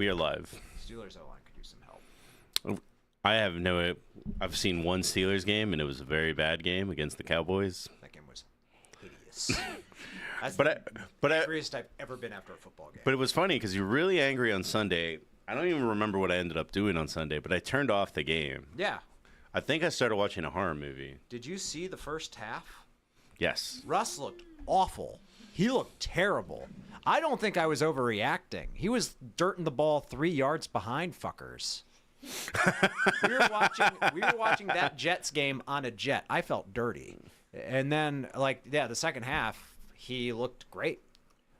We are live. Steelers O-line could use some help. I've seen one Steelers game, and it was a very bad game against the Cowboys. That game was hideous. That's But the angriest I've ever been after a football game. But it was funny because you were really angry on Sunday. I don't even remember what I ended up doing on Sunday, but I turned off the game. Yeah. I think I started watching a horror movie. Did you see the first half? Yes. Russ looked awful. He looked terrible. I don't think I was overreacting. He was dirting the ball 3 yards behind fuckers. we were watching that Jets game on a jet. I felt dirty. And then the second half, he looked great.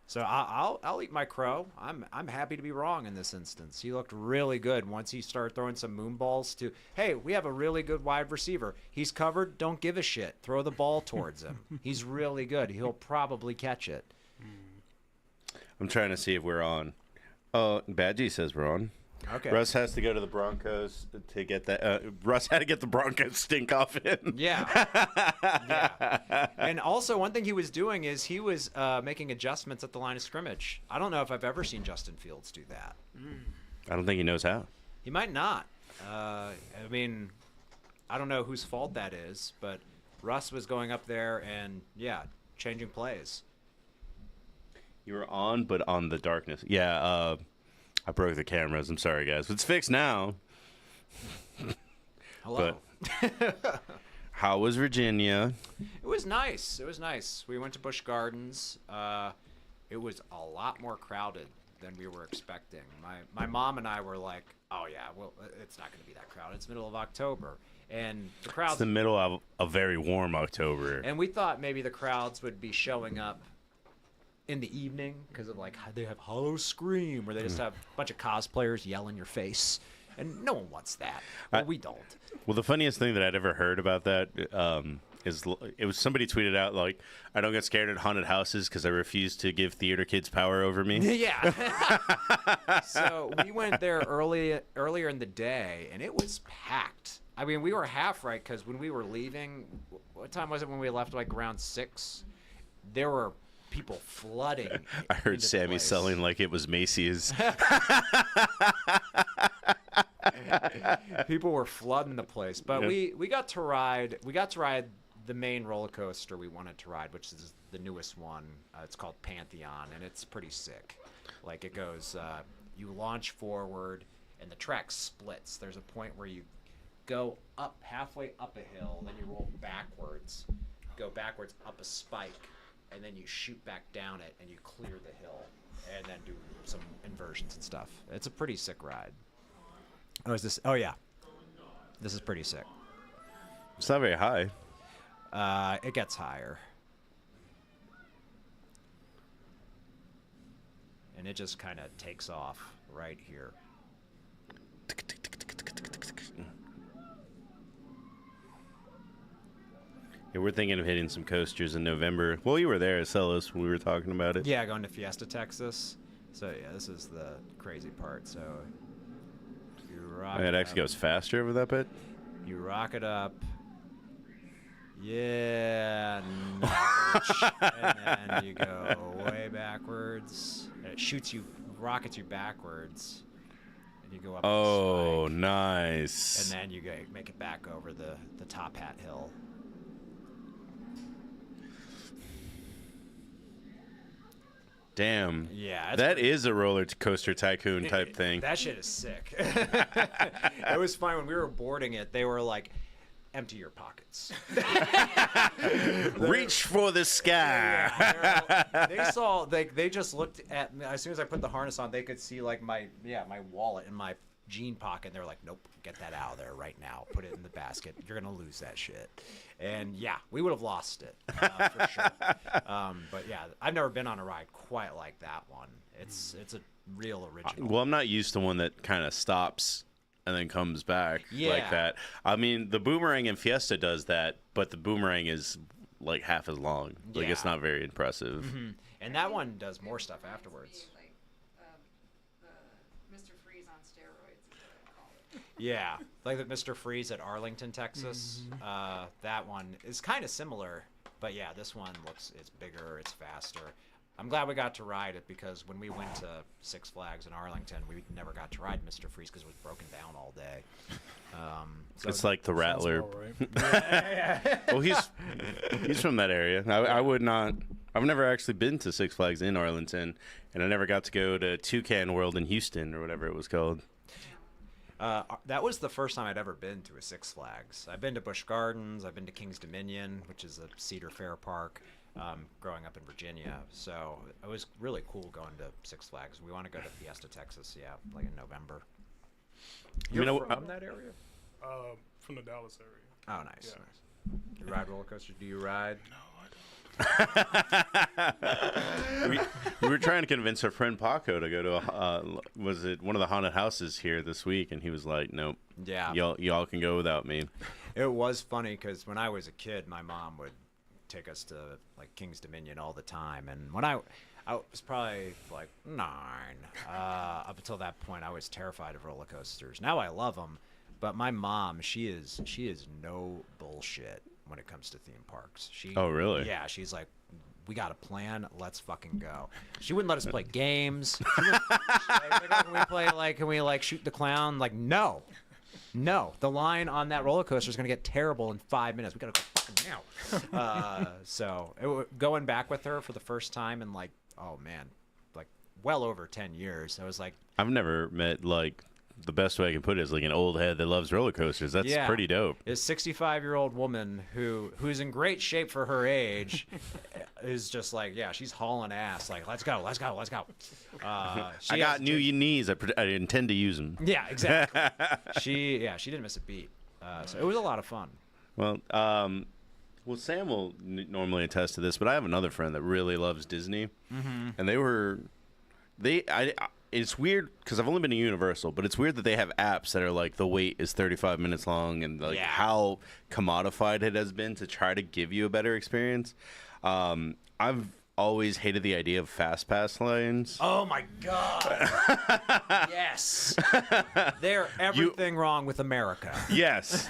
So I'll eat my crow. I'm happy to be wrong in this instance. He looked really good once he started throwing some moon balls to, hey, we have a really good wide receiver. He's covered. Don't give a shit. Throw the ball towards him. He's really good. He'll probably catch it. I'm trying to see if we're on. Oh, Badgie says we're on. Okay. Russ has to go to the Broncos to get that. Russ had to get the Broncos stink off him. Yeah. Yeah. And also, one thing he was doing is he was making adjustments at the line of scrimmage. I don't know if I've ever seen Justin Fields do that. I don't think he knows how. He might not. I mean, I don't know whose fault that is, but Russ was going up there and, changing plays. You were on, but on the darkness. Yeah, I broke the cameras. I'm sorry, guys. It's fixed now. Hello. But how was Virginia? It was nice. It was nice. We went to Busch Gardens. It was a lot more crowded than we were expecting. My mom and I were like, oh, yeah, well, it's not going to be that crowded. It's middle of October. And the crowds... It's the middle of a very warm October. And we thought maybe the crowds would be showing up in the evening because of they have Hollow Scream where they just have a bunch of cosplayers yell in your face, and no one wants that. Well, we don't. Well, the funniest thing that I'd ever heard about that is it was somebody tweeted out I don't get scared at haunted houses because I refuse to give theater kids power over me. Yeah. So we went there earlier in the day, and it was packed. I mean, we were half right because when we were leaving, what time was it when we left? Around 6. There were people flooding. I heard Sammy selling like it was Macy's. People were flooding the place, but we got to ride the main roller coaster we wanted to ride, which is the newest one. It's called Pantheon, and it's pretty sick. It goes, you launch forward, and the track splits. There's a point where you go up halfway up a hill, then you roll backwards, go backwards up a spike, and then you shoot back down it, and you clear the hill, and then do some inversions and stuff. It's a pretty sick ride. Oh, is this? Oh, yeah. This is pretty sick. It's not very high. It gets higher. And it just kind of takes off right here. Yeah, we're thinking of hitting some coasters in November. Well, you were there at Celis when we were talking about it. Yeah, going to Fiesta, Texas. So, yeah, this is the crazy part. So, you rock it actually goes faster over that bit? You rock it up. Yeah, notch. And then you go way backwards. And it shoots you, rockets you backwards. And you go up Oh, the spike, nice. and then you make it back over the Top Hat Hill. Damn. Yeah. That is a roller coaster tycoon type thing. That shit is sick. It was fun when we were boarding it. They were like, empty your pockets. Reach for the sky. Yeah, they just looked at me. As soon as I put the harness on, they could see my wallet in my jean pocket. And they were like, nope, get that out of there right now. Put it in the basket. You're going to lose that shit. And yeah, we would have lost it for sure. But yeah, I've never been on a ride quite like that one. It's a real original. Well, I'm not used to one that kind of stops and then comes back like that. I mean, the Boomerang in Fiesta does that, but the Boomerang is like half as long. It's not very impressive. Mm-hmm. And that one does more stuff afterwards. Mr. Freeze on steroids is what I call it. Yeah, like the Mr. Freeze at Arlington, Texas. That one is kind of similar, but yeah, this one it's bigger, it's faster. I'm glad we got to ride it because when we went to Six Flags in Arlington, we never got to ride Mr. Freeze because it was broken down all day. So It's like the Rattler. Right. Well, he's from that area. I would not. I've never actually been to Six Flags in Arlington, and I never got to go to Toucan World in Houston or whatever it was called. That was the first time I'd ever been to a Six Flags. I've been to Busch Gardens. I've been to King's Dominion, which is a Cedar Fair park, growing up in Virginia. So it was really cool going to Six Flags. We want to go to Fiesta, Texas, like in November. You're from that area? From the Dallas area. Oh, nice. Yeah. Nice. You ride roller coasters? Do you ride? No, I don't. We were trying to convince our friend Paco to go to was it one of the haunted houses here this week, and he was like, "Nope, Yeah. y'all can go without me." It was funny because when I was a kid, my mom would take us to like King's Dominion all the time, and when I was probably like 9. Up until that point, I was terrified of roller coasters. Now I love them, but my mom, she is no bullshit when it comes to theme parks. Oh, really? Yeah, she's like, we got a plan. Let's fucking go. She wouldn't let us play games. She wouldn't, can we shoot the clown? Like, no. The line on that roller coaster is gonna get terrible in 5 minutes. We gotta go fucking now. Going back with her for the first time in like, oh man, like well over 10 years. I was like, I've never met like the best way I can put it is like an old head that loves roller coasters. That's pretty dope. A 65-year-old woman who's in great shape for her age is just like, yeah, she's hauling ass. Like, let's go. I got new knees. I intend to use them. Yeah, exactly. She didn't miss a beat. So it was a lot of fun. Well, Sam will normally attest to this, but I have another friend that really loves Disney, and it's weird because I've only been to Universal, but it's weird that they have apps that are like the wait is 35 minutes long, and like how commodified it has been to try to give you a better experience. I've always hated the idea of fast pass lines. Oh my god! Yes, they're everything wrong with America. Yes,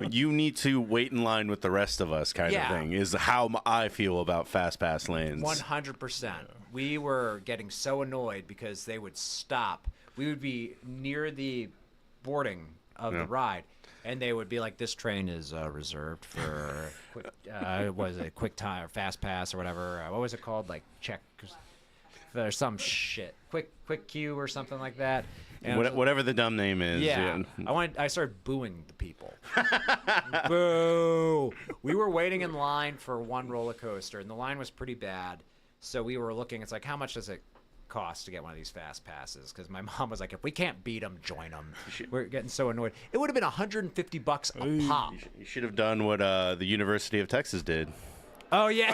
you need to wait in line with the rest of us, kind of thing. Is how I feel about fast pass lanes. 100%. We were getting so annoyed because they would stop. We would be near the boarding of the ride, and they would be like, "This train is reserved for quick time or fast pass or whatever. What was it called? Like check. There's some shit. Quick queue or something like that." And whatever the dumb name is. Yeah. I started booing the people. Boo! We were waiting in line for one roller coaster, and the line was pretty bad. So we were looking. It's like, how much does it cost to get one of these fast passes? Because my mom was like, if we can't beat them, join them. We're getting so annoyed. It would have been $150 a pop. You should have done what the University of Texas did. Oh yeah.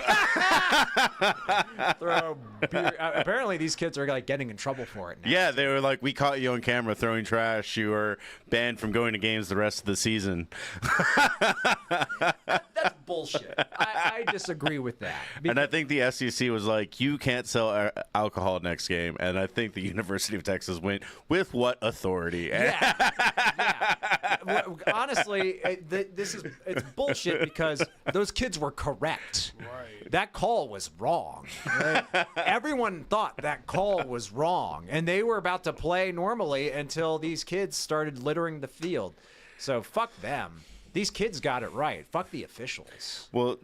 Throw beer. Apparently these kids are like getting in trouble for it now. Yeah, they were like, we caught you on camera throwing trash. You were banned from going to games the rest of the season. That's bullshit. I disagree with that. And I think the SEC was like, you can't sell alcohol next game. And I think the University of Texas went, with what authority? Yeah. Honestly, it's bullshit because those kids were correct. Right. That call was wrong. Right? Everyone thought that call was wrong, and they were about to play normally until these kids started littering the field. So fuck them. These kids got it right. Fuck the officials. Well,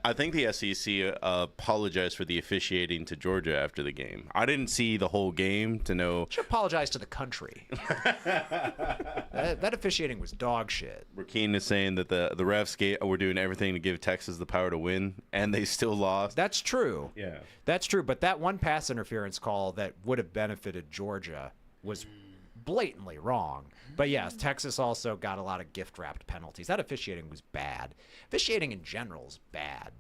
I think the SEC apologized for the officiating to Georgia after the game. I didn't see the whole game to know. Should apologize to the country. that officiating was dog shit. Burkina is saying that the refs were doing everything to give Texas the power to win, and they still lost. That's true. Yeah. That's true. But that one pass interference call that would have benefited Georgia was blatantly wrong. But yeah, Texas also got a lot of gift-wrapped penalties. That officiating was bad. Officiating in general is bad.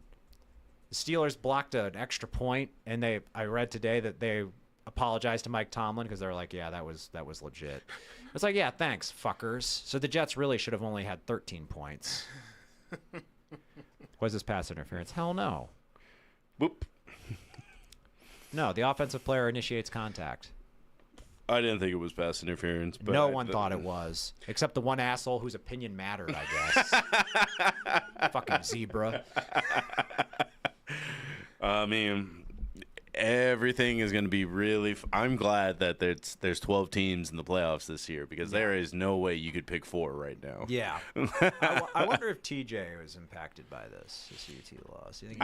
The Steelers blocked an extra point, and I read today that they apologized to Mike Tomlin because they were like, yeah, that was legit. It's like, yeah, thanks, fuckers. So the Jets really should have only had 13 points. Was this pass interference? Hell no. Whoop. No, the offensive player initiates contact. I didn't think it was pass interference. But no one thought it was, except the one asshole whose opinion mattered, I guess. Fucking zebra. I mean, everything is going to be really. I'm glad that there's 12 teams in the playoffs this year because there is no way you could pick 4 right now. Yeah. I wonder if TJ was impacted by this UT loss. You think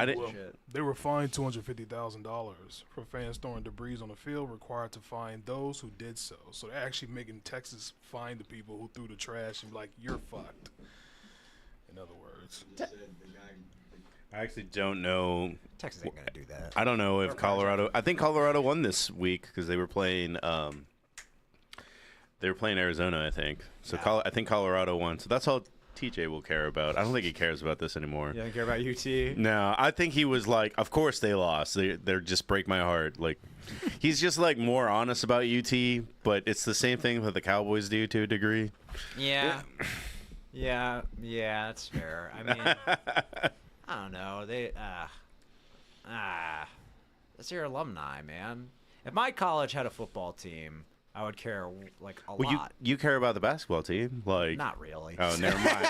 They were fined $250,000 for fans throwing debris on the field, required to fine those who did so. So they're actually making Texas fine the people who threw the trash and be like, you're fucked. In other words. I actually don't know. Texas ain't gonna do that. I don't know if Colorado. I think Colorado won this week because they were playing. They were playing Arizona, I think. So I think Colorado won. So that's all TJ will care about. I don't think he cares about this anymore. You don't care about UT? No, I think he was like, of course they lost. They're just break my heart. Like, he's just like more honest about UT, but it's the same thing that the Cowboys do to a degree. Yeah. Yeah, that's fair. I mean, I don't know. That's your alumni, man. If my college had a football team, I would care like a lot. You care about the basketball team, like not really. Oh, never mind.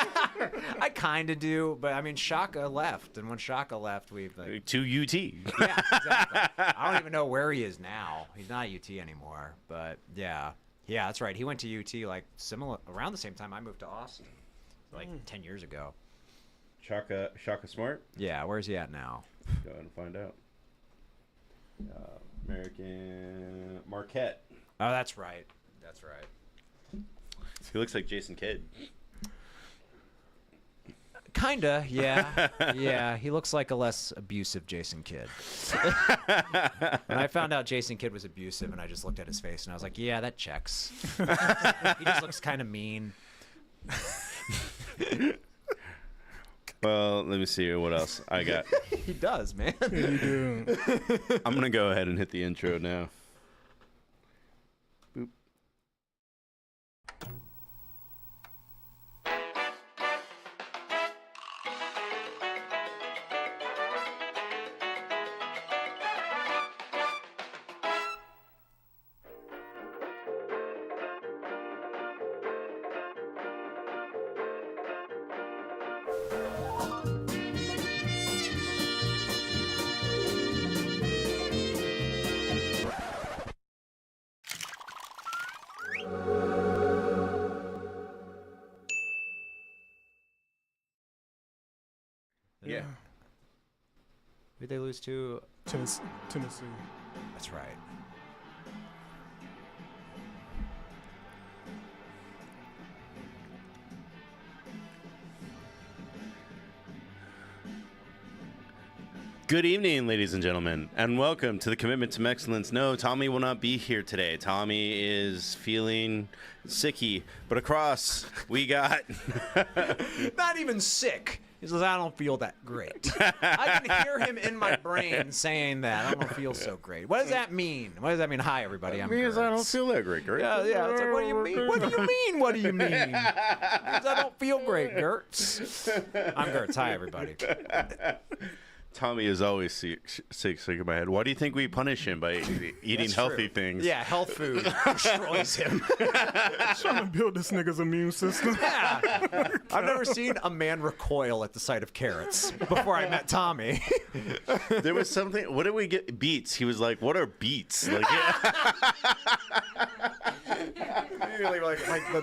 I kind of do, but I mean, Shaka left, and when Shaka left, we like to UT. Yeah, exactly. I don't even know where he is now. He's not at UT anymore, but yeah, that's right. He went to UT like around the same time I moved to Austin, like 10 years ago. Shaka Smart? Yeah, where's he at now? Go ahead and find out. American Marquette. Oh, that's right. He looks like Jason Kidd. Kinda, yeah. Yeah, he looks like a less abusive Jason Kidd. When I found out Jason Kidd was abusive, and I just looked at his face, and I was like, yeah, that checks. He just looks kind of mean. Well, let me see what else I got. He does, man. You do. I'm going to go ahead and hit the intro now. Boop. Yeah. Who'd they lose to? Tennessee. That's right. Good evening, ladies and gentlemen, and welcome to the Commitment to Mexcellence. No, Tommy will not be here today. Tommy is feeling sicky, but across we got... Not even sick. He says, I don't feel that great. I can hear him in my brain saying that. I don't feel so great. What does that mean? What does that mean? Hi, everybody. I'm means Gertz. I don't feel that great, Gertz. Yeah. It's like, what do you mean? What do you mean? What do you mean? It means I don't feel great, Gertz. I'm Gertz. Hi, everybody. Tommy is always sick in my head. Why do you think we punish him by eating healthy things? Yeah, health food destroys him. Trying to build this nigga's immune system. Yeah. I've never seen a man recoil at the sight of carrots before I met Tommy. There was something. What did we get? Beets. He was like, "What are beets?" Like, yeah.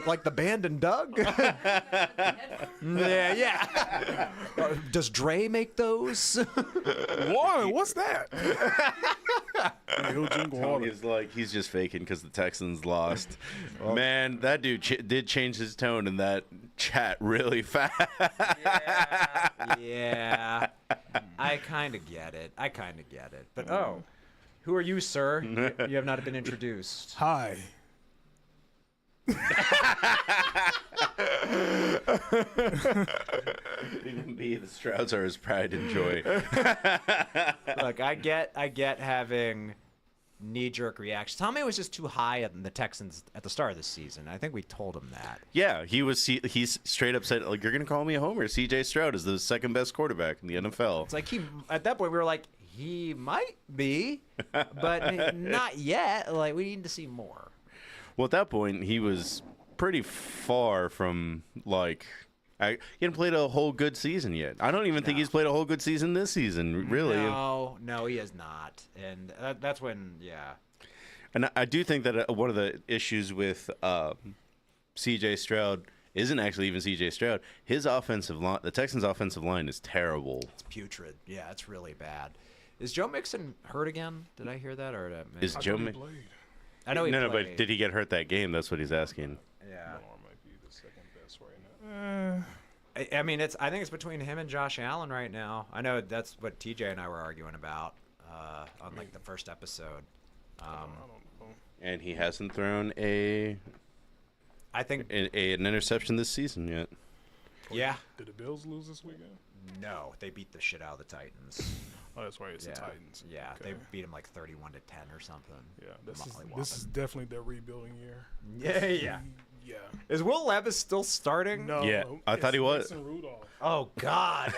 like the band and Doug. Yeah. Does Dre make those? Why? What's that? He'll drink water. He's just faking because the Texans lost. Man, that dude did change his tone in that chat really fast. Yeah. I kind of get it. But who are you, sir? You have not been introduced. Hi. Even B, the Strouds are his pride and joy. Look, I get having knee-jerk reactions. Tommy was just too high on the Texans at the start of the season. I think we told him that. Yeah, he's straight up said, like, you're gonna call me a homer. CJ Stroud is the second best quarterback in the NFL. It's like at that point we were like, he might be, but not yet. Like, we need to see more. Well, at that point, he was pretty far from, like, He hasn't played a whole good season yet. I don't even think he's played a whole good season this season, really. No, he has not. And that's when, And I do think that one of the issues with C.J. Stroud isn't actually even C.J. Stroud. His offensive line, the Texans' offensive line, is terrible. It's putrid. Yeah, it's really bad. Is Joe Mixon hurt again? Did I hear that? Or Is Joe Mixon? I know he No, played. but did he get hurt that game? That's what he's asking. Yeah. Lamar might be the second best right now. I mean, I think it's between him and Josh Allen right now. I know that's what TJ and I were arguing about on like the first episode. I don't know. And he hasn't thrown I think an interception this season yet. yeah. Did the Bills lose this weekend? No, they beat the shit out of the Titans. Oh, that's right. It's yeah. the Titans. Yeah, Okay. they beat them like 31-10 or something. Yeah, Molly this is definitely their rebuilding year. Yeah. Yeah. Is Will Levis still starting? No. Yeah, I thought he was. Mason Rudolph. Oh God.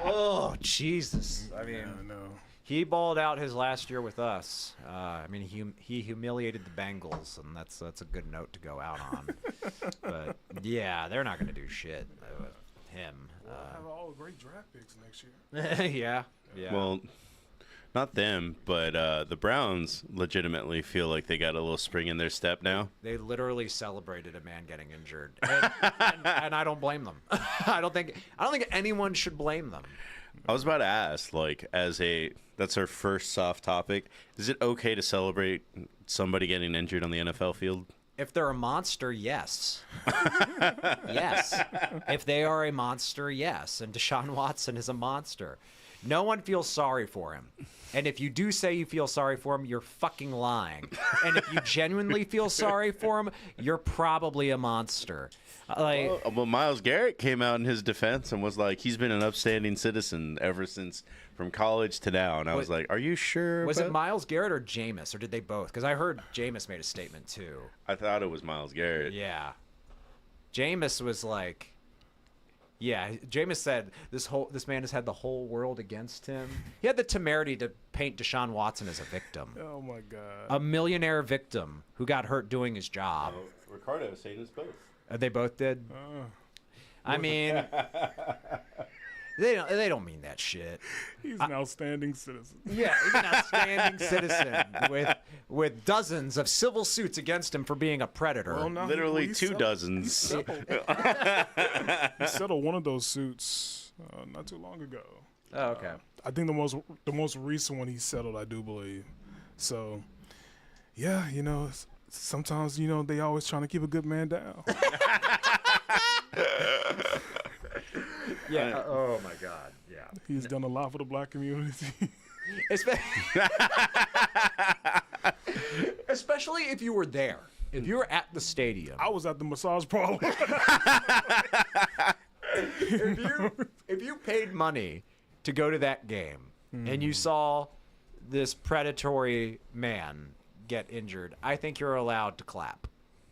Oh Jesus. I mean, Yeah, I know. he balled out his last year with us. I mean, he humiliated the Bengals, and that's a good note to go out on. But yeah, they're not going to do shit with him. We'll have all the great draft picks next year. Yeah. Yeah. Well, not them, but the Browns legitimately feel like they got a little spring in their step now. They literally celebrated a man getting injured, and I don't blame them. I don't think anyone should blame them. I was about to ask, like, that's our first soft topic. Is it okay to celebrate somebody getting injured on the NFL field? If they're a monster, yes. Yes. If they are a monster, yes. And Deshaun Watson is a monster. No one feels sorry for him. And if you do say you feel sorry for him, you're fucking lying. And if you genuinely feel sorry for him, you're probably a monster. Well, Myles Garrett came out in his defense and was like, he's been an upstanding citizen ever since from college to now. And I was like, are you sure? Was it Myles Garrett or Jameis, or did they both? Because I heard Jameis made a statement too. I thought it was Myles Garrett. Yeah. Jameis was like, yeah, Jameis said this man has had the whole world against him. He had the temerity to paint Deshaun Watson as a victim. Oh my God. A millionaire victim who got hurt doing his job. Ricardo was saying it's both. They both did. I mean, they don't mean that shit. He's an outstanding citizen. Yeah, he's an outstanding citizen with dozens of civil suits against him for being a predator. Well, no, Literally he two settled- dozens. He settled one of those suits not too long ago. Oh, okay. I think the most recent one he settled, I do believe. So, yeah, sometimes they always trying to keep a good man down. Yeah. Oh my God. Yeah. He's done a lot for the black community. Especially if you were there. If you were at the stadium. I was at the massage parlor. If you paid money to go to that game and you saw this predatory man get injured, I think you're allowed to clap.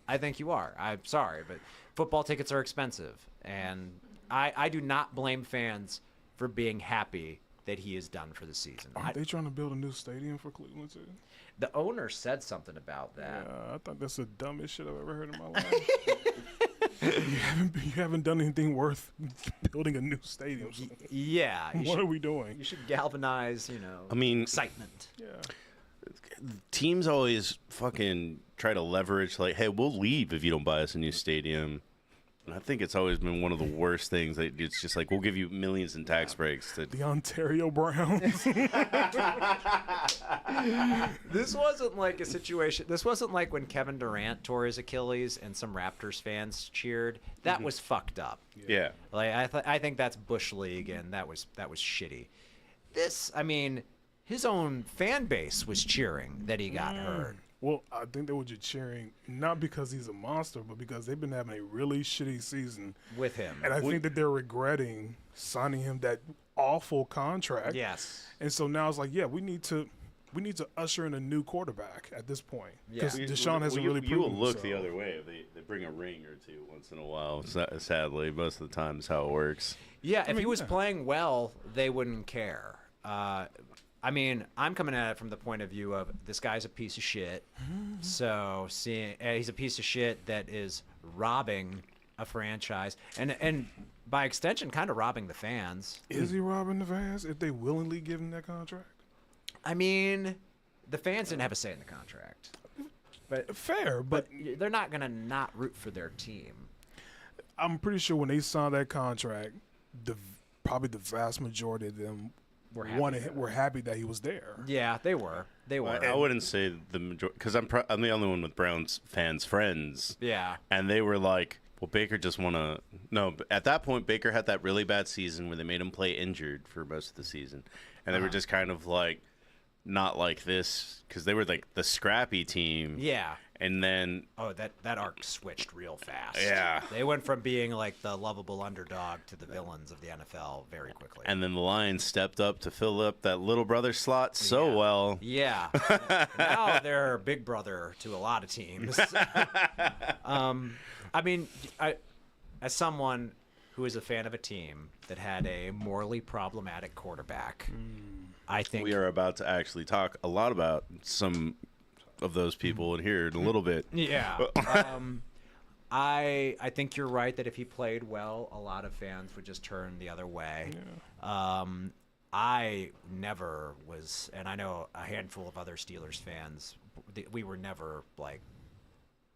I think you are. I'm sorry, but football tickets are expensive, and I do not blame fans for being happy that he is done for the season. Aren't they trying to build a new stadium for Cleveland too? The owner said something about that. I thought that's the dumbest shit I've ever heard in my life. You haven't done anything worth building a new stadium. So Yeah. what are we doing? You should galvanize, I mean, excitement. Yeah. teams always fucking try to leverage, like, hey, we'll leave if you don't buy us a new stadium. And I think it's always been one of the worst things. That it's just like, we'll give you millions in tax breaks. The Ontario Browns. This wasn't like a situation. This wasn't like when Kevin Durant tore his Achilles and some Raptors fans cheered. That was fucked up. Yeah. Like I think that's Bush League, and that was shitty. This, I mean, his own fan base was cheering that he got hurt. Well, I think they were just cheering not because he's a monster, but because they've been having a really shitty season With him. and I think that they're regretting signing him that awful contract. Yes. And so now it's like, yeah, we need to usher in a new quarterback at this point because Yeah. Deshaun hasn't really You will proven look himself. the other way if they bring a ring or two once in a while. Sadly, most of the time is how it works. Yeah, if mean, he was yeah. playing well, they wouldn't care. I mean, I'm coming at it from the point of view of this guy's a piece of shit. So he's a piece of shit that is robbing a franchise, and by extension, kind of robbing the fans. Is he robbing the fans if they willingly give him that contract? I mean, the fans didn't have a say in the contract. But Fair, but they're not going to not root for their team. I'm pretty sure when they signed that contract, probably the vast majority of them were happy that he was there. Yeah, they were. They were. I wouldn't say the majority, because I'm the only one with Browns fans friends. Yeah. And they were like, well, Baker just want to... No, but at that point, Baker had that really bad season where they made him play injured for most of the season. And they were just kind of like, not like this, because they were like the scrappy team. Yeah. And then... Oh, that arc switched real fast. Yeah. They went from being like the lovable underdog to the villains of the NFL very quickly. And then the Lions stepped up to fill up that little brother slot so well. Yeah. Now they're big brother to a lot of teams. I mean, as someone who is a fan of a team that had a morally problematic quarterback, I think We are about to actually talk a lot about some of those people in here in a little bit. Yeah. I think you're right that if he played well, a lot of fans would just turn the other way. Yeah. I never was, and I know a handful of other Steelers fans, we were never like,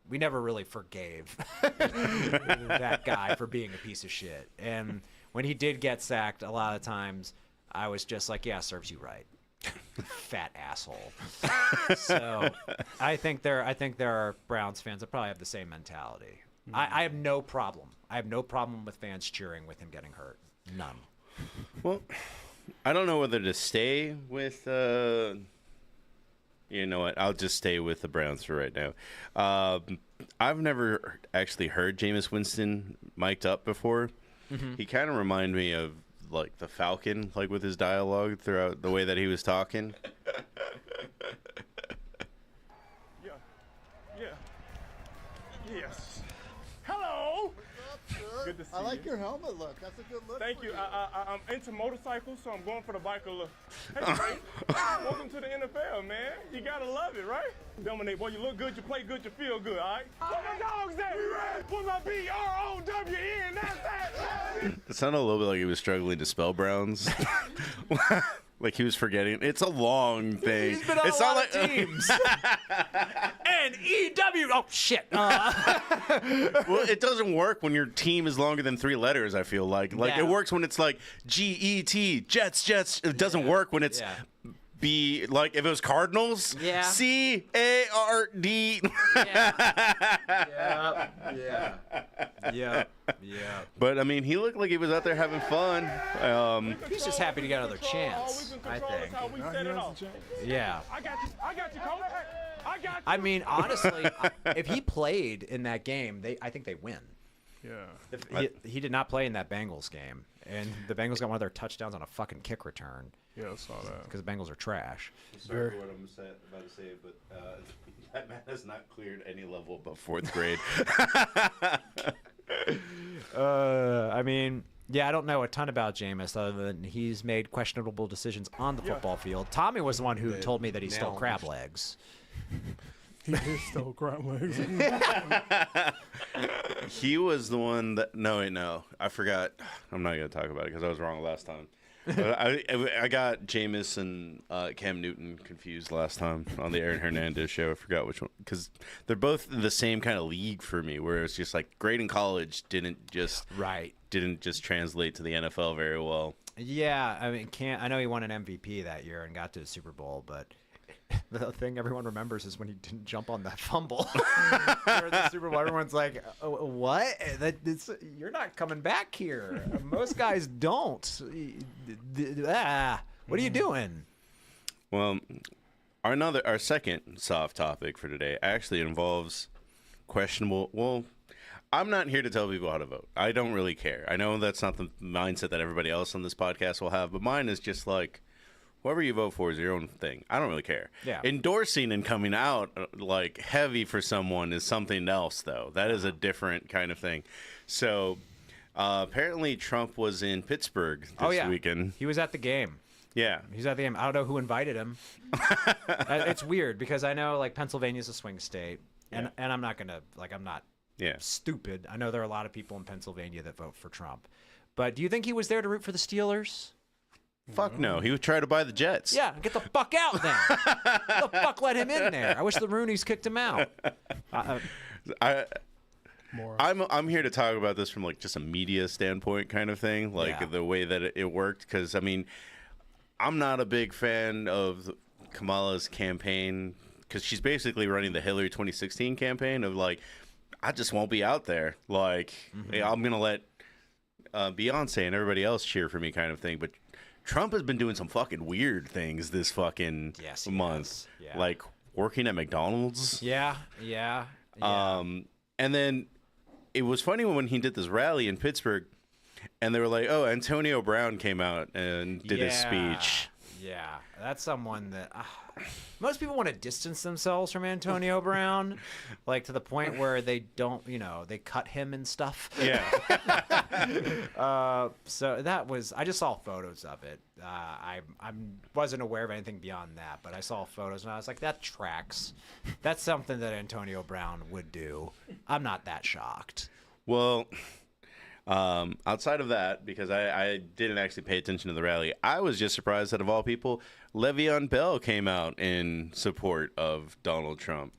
we never really forgave that guy for being a piece of shit. And when he did get sacked, a lot of times I was just like, yeah, serves you right. Fat asshole. So I think there are Browns fans that probably have the same mentality. I have no problem. I have no problem with fans cheering with him getting hurt. None. Well, I don't know whether to stay with... You know what? I'll just stay with the Browns for right now. I've never actually heard Jameis Winston mic'd up before. Mm-hmm. He kind of reminded me of like the Falcon, like with his dialogue throughout the way that he was talking. Yes. Hello. Good to see I like you. your helmet look. That's a good look. Thank for you. I'm into motorcycles, so I'm going for the biker look. Hey, Ray, welcome to the NFL, man. You gotta love it, right? Dominate, boy. You look good, you play good, you feel good, all right? Where my dogs at? Where my B-R-O-W-N? That's that. It sounded a little bit like he was struggling to spell Browns. Like he was forgetting. It's a long thing. He's been on it's a not lot like of teams. N-E-W. Oh, shit. Well, it doesn't work when your team is longer than 3 letters, I feel like. Like, Yeah. it works when it's like G-E-T, Jets. It doesn't work when it's B, like, if it was Cardinals, Yeah. C-A-R-D. Yeah. But, I mean, he looked like he was out there having fun. He's just happy to get another chance, I think. How we set it off. Yeah. I got you, Cole. I got you. I mean, honestly, if he played in that game, I think they win. Yeah. He did not play in that Bengals game, and the Bengals got one of their touchdowns on a fucking kick return Yeah, I saw that. because the Bengals are trash. Sorry for what I'm about to say, but that man has not cleared any level above 4th grade. I mean, yeah, I don't know a ton about Jameis other than he's made questionable decisions on the football field. Tommy was the one who told me that he stole crab legs. He did still crab legs. He was the one that... No, I forgot. I'm not going to talk about it because I was wrong last time. I got Jameis and Cam Newton confused last time on the Aaron Hernandez show. I forgot which one. Because they're both in the same kind of league for me, where it's just like great in college didn't just translate to the NFL very well. Yeah, I mean, I know he won an MVP that year and got to the Super Bowl, but the thing everyone remembers is when he didn't jump on that fumble for the Super Bowl. Everyone's like, oh, "What? You're not coming back here." Most guys don't. What are you doing? Well, our second soft topic for today actually involves questionable. Well, I'm not here to tell people how to vote. I don't really care. I know that's not the mindset that everybody else on this podcast will have, but mine is just like, whoever you vote for is your own thing. I don't really care. Yeah. Endorsing and coming out like heavy for someone is something else, though. That is a different kind of thing. So apparently Trump was in Pittsburgh this weekend. He was at the game. Yeah. He's at the game. I don't know who invited him. It's weird because I know like Pennsylvania's a swing state, and I'm not gonna I'm not Yeah. stupid. I know there are a lot of people in Pennsylvania that vote for Trump. But do you think he was there to root for the Steelers? Fuck no. He would try to buy the Jets. Yeah, get the fuck out then. Who the fuck let him in there? I wish the Rooneys kicked him out. More. I'm here to talk about this from like just a media standpoint kind of thing, like Yeah. the way that it worked. Because I mean, I'm not a big fan of Kamala's campaign because she's basically running the Hillary 2016 campaign of like, I just won't be out there. Like, I'm gonna let Beyonce and everybody else cheer for me, kind of thing. But Trump has been doing some fucking weird things this fucking Yes, he month, has. Yeah. like working at McDonald's. Yeah. And then it was funny when he did this rally in Pittsburgh, and they were like, "Oh, Antonio Brown came out and did his speech." Yeah, that's someone that most people want to distance themselves from Antonio Brown, like to the point where they don't, they cut him and stuff. Yeah. So that was, I just saw photos of it. I wasn't aware of anything beyond that, but I saw photos and I was like, that tracks. That's something that Antonio Brown would do. I'm not that shocked. Well, outside of that, because I didn't actually pay attention to the rally, I was just surprised that of all people, Le'Veon Bell came out in support of Donald Trump.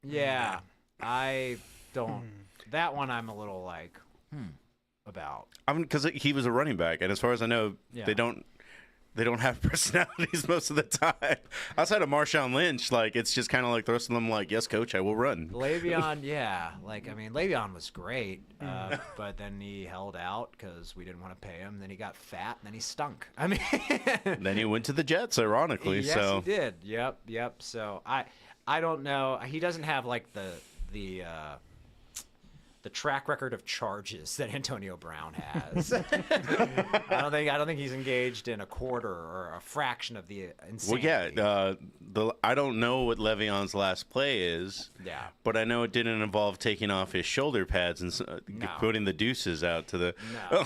Yeah, I don't. That one I'm a little like, about. Because he was a running back, and as far as I know, Yeah. they don't have personalities most of the time. Outside of Marshawn Lynch, like it's just kind of like thrusting them like, "Yes, coach, I will run." Le'Veon, yeah. Le'Veon was great, but then he held out because we didn't want to pay him. Then he got fat, and then he stunk. I mean, Then he went to the Jets, ironically. yes, so he did. Yep. So I don't know. He doesn't have like the track record of charges that Antonio Brown has. I don't think he's engaged in a quarter or a fraction of the Well, insanity. yeah. I don't know what Le'Veon's last play is. Yeah. But I know it didn't involve taking off his shoulder pads and No. putting the deuces out to the. No.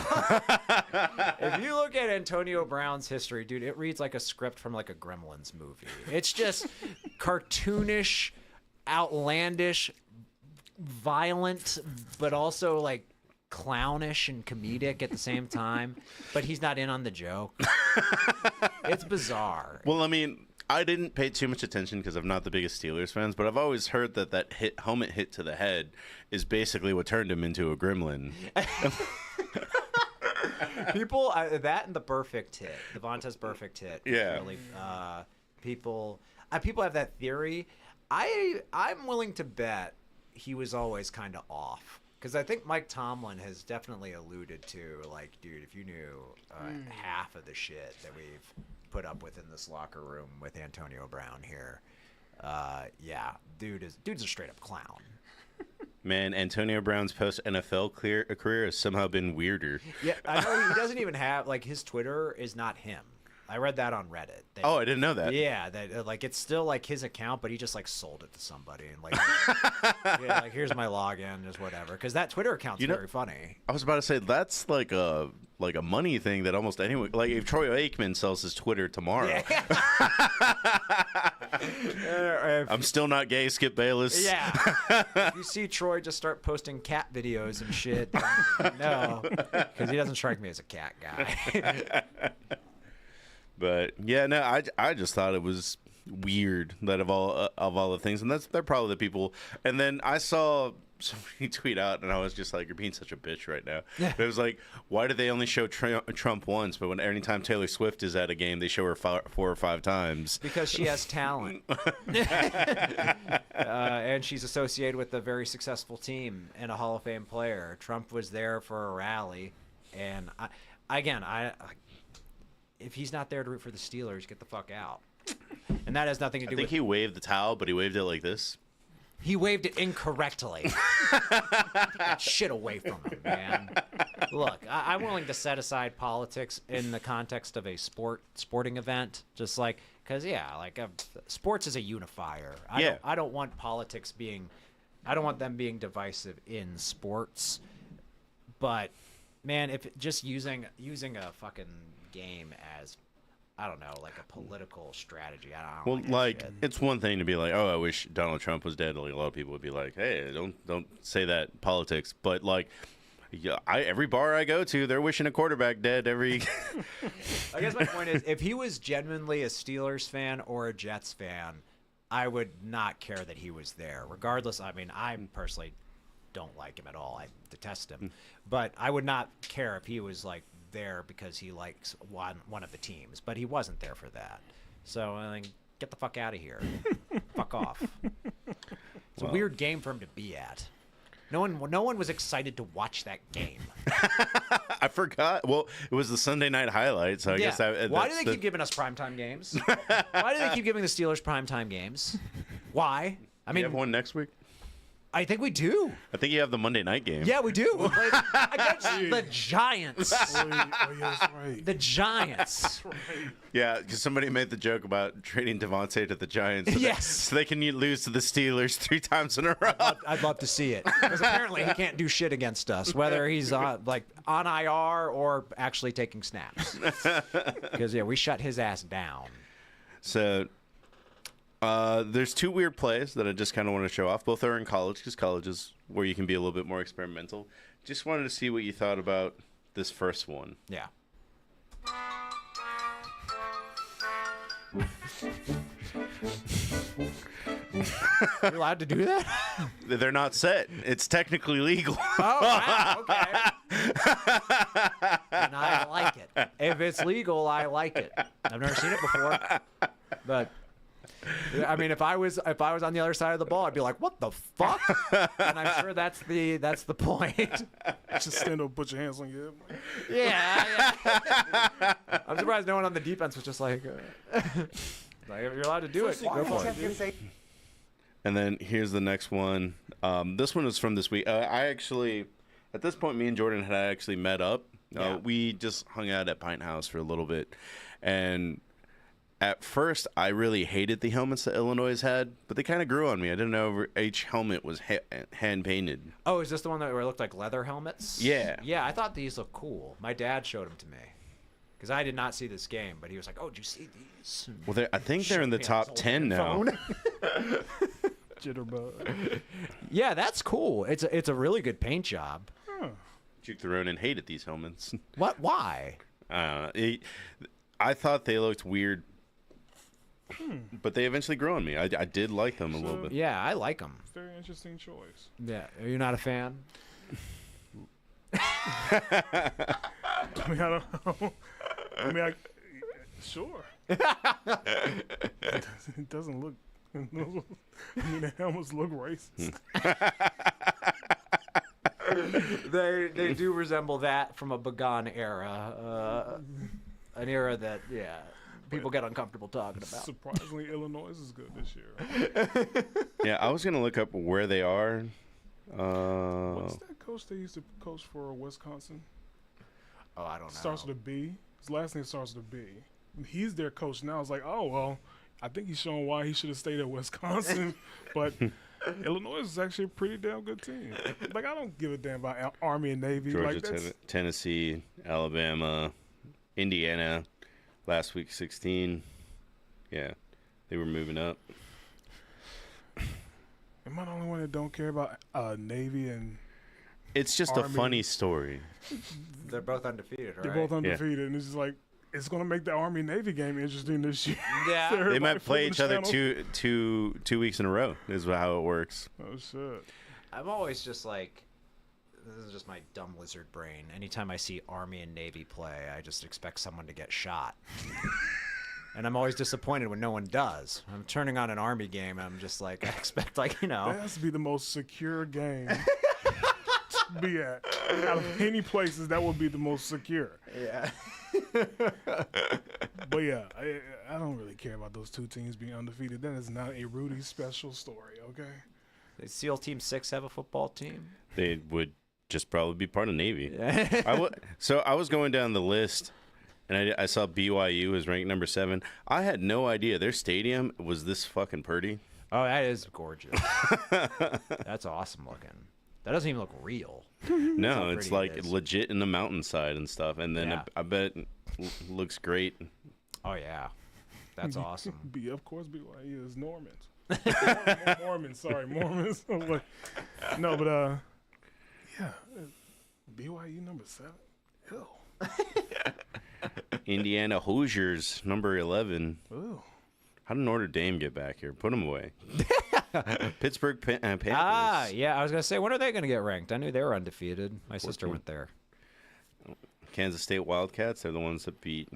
If you look at Antonio Brown's history, dude, it reads like a script from like a Gremlins movie. It's just cartoonish, outlandish, violent, but also like clownish and comedic at the same time. But he's not in on the joke. It's bizarre. Well, I mean, I didn't pay too much attention because I'm not the biggest Steelers fans, but I've always heard that helmet hit to the head is basically what turned him into a gremlin. People that and the perfect hit, the Vontaze perfect hit. Yeah. Really, people have that theory. I'm willing to bet he was always kind of off, because I think Mike Tomlin has definitely alluded to, like, dude, if you knew half of the shit that we've put up with in this locker room with Antonio Brown here, yeah, dude's a straight up clown. Man, Antonio Brown's post NFL career has somehow been weirder. Yeah, I know he doesn't even have, like, his Twitter is not him. I read that on Reddit. That, Oh, I didn't know that. yeah, that like it's still like his account, but he just like sold it to somebody and like, yeah, like here's my login, just whatever. Because that Twitter account's very funny. I was about to say that's like a money thing that almost anyone, like if Troy Aikman sells his Twitter tomorrow. I'm still not gay, Skip Bayless. Yeah. If you see Troy just start posting cat videos and shit, no, because he doesn't strike me as a cat guy. But yeah, no, I just thought it was weird that of all the things, and they're probably the people. And then I saw somebody tweet out, and I was just like, "You're being such a bitch right now." Yeah. It was like, why did they only show Trump once, but when anytime Taylor Swift is at a game, they show her 4 or 5 times? Because she has talent, and she's associated with a very successful team and a Hall of Fame player. Trump was there for a rally, and if he's not there to root for the Steelers, get the fuck out. And that has nothing to do I think with... he waved the towel, but he waved it like this. He waved it incorrectly. Take that shit away from him, man. Look, I'm willing to set aside politics in the context of a sporting event, just like, because sports is a unifier. I don't want politics being, I don't want them being divisive in sports. But man, if just using a fucking game as I don't know, like a political strategy. I don't Well, like that like shit. it's one thing to be like, oh, I wish Donald Trump was dead. Like a lot of people would be like, hey, don't say that politics. But like, yeah, every bar I go to, they're wishing a quarterback dead every. I guess my point is, if he was genuinely a Steelers fan or a Jets fan, I would not care that he was there. Regardless, I mean, I personally don't like him at all. I detest him. But I would not care if he was like there because he likes one of the teams. But he wasn't there for that. So I think, get the fuck out of here. Fuck off. It's a weird game for him to be at. No one was excited to watch that game. I forgot. Well, it was the Sunday night highlight, so I guess Why do they keep giving us primetime games? Why do they keep giving the Steelers primetime games? Why? I You mean, have one next week. I think we do. I think you have the Monday night game. Yeah, we do. We played against the Giants. Oh, yeah, that's right. The Giants. Yeah, because somebody made the joke about trading Devontae to the Giants. Yes. So they can lose to the Steelers 3 times in a row. I'd love to see it because apparently he can't do shit against us, whether he's on IR or actually taking snaps. Because we shut his ass down. So there's 2 weird plays that I just kind of want to show off. Both are in college because college is where you can be a little bit more experimental. Just wanted to see what you thought about this first one. Yeah. You're allowed to do that? They're not set. It's technically legal. Oh, wow, okay. And I like it. If it's legal, I like it. I've never seen it before, but I mean, if I was on the other side of the ball, I'd be like, "What the fuck?" And I'm sure that's the point. Just stand up, and put your hands on your head. Yeah. I'm surprised no one on the defense was just like, like if you're allowed to do it, go for it. And then here's the next one. This one is from this week. I actually, at this point, me and Jordan had actually met up. Yeah. We just hung out at Pint House for a little bit. And at first, I really hated the helmets that Illinois had, but they kind of grew on me. I didn't know each helmet was hand-painted. Oh, is this the one where it looked like leather helmets? Yeah. Yeah, I thought these looked cool. My dad showed them to me. Because I did not see this game, but he was like, "Oh, did you see these?" Well, I think they're in the Showed me on top his 10 now. phone. Jitterbug. Yeah, that's cool. It's a really good paint job. Duke the Ronin hated these helmets. What? Why? I thought they looked weird, but they eventually grew on me. I did like them a little bit. Yeah, I like them. Very interesting choice. Yeah, are you not a fan? I mean, I don't know. I mean, sure. It doesn't look. I mean, the helmets look racist. They do resemble that from a Begon era, an era that people get uncomfortable talking about. Surprisingly, Illinois is good this year. Yeah, I was gonna look up where they are. What's that coach they used to coach for Wisconsin? Oh, I don't know. Starts with a B. His last name starts with a B. He's their coach now. It's like, oh well, I think he's showing why he should have stayed at Wisconsin, but Illinois is actually a pretty damn good team. Like, I don't give a damn about Army and Navy. Georgia, Like, Tennessee, Alabama, Indiana. Last week, 16. Yeah, they were moving up. am I the only one that don't care about Navy and? It's just Army. a funny story. They're both undefeated, right? They're both undefeated, and it's just like it's going to make the Army Navy game interesting this year. Yeah. They Everybody might play flipping each the other channel. two weeks in a row. Is how it works. Oh shit! I'm always just like, this is just my dumb lizard brain. Anytime I see Army and Navy play, I just expect someone to get shot. And I'm always disappointed when no one does. I'm turning on an Army game, and I'm just like, I expect, like, That has to be the most secure game to be at. Out of any places, that would be the most secure. Yeah. But yeah, I don't really care about those two teams being undefeated. That is not a Rudy special story, okay? Does SEAL Team 6 have a football team? They would just probably be part of Navy. So I was going down the list, and I saw BYU was ranked number 7. I had no idea their stadium was this fucking pretty. Oh, that is gorgeous. That's awesome looking. That doesn't even look real. No, how it's pretty it like is. legit in the mountainside and stuff. And then Yeah. I bet it looks great Oh yeah, that's awesome. Of course, BYU is Normans. Mormons, sorry, Mormons. I was like, no, but yeah, BYU number 7. Ew. Indiana Hoosiers, number 11. Ooh. How did Notre Dame get back here? Put them away. Pittsburgh Panthers. Ah, yeah. I was gonna say, when are they gonna get ranked? I knew they were undefeated. My sister went there. Kansas State Wildcats are the ones that beat.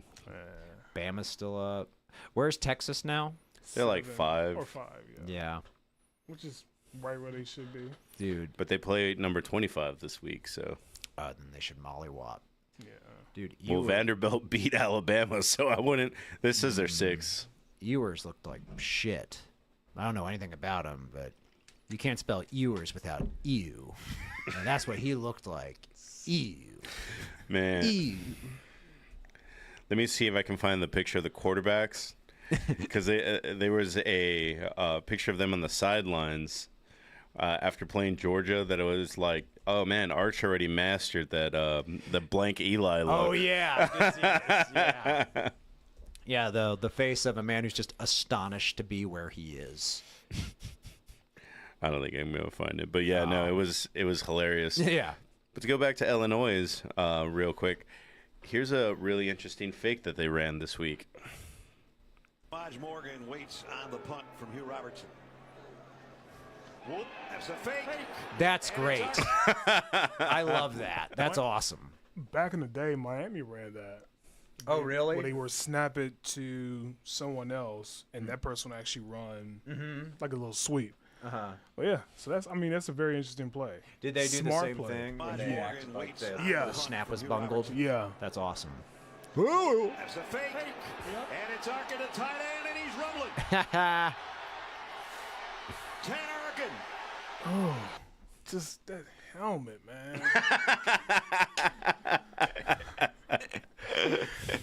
Bama's still up. Where's Texas now? They're like 7 5. or 5, yeah. Yeah, Which is right where they should be. dude. But they play number 25 this week, so. Then they should mollywop. Yeah. Dude, Well, Vanderbilt beat Alabama, so I wouldn't. This is their 6. Ewers looked like shit. I don't know anything about him, but you can't spell Ewers without ew. And that's what he looked like. Ew. Man. Ew. Let me see if I can find the picture of the quarterbacks. Because there was a picture of them on the sidelines after playing Georgia that it was like, oh, man, Arch already mastered that the blank Eli look. Oh, yeah. I did see this, yeah. Yeah, the face of a man who's just astonished to be where he is. I don't think I'm going to find it. But, yeah, no, it was hilarious. Yeah. But to go back to Illinois real quick, here's a really interesting fake that they ran this week. Maj Morgan waits on the punt from Hugh Robertson. Whoop, that's a fake. That's great. I love that. That's awesome. Back in the day, Miami ran that. Oh, really? Where they were snap it to someone else, and that person would actually run like a little sweep. Well, yeah. So that's a very interesting play. Did they do Smart the same play. thing? Maj when they Morgan acted like waits the, on Yeah. the snap was bungled? Yeah. That's awesome. That's a fake. And it's Arkin to tight end, and he's rumbling. 10 Arkin. Oh, just that helmet, man.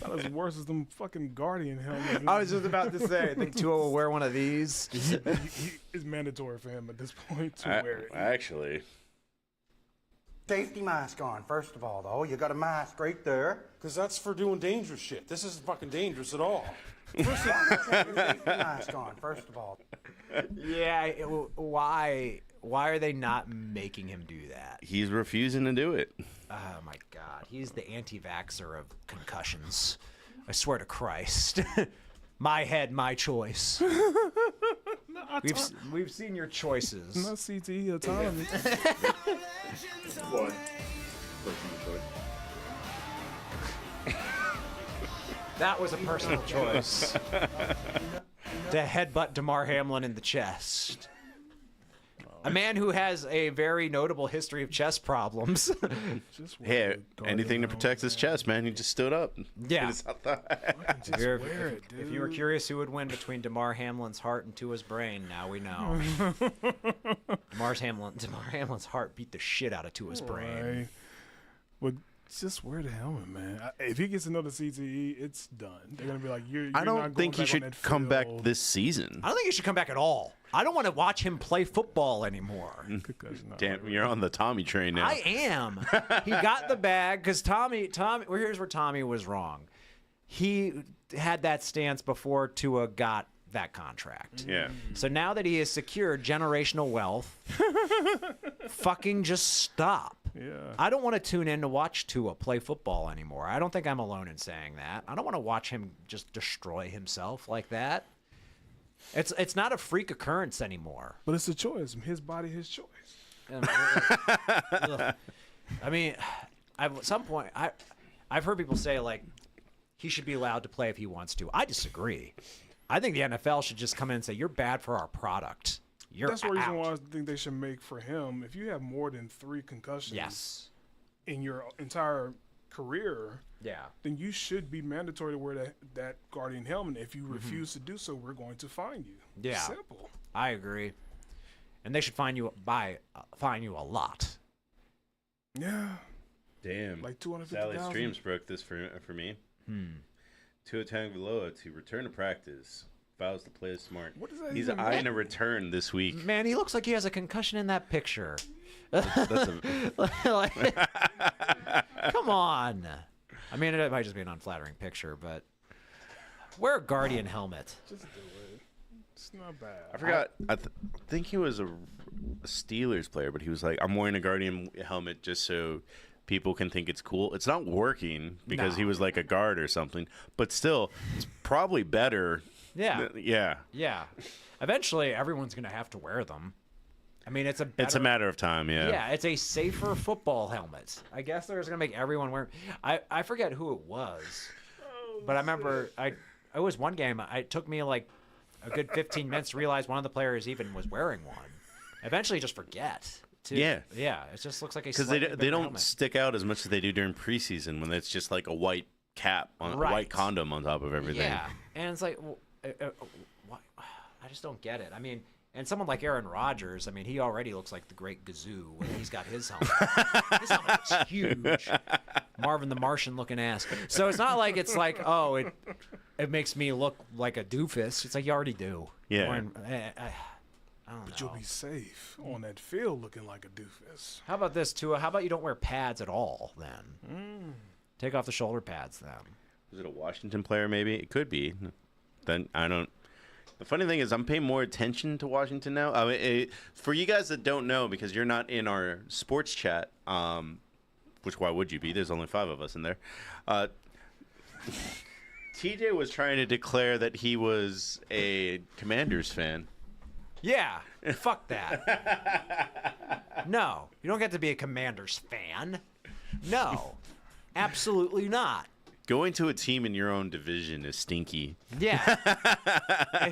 Not as worse as them fucking Guardian helmets. I was just about to say, I think Tua will wear one of these. It's mandatory for him at this point to wear it. Actually, Safety mask on, first of all, though. You got a mask right there. Because that's for doing dangerous shit. This isn't fucking dangerous at all. Safety mask on, first of all. Yeah, why are they not making him do that? he's refusing to do it. Oh my God, he's the anti-vaxxer of concussions. I swear to Christ. My head, my choice. We've seen your choices. Not CTE autonomy. What? That was a personal choice. To headbutt DeMar Hamlin in the chest. A man who has a very notable history of chest problems. Just wear Hey, the Guardian anything to helmet, protect his man. chest, man. He just stood up. Yeah. Just out the- Just If, wear it, dude. if you were curious who would win between DeMar Hamlin's heart and Tua's brain, now we know. DeMar Hamlin's heart beat the shit out of Tua's brain. Right. But just wear the helmet, man. If he gets another CTE, it's done. They're gonna be like, you're I not don't going think he back on should that come back field. this season. I don't think he should come back at all. I don't want to watch him play football anymore. Concussion, Damn, you're on the Tommy train now. I am. He got the bag because Tommy. Well, here's where Tommy was wrong. He had that stance before Tua got that contract. Yeah. So now that he has secured generational wealth, fucking just stop. Yeah. I don't want to tune in to watch Tua play football anymore. I don't think I'm alone in saying that. I don't want to watch him just destroy himself like that. It's not a freak occurrence anymore. But it's a choice. His body, his choice. Ugh. I mean, at some point, I've heard people say like he should be allowed to play if he wants to. I disagree. I think the NFL should just come in and say you're bad for our product. You're That's the reason out. why I think they should make for him. If you have more than 3 concussions Yes. in your entire career, Yeah. then you should be mandatory to wear that Guardian helmet. If you refuse to do so, we're going to fine you. Yeah. Simple. I agree. And they should fine you a lot. Yeah. Damn. Like 250,000. Sally Streams broke this for me. Tua Tagovailoa to return to practice. Vows to play smart. What does that He's even eyeing mean? a return this week. Man, he looks like he has a concussion in that picture. That's a, Like, come on. I mean, it might just be an unflattering picture, but Wear a Guardian helmet. Just do it. It's not bad. I forgot. I think he was a Steelers player, but he was like, "I'm wearing a Guardian helmet just so people can think it's cool." It's not working because he was like a guard or something, but still, it's probably better. Yeah. Yeah. Yeah. Eventually, everyone's going to have to wear them. I mean, it's a matter of time. Yeah. Yeah, it's a safer football helmet. I guess they're just going to make everyone wear. I forget who it was, but I remember it was one game. It took me like a good 15 minutes to realize one of the players even was wearing one. Eventually, you just forget. Yeah, it just looks like a because they don't stick out as much as they do during preseason when it's just like a white cap on a white condom on top of everything. Yeah, and it's like, I just don't get it. I mean, and someone like Aaron Rodgers, I mean, he already looks like the Great Gazoo when he's got his helmet. His helmet is huge, Marvin the Martian looking ass. So it's not like it's like, oh, it makes me look like a doofus. It's like you already do. Yeah. I don't know. But you'll be safe on that field looking like a doofus. How about this, Tua? How about you don't wear pads at all then? Take off the shoulder pads then. Is it a Washington player maybe? It could be. Then I don't. The funny thing is I'm paying more attention to Washington now. I mean, for you guys that don't know, because you're not in our sports chat, which why would you be? There's only 5 of us in there. TJ was trying to declare that he was a Commanders fan. Yeah, fuck that. No, you don't get to be a Commanders fan. No, absolutely not. Going to a team in your own division is stinky. Yeah.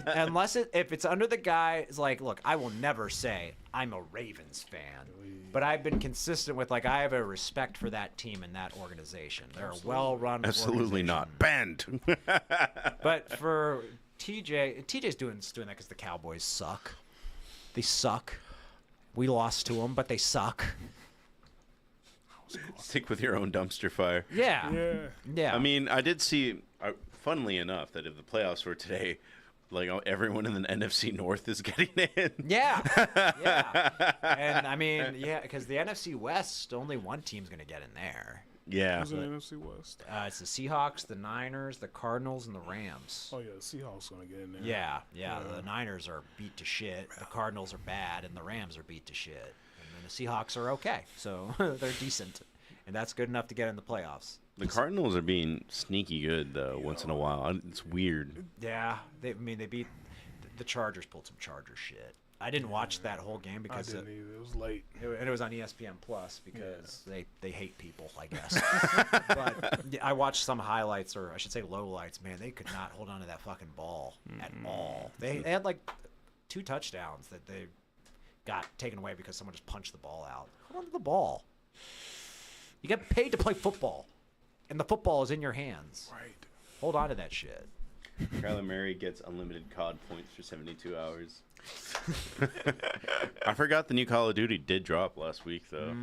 Unless if it's under the guy, it's like, look, I will never say I'm a Ravens fan, but I've been consistent with, like, I have a respect for that team and that organization. They're a well-run Absolutely not. Banned. But for TJ's doing that because the Cowboys suck. They suck. We lost to them, but they suck. Stick with your own dumpster fire. Yeah. I mean, I did see, funnily enough, that if the playoffs were today, like everyone in the NFC North is getting in. Yeah. And I mean, because the NFC West, only one team's going to get in there. Yeah. Who's in the NFC West? It's the Seahawks, the Niners, the Cardinals, and the Rams. Oh, yeah, the Seahawks going to get in there. Yeah. The Niners are beat to shit. The Cardinals are bad, and the Rams are beat to shit. And then the Seahawks are okay, so they're decent. And that's good enough to get in the playoffs. The Cardinals are being sneaky good, though, once in a while. It's weird. Yeah. They beat the Chargers, pulled some Chargers shit. I didn't watch that whole game because I didn't either. It was late. And it was on ESPN Plus because they hate people, I guess. But I watched some highlights, or I should say lowlights. Man, they could not hold on to that fucking ball at all. They had like 2 touchdowns that they got taken away because someone just punched the ball out. Hold on to the ball. You get paid to play football, and the football is in your hands. Right. Hold on to that shit. Kyler Murray gets unlimited COD points for 72 hours. I forgot the new Call of Duty did drop last week, though.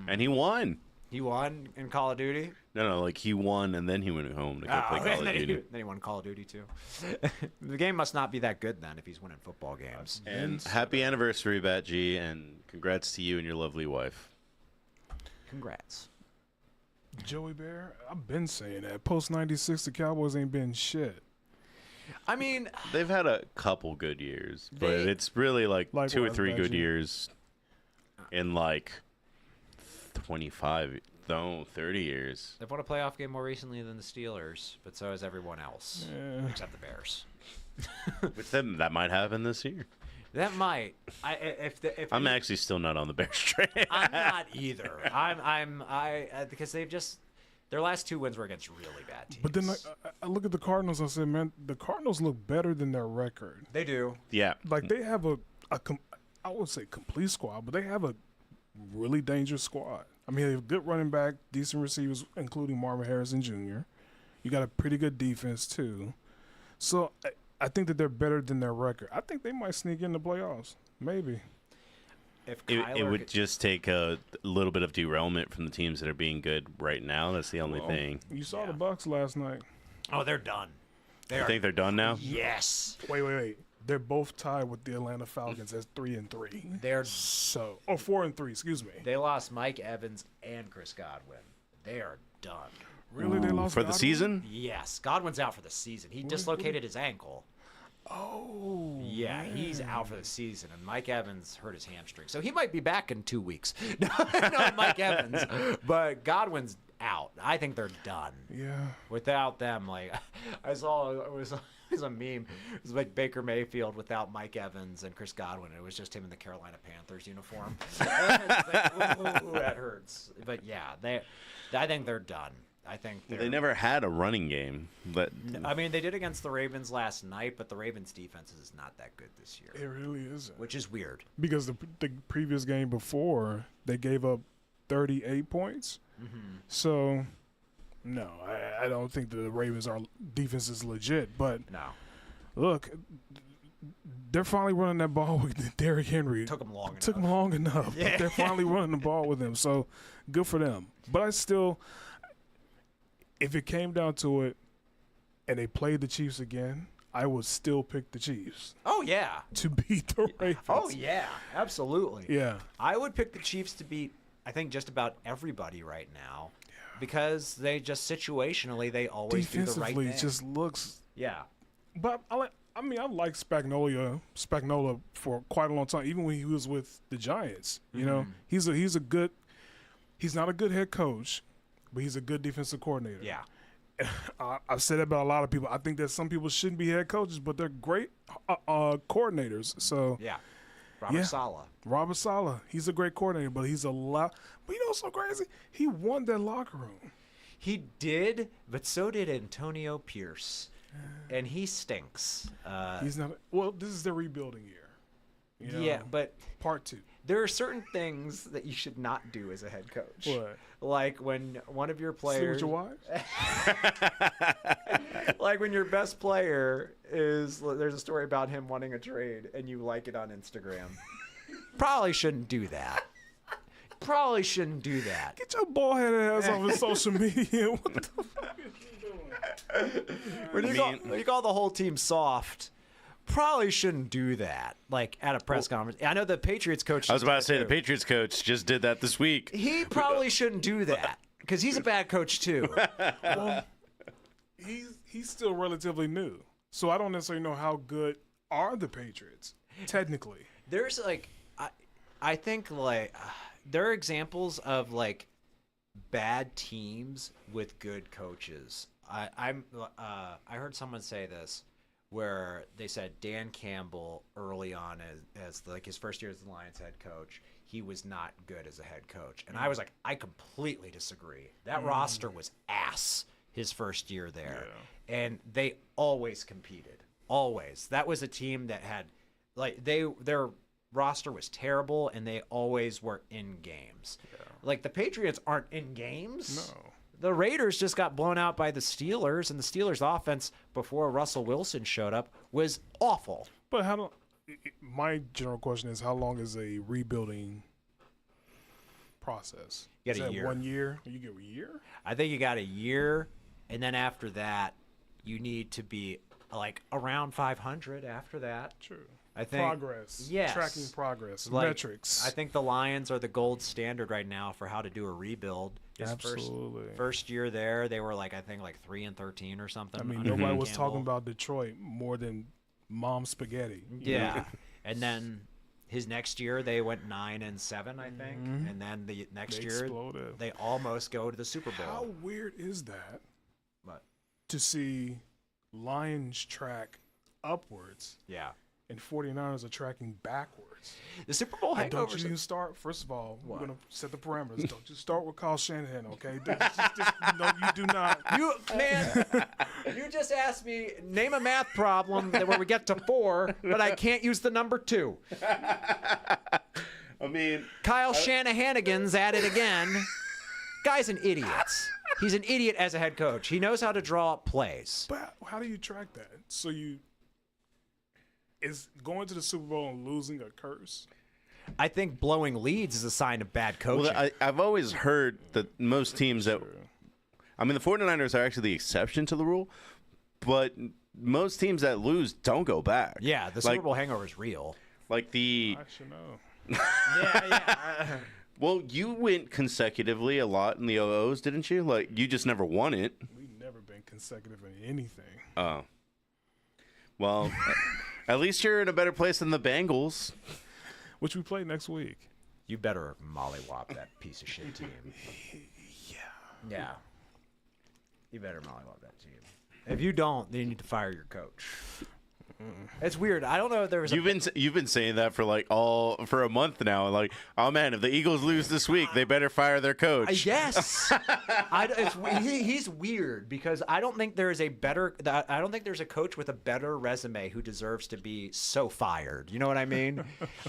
And he won. He won in Call of Duty? No, like he won, and then he went home to go play Call of Duty. Then he won Call of Duty, too. The game must not be that good, then, if he's winning football games. And happy anniversary, Bat G, and congrats to you and your lovely wife. Congrats. Joey Bear, I've been saying that. Post 96, the Cowboys ain't been shit. I mean, they've had a couple good years, but it's really like 2 or 3 good years in like 30 years. They've won a playoff game more recently than the Steelers, but so has everyone else, except the Bears. Which then that might happen this year. That might. I'm actually still not on the Bears train. I'm not either. Because they've just their last 2 wins were against really bad teams. But then I look at the Cardinals and I said, man, the Cardinals look better than their record. They do. Yeah. Like they have I would say complete squad, but they have a really dangerous squad. I mean, they have good running back, decent receivers, including Marvin Harrison Jr. You got a pretty good defense too. So I think that they're better than their record. I think they might sneak in the playoffs. Maybe. It would just take a little bit of derailment from the teams that are being good right now. That's the only thing. You saw the Bucks last night. Oh, they're done. You think they're done now? Yes. Wait. They're both tied with the Atlanta Falcons as 3-3. They're 4-3. Excuse me. They lost Mike Evans and Chris Godwin. They are done. Really, they lost for the Godwin? season. Yes, Godwin's out for the season. He dislocated his ankle. Oh. Yeah, he's out for the season, and Mike Evans hurt his hamstring, so he might be back in 2 weeks. No, Mike Evans, but Godwin's out. I think they're done. Yeah. Without them, like I saw, it was a meme. It was like Baker Mayfield without Mike Evans and Chris Godwin. It was just him in the Carolina Panthers uniform. It's like, ooh, that hurts. But yeah, I think they're done. I think They never had a running game. But I mean, they did against the Ravens last night, but the Ravens' defense is not that good this year. It really isn't. Which is weird. Because the previous game before, they gave up 38 points. Mm-hmm. So, no, I don't think the Ravens' defense is legit. But No. look, they're finally running that ball with Derrick Henry. Took them long enough. Took them long enough. Yeah. But they're finally running the ball with him. So, good for them. But I still, if it came down to it and they played the Chiefs again, I would still pick the Chiefs Oh, yeah. to beat the Ravens. Oh, yeah. Absolutely. Yeah. I would pick the Chiefs to beat, I think, just about everybody right now. Because they just situationally, they always do the right Defensively, thing. it just looks. Yeah. But I've liked Spagnuolo for quite a long time, even when he was with the Giants. You know, he's a good. He's not a good head coach, but he's a good defensive coordinator. Yeah. I've said that about a lot of people. I think that some people shouldn't be head coaches, but they're great coordinators. So Yeah. Robert Saleh. He's a great coordinator, but he's a lot. But you know what's so crazy? He won that locker room. He did, but so did Antonio Pierce. And he stinks. He's not. Well, this is their rebuilding year. You know, Yeah, but part 2. there are certain things that you should not do as a head coach. What? Like when one of your Sleep players, with your wives? like when your best player is, there's a story about him wanting a trade and you like it on Instagram. Probably shouldn't do that. Probably shouldn't do that. Get your bald-headed ass off of social media. What the fuck are you doing? When you call the whole team soft, probably shouldn't do that. Like at a press conference. I know the Patriots coach. I was about to say the too. Patriots coach just did that this week. He probably shouldn't do that because he's a bad coach too. Well, he's still relatively new, so I don't necessarily know how good are the Patriots technically. There's like, I think like there are examples of like bad teams with good coaches. I heard someone say this where they said Dan Campbell early on as like his first year as the Lions head coach, he was not good as a head coach. And I was like, I completely disagree. That roster was ass his first year there. Yeah. And they always competed. Always. That was a team that had like their roster was terrible and they always were in games. Yeah. Like the Patriots aren't in games. No. The Raiders just got blown out by the Steelers, and the Steelers' offense before Russell Wilson showed up was awful. But my general question is, how long is a rebuilding process? You get is a that year. 1 year? You get a year? I think you got a year, and then after that, you need to be like around 500 after that. True. I think Progress. Yes. Tracking progress. Like, Metrics. I think the Lions are the gold standard right now for how to do a rebuild. His Absolutely. First year there, they were like 3-13 or something. I mean, under nobody Dan was Campbell. talking about Detroit more than Mom Spaghetti. Yeah. And then his next year they went 9-7, I think. And then the next They year exploded. they almost go to the Super Bowl. How weird is that But to see Lions track upwards yeah. and 49ers are tracking backwards? The Super Bowl And don't hangovers. you even start, first of all, What? we're going to set the parameters. Don't you start with Kyle Shanahan, okay? No, you do not. You just asked me name a math problem where we get to 4, but I can't use the number 2. I mean, Kyle Shanahanigans at it again. Guy's an idiot. He's an idiot as a head coach. He knows how to draw up plays. But how do you track that? So is going to the Super Bowl and losing a curse? I think blowing leads is a sign of bad coaching. well, I've always heard that most teams that, I mean, the 49ers are actually the exception to the rule, but most teams that lose don't go back. yeah, the Super Bowl hangover is real. Like the I should know. Yeah. Well, you went consecutively a lot in the OOs, didn't you? Like, you just never won it. We've never been consecutive in anything. Oh. Well, at least you're in a better place than the Bengals. Which we play next week. You better mollywop that piece of shit team. Yeah. You better mollywop that team. If you don't, then you need to fire your coach. It's weird. I don't know if there was. You've been saying that for for a month now. Like, oh man, if the Eagles lose this week, they better fire their coach. Yes. He's weird because I don't think there's a coach with a better resume who deserves to be so fired. You know what I mean?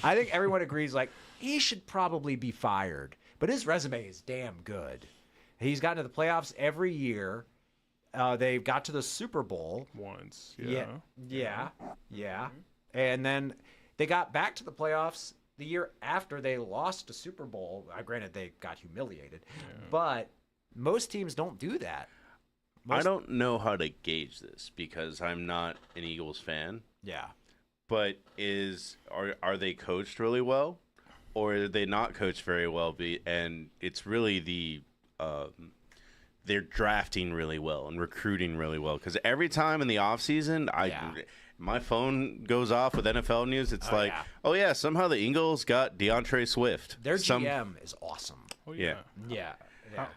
I think everyone agrees like he should probably be fired, but his resume is damn good. He's gotten to the playoffs every year. They got to the Super Bowl once. Yeah. And then they got back to the playoffs the year after they lost the Super Bowl. Granted, they got humiliated, but most teams don't do that. I don't know how to gauge this because I'm not an Eagles fan. Yeah. But are they coached really well, or are they not coached very well? And it's really they're drafting really well and recruiting really well. Because every time in the offseason, my phone goes off with NFL news. It's oh yeah, somehow the Eagles got DeAndre Swift. Their GM is awesome. Oh yeah. Yeah.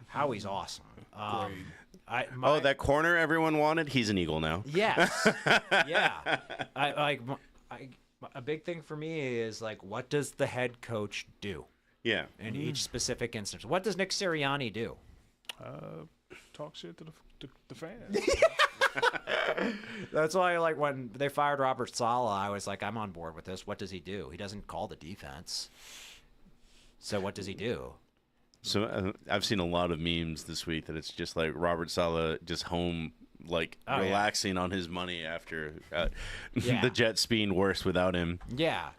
Howie's awesome. That corner everyone wanted, he's an Eagle now. Yes. Yeah. A big thing for me is like, what does the head coach do? Yeah. In each specific instance, what does Nick Sirianni do? Talk shit to the fans. That's why, like, when they fired Robert Saleh, I was like, I'm on board with this. What does he do? He doesn't call the defense. So what does he do? So I've seen a lot of memes this week that it's just like Robert Saleh just home, like relaxing on his money after the Jets being worse without him. Yeah.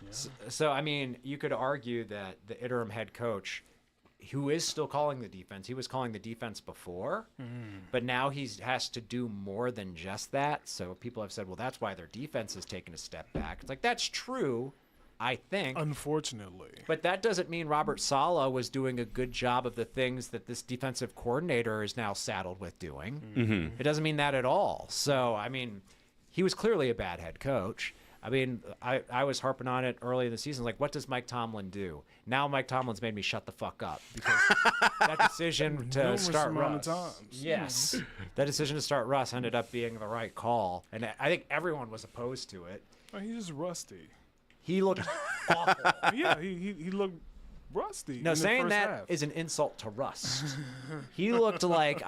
So, I mean, you could argue that the interim head coach, who is still calling the defense, he was calling the defense before, but now he has to do more than just that. So people have said, well, that's why their defense is taking a step back. It's like, that's true, I think. Unfortunately. But that doesn't mean Robert Saleh was doing a good job of the things that this defensive coordinator is now saddled with doing. Mm-hmm. It doesn't mean that at all. So, I mean, he was clearly a bad head coach. I mean, I was harping on it early in the season. Like, what does Mike Tomlin do? Now Mike Tomlin's made me shut the fuck up because that decision to start Russ. Yes. That decision to start Russ ended up being the right call. And I think everyone was opposed to it. Oh, he's just rusty. He looked awful. Yeah, he looked rusty. No, saying that is an insult to Russ. He looked like,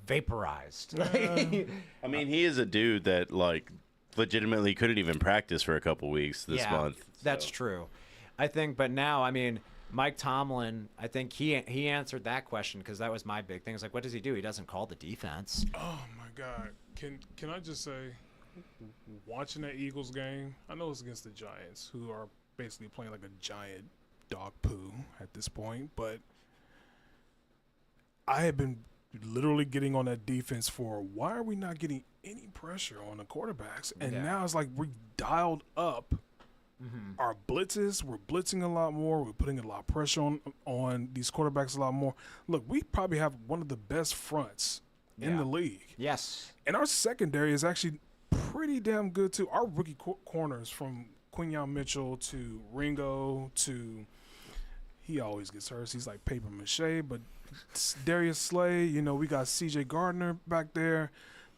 vaporized. I mean, he is a dude that, like, legitimately couldn't even practice for a couple weeks this month. So. That's true. I think, but now, I mean, Mike Tomlin, I think he answered that question because that was my big thing. It's like, what does he do? He doesn't call the defense. Oh, my God. Can I just say, watching that Eagles game, I know it's against the Giants, who are basically playing like a giant dog poo at this point, but I have been literally getting on that defense for why are we not getting any pressure on the quarterbacks? And now it's like we dialed up our blitzes. We're blitzing a lot more. We're putting a lot of pressure on these quarterbacks a lot more. Look, we probably have one of the best fronts in the league. Yes. And our secondary is actually pretty damn good too. Our rookie corners from Quinyon Mitchell to Ringo to he always gets hurt. He's like paper mache, but Darius Slay, you know, we got CJ Gardner back there,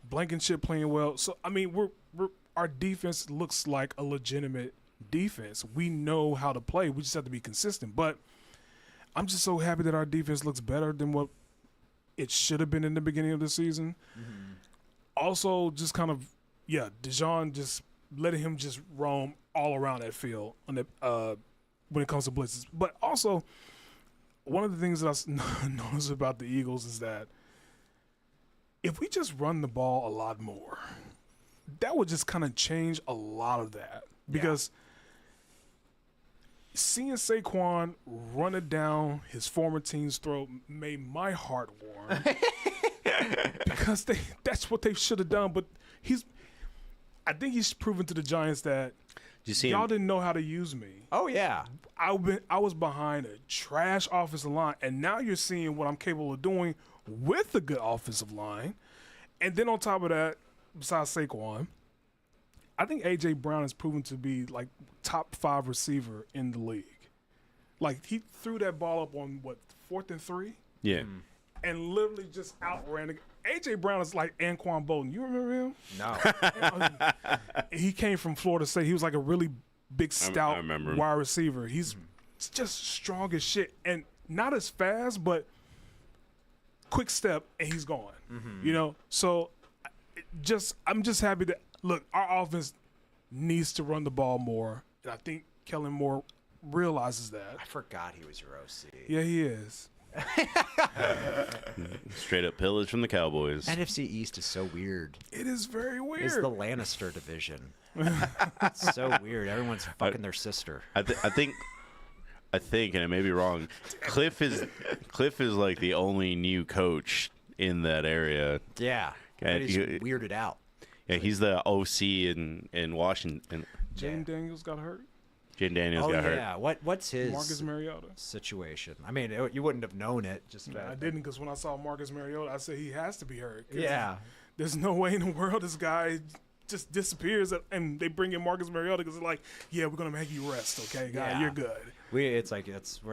Blankenship playing well. So I mean, our defense looks like a legitimate defense. We know how to play. We just have to be consistent. But I'm just so happy that our defense looks better than what it should have been in the beginning of the season. Also, just kind of Dijon just letting him just roam all around that field on the when it comes to blitzes. But also, one of the things that I notice about the Eagles is that if we just run the ball a lot more, that would just kind of change a lot of that. Because seeing Saquon run it down his former team's throat made my heart warm. Because that's what they should have done. But I think he's proven to the Giants that y'all didn't know how to use me. Oh, yeah. I was behind a trash offensive line, and now you're seeing what I'm capable of doing with a good offensive line. And then on top of that, besides Saquon, I think A.J. Brown has proven to be like top 5 receiver in the league. Like he threw that ball up on 4th and 3? Yeah. And literally just outran it. A.J. Brown is like Anquan Bolden. You remember him? No. He came from Florida State. He was like a really big, stout remember. wide receiver. He's just strong as shit. And not as fast, but quick step, and he's gone. You know? So I'm just happy that, look, our offense needs to run the ball more. And I think Kellen Moore realizes that. I forgot he was your OC. Yeah, he is. Straight up pillage from the Cowboys. NFC East is so weird. It is very weird. It's the Lannister division. It's so weird. Everyone's fucking their sister. I think, and I may be wrong, Cliff is like the only new coach in that area. Yeah. And He's weirded out. Yeah, he's the OC in Washington. Jaden Daniels got hurt. Jaden Daniels got hurt. Yeah. What's his Marcus Mariota situation? I mean, you wouldn't have known it. Just I didn't, because when I saw Marcus Mariota, I said he has to be hurt. Yeah. There's no way in the world this guy just disappears and they bring in Marcus Mariota because they're like, yeah, we're gonna make you rest, okay, guy, Yeah. you're good. We're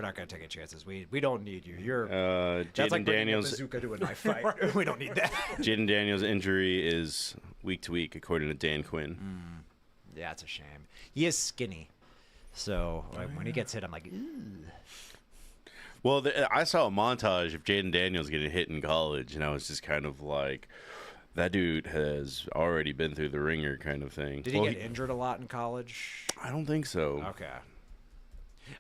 not gonna take any chances. We don't need you. You're that's Jaden like bringing a Daniels. bazooka to a knife fight. We don't need that. Jaden Daniels' injury is week to week, according to Dan Quinn. Yeah, it's a shame. He is skinny, so like, when he gets hit, I'm like, ooh. Well, I saw a montage of Jaden Daniels getting hit in college, and I was just kind of like, that dude has already been through the ringer, kind of thing. Did he get injured a lot in college? I don't think so. Okay.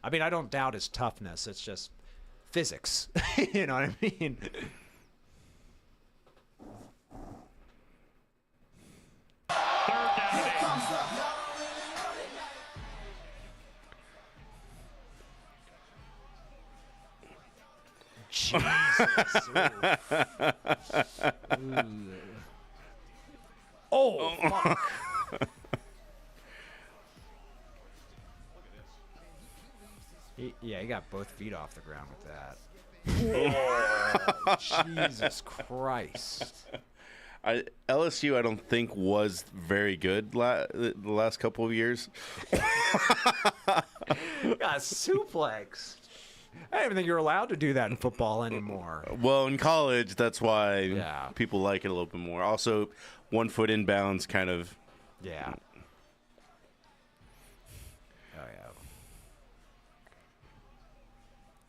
I mean, I don't doubt his toughness. It's just physics. You know what I mean? Jesus. Ooh. Oh, fuck. He got both feet off the ground with that. Oh, Jesus Christ. LSU, I don't think, was very good the last couple of years. Got suplex. I don't even think you're allowed to do that in football anymore. Well, in college, that's why Yeah. people like it a little bit more. Also, 1 foot inbounds kind of. Yeah. Oh,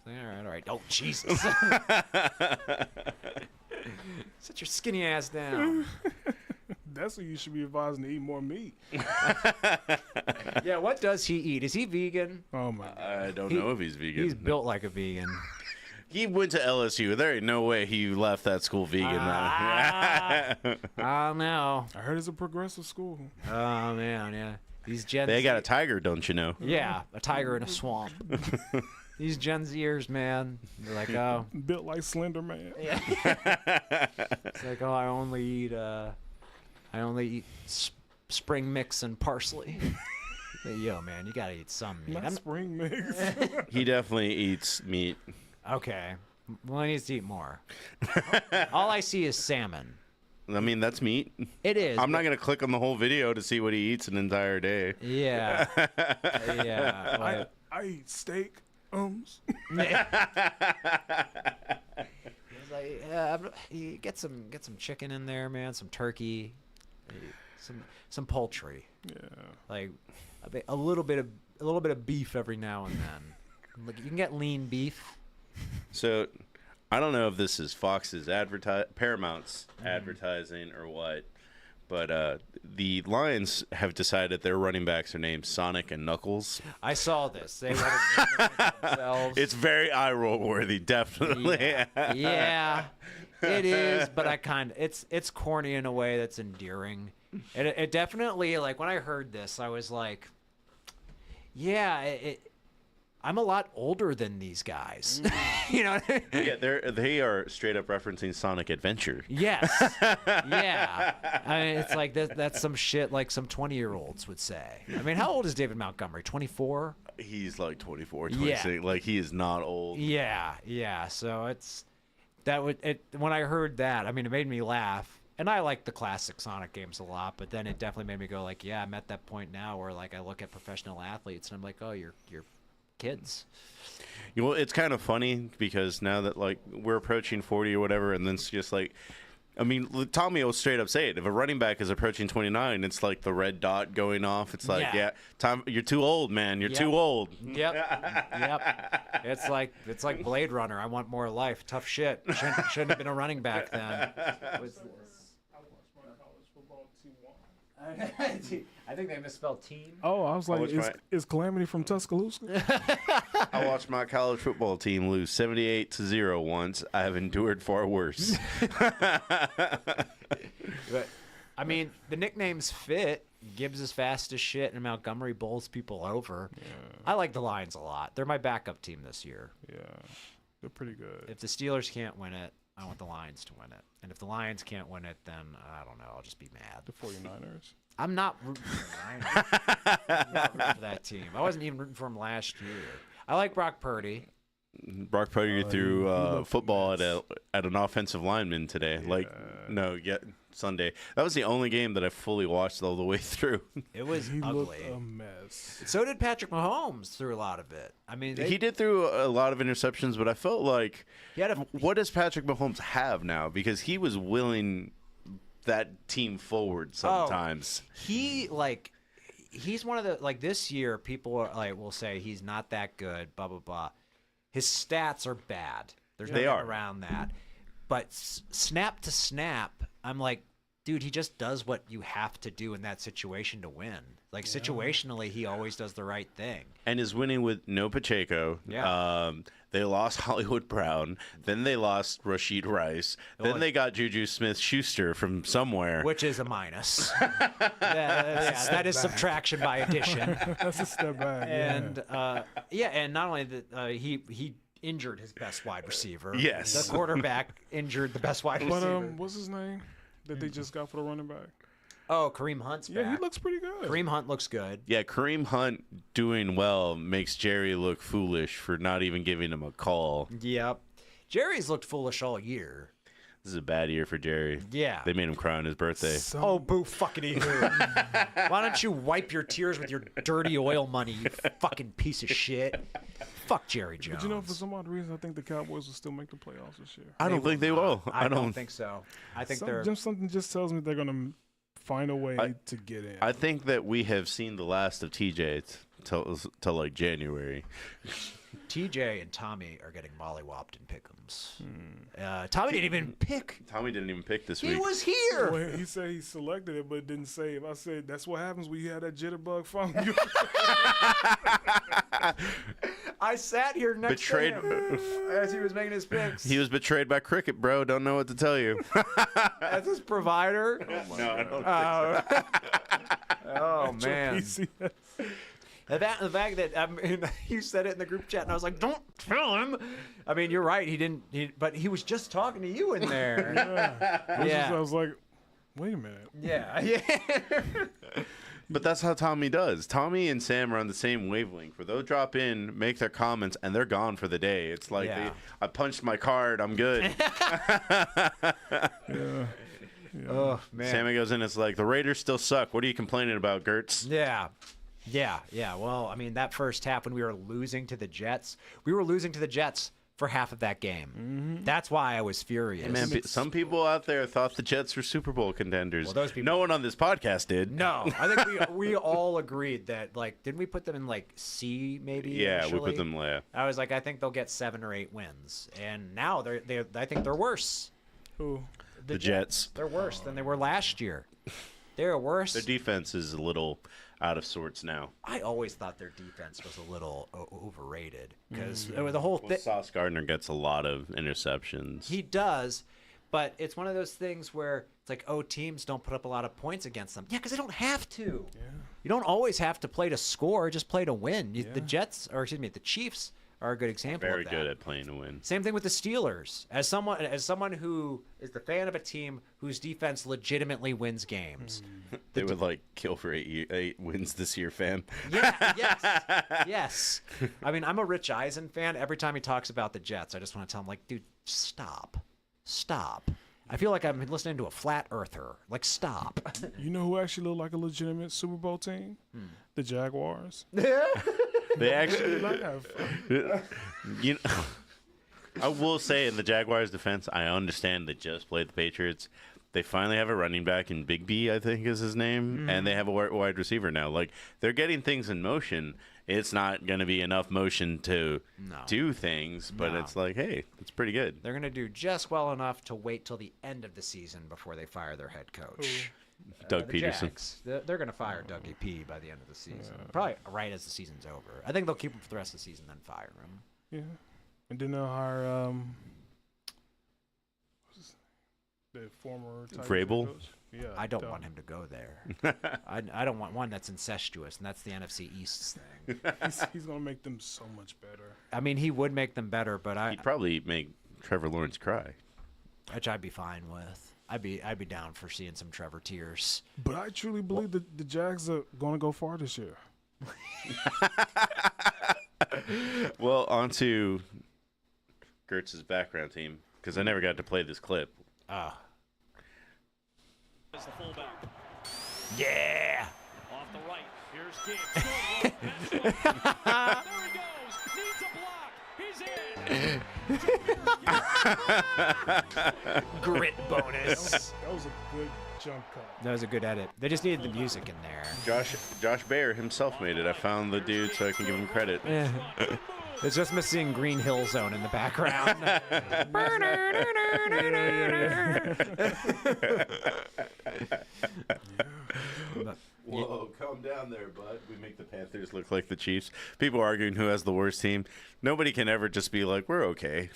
yeah. All right. Oh, Jesus. Sit your skinny ass down. That's what you should be advising to eat more meat. Yeah, what does he eat? Is he vegan? Oh my god. I don't know if he's vegan. He's built like a vegan. He went to LSU. There ain't no way he left that school vegan. I don't know. I heard it's a progressive school. Oh, man, yeah. These Gen They Z- got a tiger, don't you know? Yeah, a tiger in a swamp. These Gen Zers, man. They're like, oh. Built like Slender Man. Yeah. It's like, oh, I only eat spring mix and parsley. But, yo, man, you gotta eat some meat. Not spring mix. He definitely eats meat. Okay. Well, he needs to eat more. All I see is salmon. I mean, that's meat. It is. I'm not going to click on the whole video to see what he eats an entire day. Yeah. Yeah. Like, I eat steak. It's like, you get some chicken in there, man. Some turkey, some poultry. Yeah. Like a little bit of beef every now and then. Like, you can get lean beef. So, I don't know if this is Fox's Paramount's advertising or what, but the Lions have decided their running backs are named Sonic and Knuckles. I saw this. They wanted to make it themselves. It's very eye roll worthy, definitely. Yeah, it is. But it's corny in a way that's endearing. It definitely, like, when I heard this, I was like, yeah, I'm a lot older than these guys. You know what I mean? Yeah, they are straight up referencing Sonic Adventure. Yes. Yeah. I mean, it's like that's some shit like some 20-year-olds would say. I mean, how old is David Montgomery? 24? He's like 24, 26. Yeah. Like, he is not old. Yeah. So it's when I heard that, I mean, it made me laugh. And I like the classic Sonic games a lot, but then it definitely made me go like, yeah, I'm at that point now where like I look at professional athletes and I'm like, oh, you're kids. Well, it's kind of funny because now that like we're approaching 40 or whatever, and then it's just like, I mean, Tommy will straight up say it. If a running back is approaching 29, it's like the red dot going off. It's like, yeah, Tom, you're too old, man. You're too old. Yep. It's like Blade Runner. I want more life. Tough shit. Shouldn't have been a running back then. I think they misspelled team. Oh, I was like, is Calamity from Tuscaloosa? I watched my college football team lose 78-0 once. I have endured far worse. But I mean, the nicknames fit. Gibbs is fast as shit, and Montgomery bowls people over. Yeah. I like the Lions a lot. They're my backup team this year. Yeah, they're pretty good. If the Steelers can't win it, I want the Lions to win it. And if the Lions can't win it, then I don't know. I'll just be mad. The 49ers. I'm not rooting for the Niners. I'm not rooting for that team. I wasn't even rooting for them last year. I like Brock Purdy. Brock Purdy threw football at an offensive lineman today. Yeah. Sunday. That was the only game that I fully watched all the way through. It was he ugly. Looked a mess. So did Patrick Mahomes through a lot of it. I mean, he did through a lot of interceptions, but I felt like, what does Patrick Mahomes have now? Because he was willing that team forward sometimes. He's one of the this year people are will say he's not that good. Blah blah blah. His stats are bad. There's no getting around that. But snap to snap, I'm like, dude, he just does what you have to do in that situation to win. Like, situationally, he always does the right thing. And is winning with no Pacheco. Yeah. They lost Hollywood Brown. Then they lost Rashid Rice. Then they got Juju Smith-Schuster from somewhere. Which is a minus. That is subtraction by addition. That's a step back. And, and not only that, he injured his best wide receiver. Yes. The quarterback injured the best wide receiver. But what's his name that they just got for the running back? Oh, Kareem Hunt's back. Yeah, he looks pretty good. Kareem Hunt looks good. Yeah, Kareem Hunt doing well makes Jerry look foolish for not even giving him a call. Yep. Jerry's looked foolish all year. This is a bad year for Jerry. Yeah. They made him cry on his birthday. Oh, boo fuckity hoo. Why don't you wipe your tears with your dirty oil money, you fucking piece of shit? Fuck Jerry Jones. But for some odd reason, I think the Cowboys will still make the playoffs this year. I don't think they will. I don't think so. I think something just tells me they're going to find a way to get in. I think that we have seen the last of TJ till like January. TJ and Tommy are getting mollywopped in pick'ems. Tommy didn't even pick. Tommy didn't even pick this week. He was here. Well, he said he selected it, but didn't save. I said, that's what happens when you have that jitterbug phone. I sat here next to him as he was making his picks. He was betrayed by Cricket, bro. Don't know what to tell you. As his provider? No, I don't think so. Oh, man. The fact that you said it in the group chat, and I was like, "Don't tell him." I mean, you're right. He didn't. But he was just talking to you in there. I was like, "Wait a minute." Yeah. But that's how Tommy does. Tommy and Sam are on the same wavelength. Where they'll drop in, make their comments, and they're gone for the day. It's like I punched my card. I'm good. Yeah. Oh man. Sammy goes in. It's like the Raiders still suck. What are you complaining about, Gertz? Yeah. Well, I mean, that first half when we were losing to the Jets, for half of that game. Mm-hmm. That's why I was furious. Man, some people out there thought the Jets were Super Bowl contenders. Well, those people, no one on this podcast did. No, I think we all agreed that, didn't we put them in C maybe? Yeah, initially? we put them there. I was like, I think they'll get 7 or 8 wins, and now I think they're worse. Who? The Jets. They're worse than they were last year. They're worse. Their defense is a little out of sorts now. I always thought their defense was a little overrated because the whole thing. Sauce Gardner gets a lot of interceptions. He does, but it's one of those things where it's like, teams don't put up a lot of points against them. Yeah, because they don't have to. Yeah. You don't always have to play to score; just play to win. The Chiefs are a good example Very of that. good at playing to win. Same thing with the Steelers. As someone who is the fan of a team whose defense legitimately wins games. They would like kill for 8 wins this year, fam. Yeah, yes. I mean, I'm a Rich Eisen fan. Every time he talks about the Jets, I just want to tell him, like, dude, stop. I feel like I'm listening to a flat earther. Like, stop. You know who actually looked like a legitimate Super Bowl team? The Jaguars. They actually, Laugh. you know, I will say in the Jaguars' defense, I understand they just played the Patriots. They finally have a running back in Big B, I think is his name, and they have a wide receiver now. Like, they're getting things in motion. It's not going to be enough motion to do things, but it's like, hey, it's pretty good. They're going to do just well enough to wait till the end of the season before they fire their head coach. Doug The Peterson. Jags. They're going to fire Dougie P by the end of the season. Probably right as the season's over. I think they'll keep him for the rest of the season, then fire him. Yeah. And then they'll hire the former Titans Vrabel? coach. Yeah. I don't want him to go there. I don't want one that's incestuous, and that's the NFC East thing. He's gonna make them so much better. I mean, he would make them better, but He'd probably make Trevor Lawrence cry. which I'd be fine with. I'd be down for seeing some Trevor tears. But I truly believe that the Jags are gonna go far this year. Well, on to Gertz's background team, because I never got to play this clip. As the fullback. Yeah. Off the right. Here's Gibbs. Good look. That's one. There he goes. Needs a block. He's in. Grit bonus. That was a good jump cut. That was a good edit. They just needed the music in there. Josh Baer himself made it. I found the dude so I can give him credit. It's just missing Green Hill Zone in the background. Whoa, calm down there, bud. We make the Panthers look like the Chiefs. People arguing who has the worst team. Nobody can ever just be like, we're okay.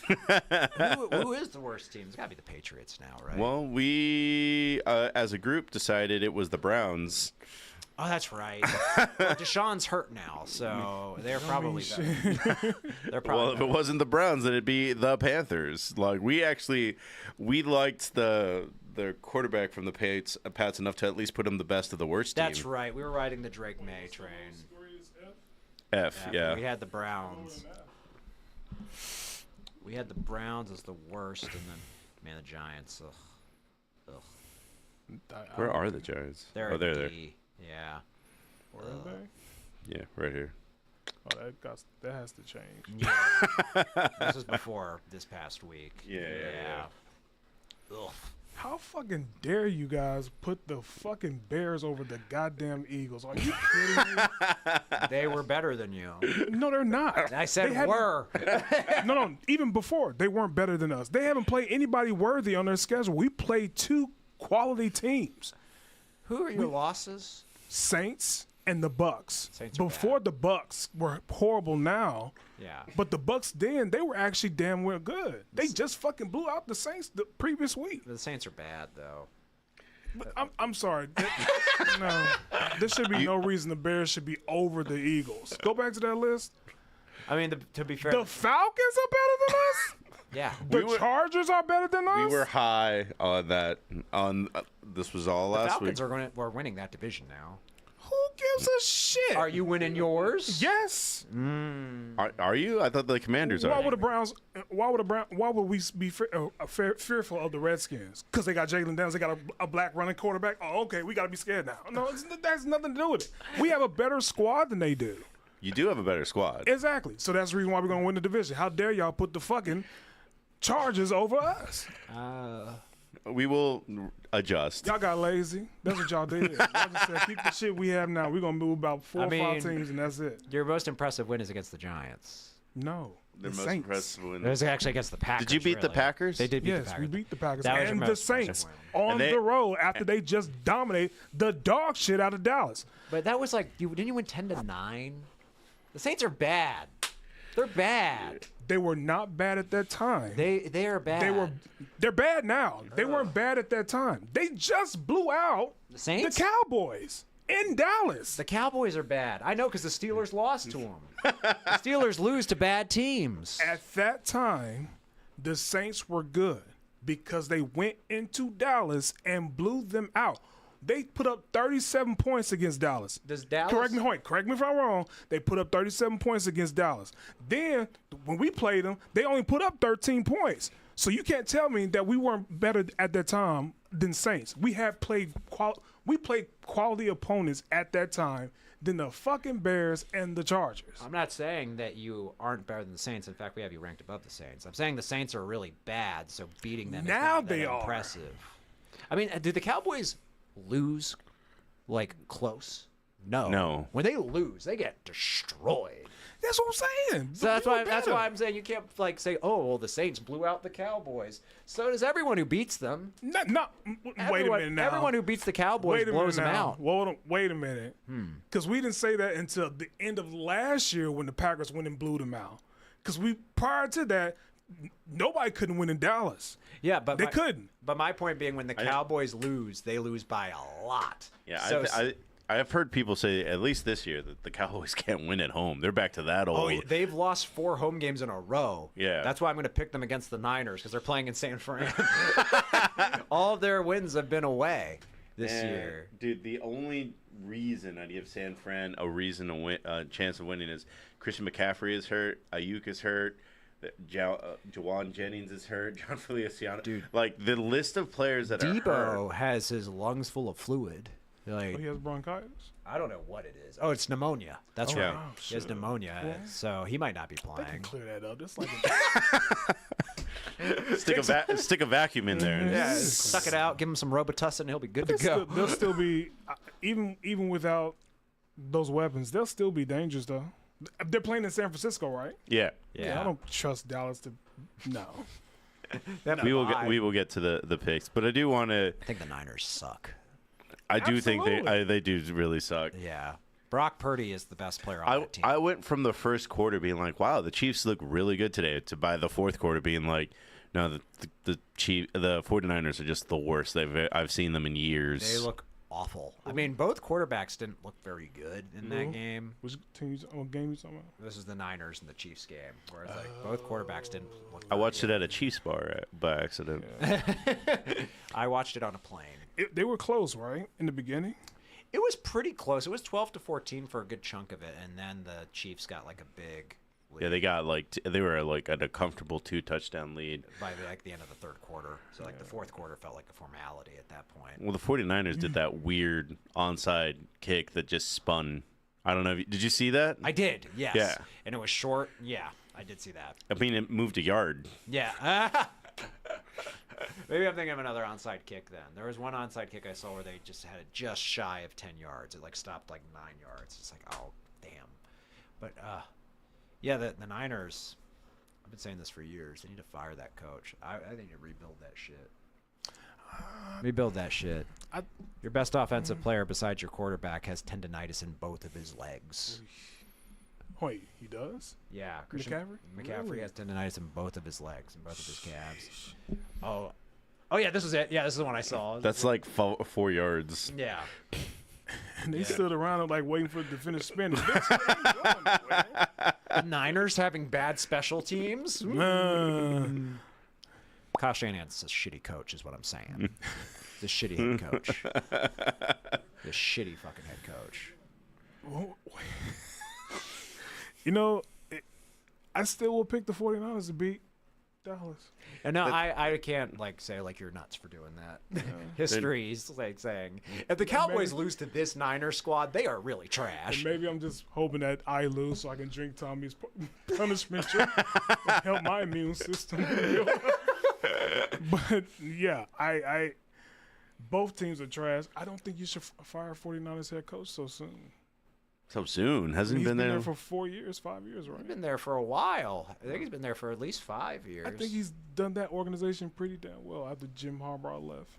Who is the worst team? It's got to be the Patriots now, right? Well, we, as a group, decided it was the Browns. Oh, that's right. Well, Deshaun's hurt now, so they're probably better. They're probably Well, if it wasn't the Browns, then it'd be the Panthers. Like, we liked the quarterback from the Pats enough to at least put him the best of the worst team. That's right. We were riding the Drake May train. F, yeah. We had the Browns. We had the Browns as the worst, and then, man, the Giants. Ugh. Where are the Giants? They're oh, at they're there. D. Yeah. Where are they? Yeah, right here. Oh, that has to change. Yeah. This was before this past week. Yeah. Ugh. How fucking dare you guys put the fucking Bears over the goddamn Eagles? Are you kidding me? They were better than you. No, they're not. I said were. No, even before. They weren't better than us. They haven't played anybody worthy on their schedule. We played 2 quality teams. Who are your losses? Saints and the Bucks. Saints are Before the Bucks were horrible now. Yeah. But the Bucks then, they were actually damn well good. They just fucking blew out the Saints the previous week. The Saints are bad, though. But I'm sorry. No. There should be no reason the Bears should be over the Eagles. Go back to that list. I mean, to be fair, The Falcons are better than us? yeah. The Chargers are better than us? We were high on that. This was all The last Falcons week. are winning that division now. Who gives a shit? Are you winning yours? Yes. Are you? I thought the Commanders Why are. would the Browns? Why would we be fearful of the Redskins? Because they got Jalen Downs, they got a black running quarterback. Oh, okay, we got to be scared now. No, that has nothing to do with it. We have a better squad than they do. You do have a better squad. Exactly. So that's the reason why we're gonna win the division. How dare y'all put the fucking Chargers over us? We will adjust. Y'all got lazy. That's what y'all did. Y'all just said keep the shit we have now. We're gonna move about 4 or 5 teams, and that's it. Your most impressive win is against the Giants. No. Their the most Saints. impressive win. It was actually against the Packers. Did you beat the really. Packers? They did beat the Yes, Packers. we beat the Packers That was your and the most Saints impressive win. on And they- the road after they just dominate the dog shit out of Dallas. But that was like, didn't you win 10-9? The Saints are bad. They're bad. They were not bad at that time. They are bad. They're bad now. They weren't bad at that time. They just blew out The Saints? the Cowboys. in Dallas. The Cowboys are bad. I know because the Steelers lost to them. The Steelers lose to bad teams. At that time, the Saints were good because they went into Dallas and blew them out. They put up 37 points against Dallas. Does Dallas? Correct me if I'm wrong. They put up 37 points against Dallas. Then, when we played them, they only put up 13 points. So you can't tell me that we weren't better at that time than Saints. We played quality opponents at that time than the fucking Bears and the Chargers. I'm not saying that you aren't better than the Saints. In fact, we have you ranked above the Saints. I'm saying the Saints are really bad, so beating them Now is not they that are. impressive. I mean, did the Cowboys lose like close? No. When they lose, they get destroyed. That's what I'm saying. So that's why I'm saying you can't like say, oh, well, the Saints blew out the Cowboys. So does everyone who beats them. Wait a minute now. Everyone who beats the Cowboys blows them out. Wait a minute. Because we didn't say that until the end of last year when the Packers went and blew them out. Because prior to that, nobody couldn't win in Dallas. Yeah, but they couldn't. But my point being, when the Cowboys lose, they lose by a lot. Yeah, So, I've heard people say, at least this year, that the Cowboys can't win at home. They're back to that old. oh, they've lost 4 home games in a row. Yeah. That's why I'm going to pick them against the Niners because they're playing in San Fran. All of their wins have been away this year. Dude, the only reason I'd give San Fran a reason to win, chance of winning is Christian McCaffrey is hurt, Ayuk is hurt, Jawan Jennings is hurt, John Feliciano. Dude, like the list of players that are hurt. Debo has his lungs full of fluid. Like, he has bronchitis? I don't know what it is. Oh, it's pneumonia. That's right. Oh, He has pneumonia, so he might not be They can playing. clear that up. That's like Stick a vacuum in there. Yeah, suck it out, give him some Robitussin, and he'll be good to go. they'll still be even without those weapons. They'll still be dangerous though. They're playing in San Francisco, right? Yeah. I don't trust Dallas to. No. We will get to the picks, but I do want to. I think the Niners suck. I do think Absolutely. they do really suck. Yeah. Brock Purdy is the best player on that team. I went from the first quarter being like, wow, the Chiefs look really good today, to by the fourth quarter being like, no, the 49ers are just the worst I've seen them in years. They look awful. I mean, both quarterbacks didn't look very good in that game. Which game you talking about? This is the Niners and the Chiefs game, whereas like both quarterbacks didn't look I very watched good. it at a Chiefs bar by accident. I watched it on a plane. They were close, right, in the beginning? It was pretty close. It was 12-14 for a good chunk of it, and then the Chiefs got like a big lead. Yeah, they got they were like at a comfortable 2-touchdown lead by like the end of the third quarter. So like the fourth quarter felt like a formality at that point. Well, the 49ers did that weird onside kick that just spun. I don't know. Did you see that? I did, yes. Yeah. And it was short. Yeah, I did see that. I mean, it moved a yard. Yeah. Maybe I'm thinking of another onside kick then. There was one onside kick I saw where they just had it just shy of 10 yards. It like stopped like 9 yards. It's like, oh, damn. But yeah, the Niners, I've been saying this for years. They need to fire that coach. I think to rebuild that shit. Rebuild that shit. Your best offensive player besides your quarterback has tendonitis in both of his legs. Wait, he does? Yeah, McCaffrey? McCaffrey has tendonitis in both of his legs and both of his calves. Oh yeah, this was it. Yeah, this is the one I saw. That's like 4 yards. Yeah. And they stood around like waiting for it to finish spinning. The Niners having bad special teams. Kyle Shanahan's a shitty coach, is what I'm saying. The shitty head coach. The shitty fucking head coach. You know, I still will pick the 49ers to beat Dallas. And no, I can't like say like you're nuts for doing that. History's like saying if the Cowboys lose to this Niners squad, they are really trash. And maybe I'm just hoping that I lose so I can drink Tommy's punishment drink and help my immune system. But yeah, I both teams are trash. I don't think you should fire 49ers head coach so soon. So soon? Hasn't he been there? He's been there for 4 years, 5 years, right? He's been there for a while. I think he's been there for at least 5 years. I think he's done that organization pretty damn well after Jim Harbaugh left.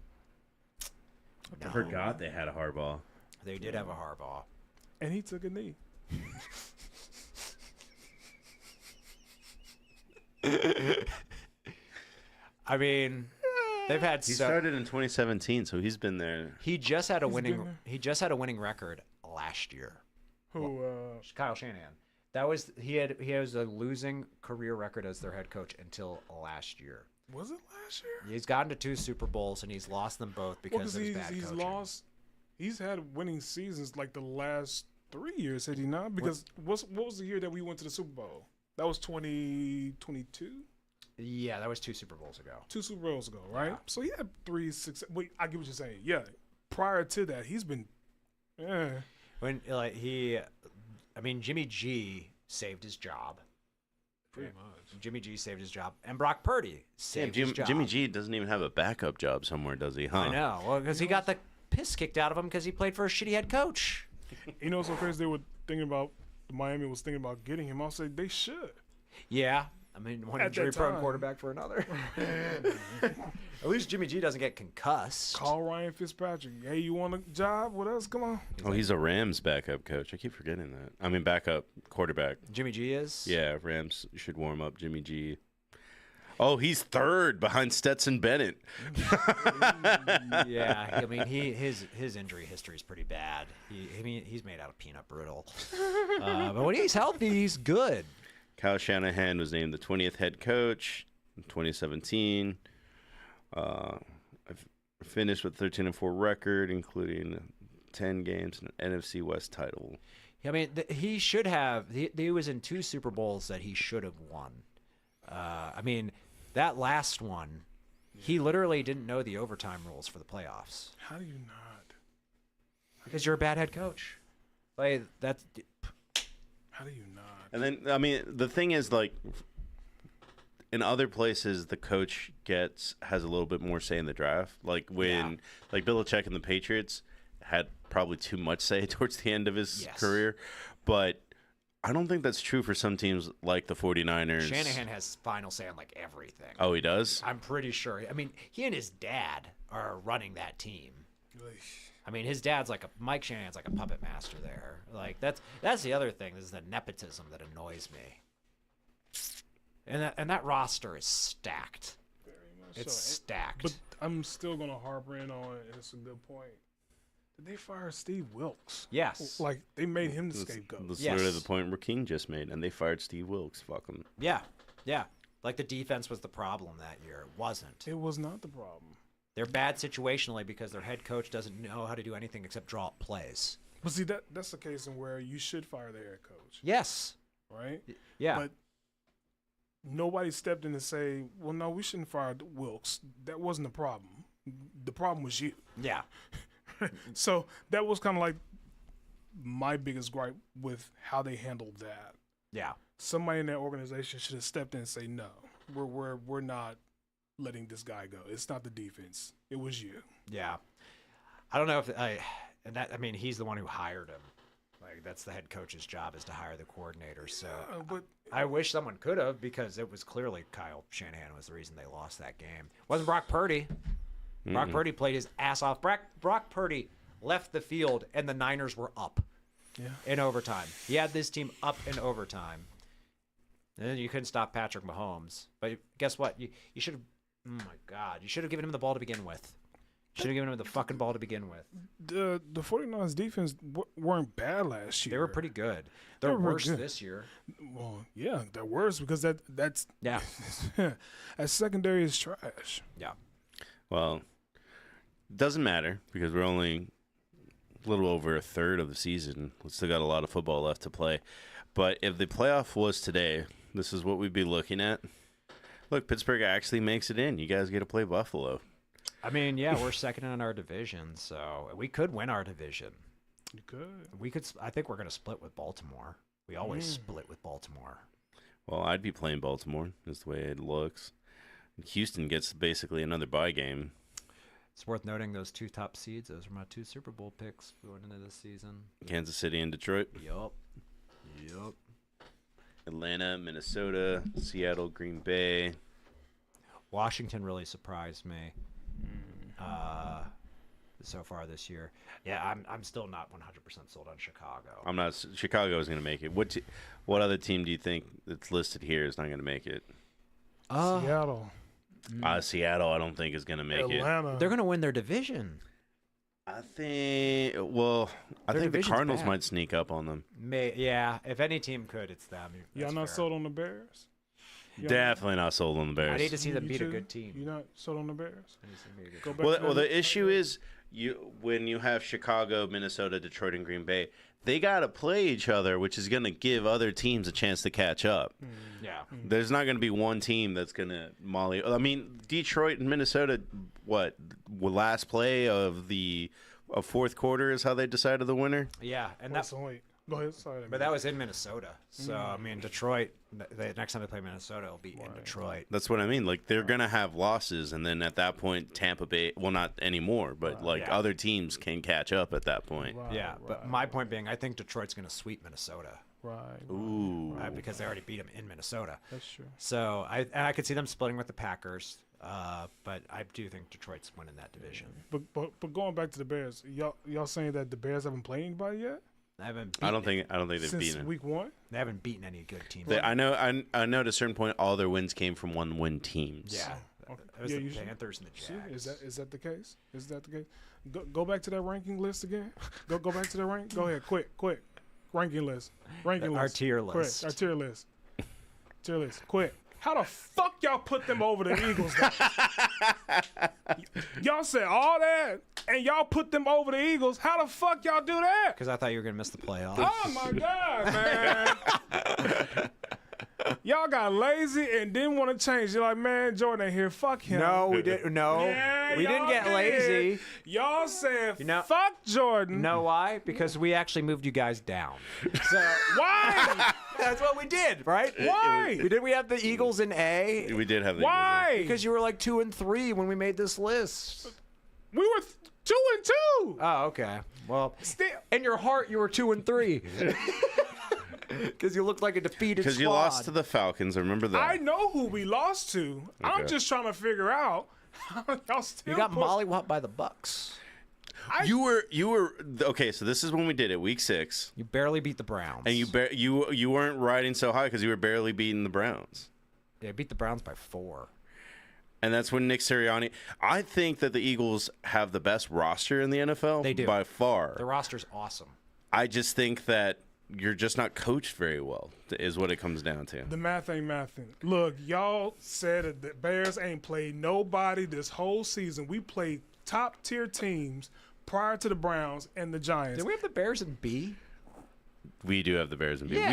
I forgot they had a Harbaugh. They did have a Harbaugh. And he took a knee. I mean, They've had He started in 2017, so he's been there. He just had a been there. He just had a winning record last year. Who? Kyle Shanahan. That was he has a losing career record as their head coach until last year. Was it last year? He's gotten to 2 Super Bowls and he's lost them both because of his bad coaching. He's had winning seasons like the last 3 years, had he not? Because what was the year that we went to the Super Bowl? That was 2022. Yeah, that was 2 Super Bowls ago. 2 Super Bowls ago, right? Yeah. So he had 3 6. Wait, I get what you're saying. Yeah, prior to that, he's been. When Jimmy G saved his job. Pretty much. Jimmy G saved his job, and Brock Purdy saved his job. Jimmy G doesn't even have a backup job somewhere, does he? Huh? I know. Well, because he got the piss kicked out of him because he played for a shitty head coach. You know what's so crazy? They were thinking about Miami was thinking about getting him. I'll say they should. Yeah. I mean, one At that injury-prone time. quarterback for another. At least Jimmy G doesn't get concussed. Call Ryan Fitzpatrick. Hey, you want a job with us? Come on. Oh, he's a Rams backup coach. I keep forgetting that. I mean, backup quarterback. Jimmy G is? Yeah, Rams should warm up Jimmy G. Oh, he's third behind Stetson Bennett. Yeah. I mean, his injury history is pretty bad. He's made out of peanut brittle. But when he's healthy, he's good. Kyle Shanahan was named the 20th head coach in 2017. I've finished with 13-4 record, including 10 games and an NFC West title. I mean, he should have. He was in 2 Super Bowls that he should have won. I mean, that last one, he literally didn't know the overtime rules for the playoffs. How do you not? Because you're a bad head coach. Like that's. How do you not? And then, I mean, the thing is, like, in other places, the coach has a little bit more say in the draft. Like when, like Belichick and the Patriots had probably too much say towards the end of his career. But I don't think that's true for some teams like the 49ers. Shanahan has final say on like everything. Oh, he does? I'm pretty sure. I mean, he and his dad are running that team. I mean, his dad's like Mike Shanahan's like a puppet master there. Like that's the other thing. This is the nepotism that annoys me. And that roster is stacked. Very much It's so. stacked. But I'm still gonna harp in on it. It's a good point. Did they fire Steve Wilkes? Yes. Like they made him the scapegoat. That's literally the point Raheem just made, and they fired Steve Wilkes. Fuck him. Yeah. Like the defense was the problem that year. It wasn't. It was not the problem. They're bad situationally because their head coach doesn't know how to do anything except draw up plays. But see, that's the case in where you should fire the head coach. Yes. Right? Yeah. But nobody stepped in and say, well, no, we shouldn't fire Wilkes. That wasn't the problem. The problem was you. Yeah. So that was kind of like my biggest gripe with how they handled that. Yeah. Somebody in that organization should have stepped in and say, no, we're not letting this guy go. It's not the defense. It was you. Yeah. I don't know if he's the one who hired him. Like that's the head coach's job is to hire the coordinator. So but I wish someone could have because it was clearly Kyle Shanahan was the reason they lost that game. It wasn't Brock Purdy. Brock Purdy played his ass off. Brock Purdy left the field and the Niners were up in overtime. He had this team up in overtime. And then you couldn't stop Patrick Mahomes. But guess what? You should have. Oh my God! You should have given him the ball to begin with. Should have given him the fucking ball to begin with. The 49ers defense weren't bad last year. They were pretty good. They're worse this year. Well, yeah, they're worse because that's Yeah. that secondary is trash. Yeah. Well, it doesn't matter because we're only a little over a third of the season. We still got a lot of football left to play. But if the playoff was today, this is what we'd be looking at. Look, Pittsburgh actually makes it in. You guys get to play Buffalo. I mean, yeah, we're second in our division, so we could win our division. You could. We could. I think we're going to split with Baltimore. We always split with Baltimore. Well, I'd be playing Baltimore, is the way it looks. Houston gets basically another bye game. It's worth noting those 2 top seeds. Those are my 2 Super Bowl picks going into this season. Kansas City and Detroit. Yup. Atlanta, Minnesota, Seattle, Green Bay. Washington really surprised me so far this year. Yeah, I'm still not 100% sold on Chicago. I'm not. Chicago is going to make it. What other team do you think that's listed here is not going to make it? Seattle. Seattle, I don't think is going to make it. Atlanta. They're going to win their division. I think. Well, I Their think the division's Cardinals bad. might sneak up on them. Yeah, if any team could, it's them. Y'all That's not fair. sold on the Bears? Y'all- Definitely not sold on the Bears. I need to see them You beat a too? good team. You not sold on the Bears? I need to see them beat a good Go team. back to Well, that- the issue is when you have Chicago, Minnesota, Detroit, and Green Bay, they got to play each other, which is going to give other teams a chance to catch up. Yeah. There's not going to be one team that's going to molly. I mean, Detroit and Minnesota, last play of the fourth quarter is how they decided the winner? Yeah, and Wait, that, so wait. Go ahead. Sorry. but that was in Minnesota. So I mean, Detroit. The next time they play Minnesota, it'll be in Detroit. That's what I mean. Like, they're going to have losses, and then at that point, Tampa Bay, well, not anymore, but Yeah. other teams can catch up at that point. Right, Yeah, but right, my point being, I think Detroit's going to sweep Minnesota right. Ooh. because they already beat them in Minnesota. That's true. So I could see them splitting with the Packers, but I do think Detroit's winning that division. But going back to the Bears, y'all saying that the Bears haven't played anybody yet I don't I don't think they've since beaten. week 1? they haven't beaten any good teams. I know at a certain point all their wins came from one-win teams. Yeah, Okay. it was Yeah, the you should- Panthers and the See, Jags. is that the case? Is that the case? Go back to that ranking list again. Go back to that rank. Go ahead, quick. Ranking list. Our tier Quick. list. Our tier list. Tier list. Quick. How the fuck y'all put them over the Eagles? Y'all said all that, and y'all put them over the Eagles. How the fuck y'all do that? Because I thought you were going to miss the playoffs. Oh my god, man! Y'all got lazy and didn't want to change. You're like, man, Jordan ain't here. Fuck him. No, we didn't. No, Yeah, we didn't y'all get did. lazy. Y'all said, know- fuck Jordan. Know why? Because we actually moved you guys down. So Why? that's what we did, right? Why? We have the Eagles in A We did have the Why? because you were like 2 and 3 when we made this list. We were 2 and 2. Oh, okay. Well, Still, in your heart, you were 2 and 3 because you looked like a defeated Because squad. you lost to the Falcons. I remember that. I know who we lost to. I'm Okay. just trying to figure out how y'all still You got put- mollywopped by the Bucks. You were okay. So this is when we did it, week 6, You barely beat the Browns. and you weren't riding so high because you were barely beating the Browns, Yeah, beat the Browns by 4. and that's when Nick Sirianni. I think that the Eagles have the best roster in the NFL. They do. by far. The roster's awesome. I just think that you're just not coached very well. Is what it comes down to. The math ain't mathing. Look, y'all said that the Bears ain't played nobody this whole season. We played top tier teams prior to the Browns and the Giants. Did we have the Bears in B? We do have the Bears and Yeah.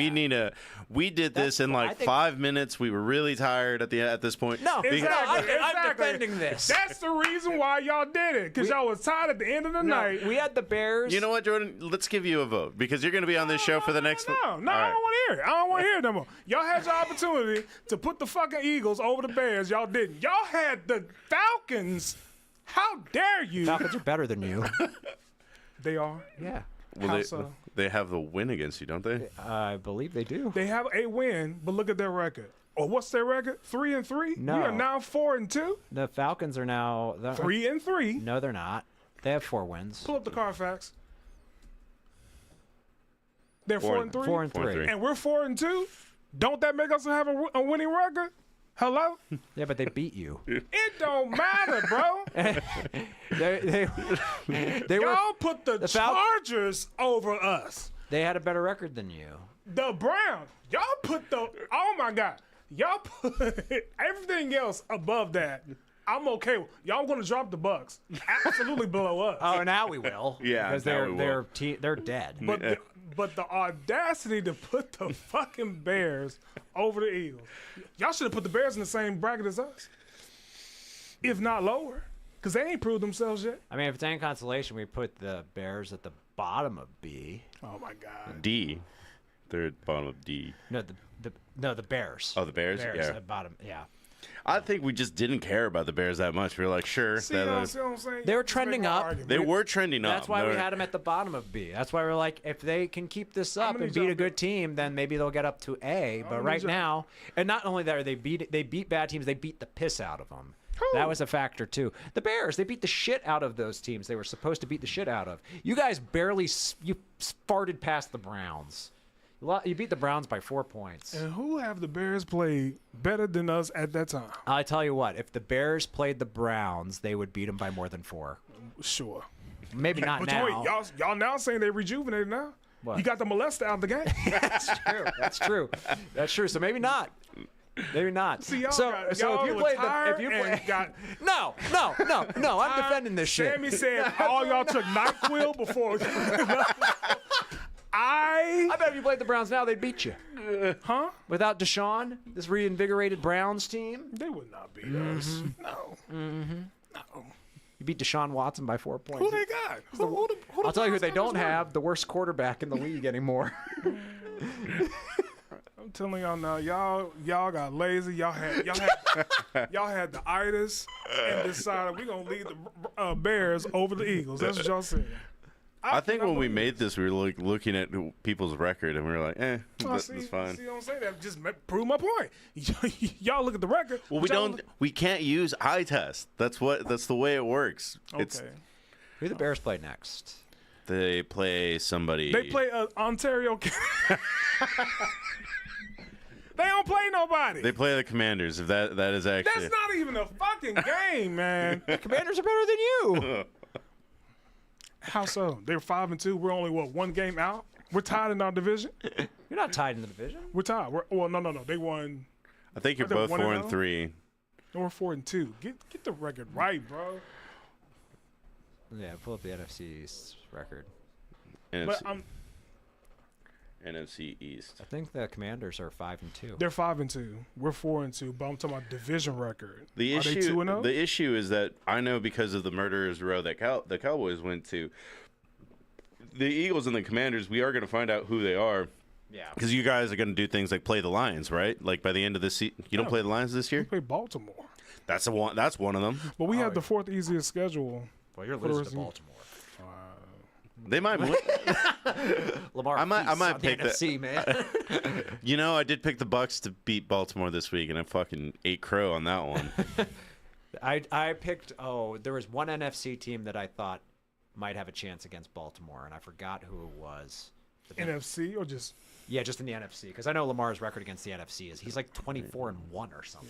We did this in I like think- 5 minutes. We were really tired at this point. No, Because- Exactly, I'm exactly. defending this. That's the reason why y'all did it, because y'all was tired at the end of the night. We had the Bears. You know what, Jordan? Let's give you a vote because you're going to be on this show for the next. No, All I right. don't want to hear it. I don't want to hear it no more. Y'all had your opportunity to put the fucking Eagles over the Bears. Y'all didn't. Y'all had the Falcons. How dare you? Falcons are better than you. They are. Yeah, Well, How so? they have the win against you, don't they? I believe they do. They have a win, but look at their record. Or what's their record? 3-3. No. We are now 4-2. The Falcons are now 3-3. No, they're not. They have 4 wins. Pull up the Carfax. They're 4-3. 4 and 3. 4-3. And we're 4-2. Don't that make us have a winning record? Hello? Yeah, but they beat you. It don't matter, bro. they were. Y'all put the Fal- Chargers over us. They had a better record than you. The Browns. Y'all put the. Oh my God. Y'all put everything else above that. I'm okay. Y'all gonna drop the Bucks absolutely below us. Oh, now we will. Yeah, because now we will. they're dead. But the audacity to put the fucking Bears over the Eagles. Y'all should have put the Bears in the same bracket as us, if not lower, because they ain't proved themselves yet. I mean, if it's any consolation, we put the Bears at the bottom of B. Oh my God. D. They're at the bottom of D. No, the Bears. Oh, the Bears? Bears Yeah. at bottom. Yeah. I think we just didn't care about the Bears that much. We were like, sure. See what I'm saying? They were Just trending make my up. argument. They were trending up. That's why They we were- had them at the bottom of B. That's why we're like, if they can keep this up gonna and need y'all beat a to- good team, then maybe they'll get up to A. But gonna right need y'all- now, and not only that, they beat bad teams. They beat the piss out of them. That was a factor too. The Bears, they beat the shit out of those teams they were supposed to beat the shit out of. You guys barely you farted past the Browns. You beat the Browns by 4 points. And who have the Bears played better than us at that time? I tell you what, if the Bears played the Browns, they would beat them by more than 4. Sure. Maybe not But now. wait, y'all now saying they rejuvenated now? What? You got the molester out of the game. That's true. That's true. That's true. So maybe not. Maybe not. See, y'all so got, so y'all if you played retired the if you and play got no, I'm defending this shit. Sammy said all y'all took NyQuil before. I bet if you played the Browns now, they'd beat you. Huh? Without Deshaun, this reinvigorated Browns team, They would not beat us. No. No. you beat Deshaun Watson by 4 points. Who they got? Who I'll tell you who the they don't Browns have: the worst quarterback in the league anymore. I'm telling y'all now, y'all got lazy. Y'all had the itis and decided we're gonna lead the Bears over the Eagles. That's what y'all saying. I think when we made this, we were looking at people's record, and we were like, that's fine. See, don't say that. Just prove my point. Y'all look at the record. Well, we can't use eye test. That's the way it works. Okay. Who the Bears play next? They play somebody. They play Ontario. They don't play nobody. They play the Commanders. If that is actually. That's not even a fucking game, man. The Commanders are better than you. How so? They're 5-2. We're only one game out. We're tied in our division. You're not tied in the division. We're tied. No. They won. I think you're Are they both 1-0? 4-3. No, we're 4-2. Get the record right, bro. Yeah, pull up the NFC's record. But NFC East. I think the Commanders are 5-2. they're 5-2. We're 4-2. But I'm talking about division record. The Are they issue, 2-0? the issue is that I know because of the murderers row that the Cowboys went to. The Eagles and the Commanders, we are going to find out who they are. Yeah. Because you guys are going to do things like play the Lions, right? Like by the end of this season, you don't play the Lions this We year. play Baltimore. That's one of them. But we have the fourth easiest schedule. Well, you're For the losing rest to of- Baltimore. They might win. Lamar, I might feasts on the pick that. NFC, man. You know, I did pick the Bucks to beat Baltimore this week, and I fucking ate crow on that one. I picked. Oh, there was one NFC team that I thought might have a chance against Baltimore, and I forgot who it was. But then- NFC or just yeah, just in the NFC, because I know Lamar's record against the NFC is he's like 24-1 or something.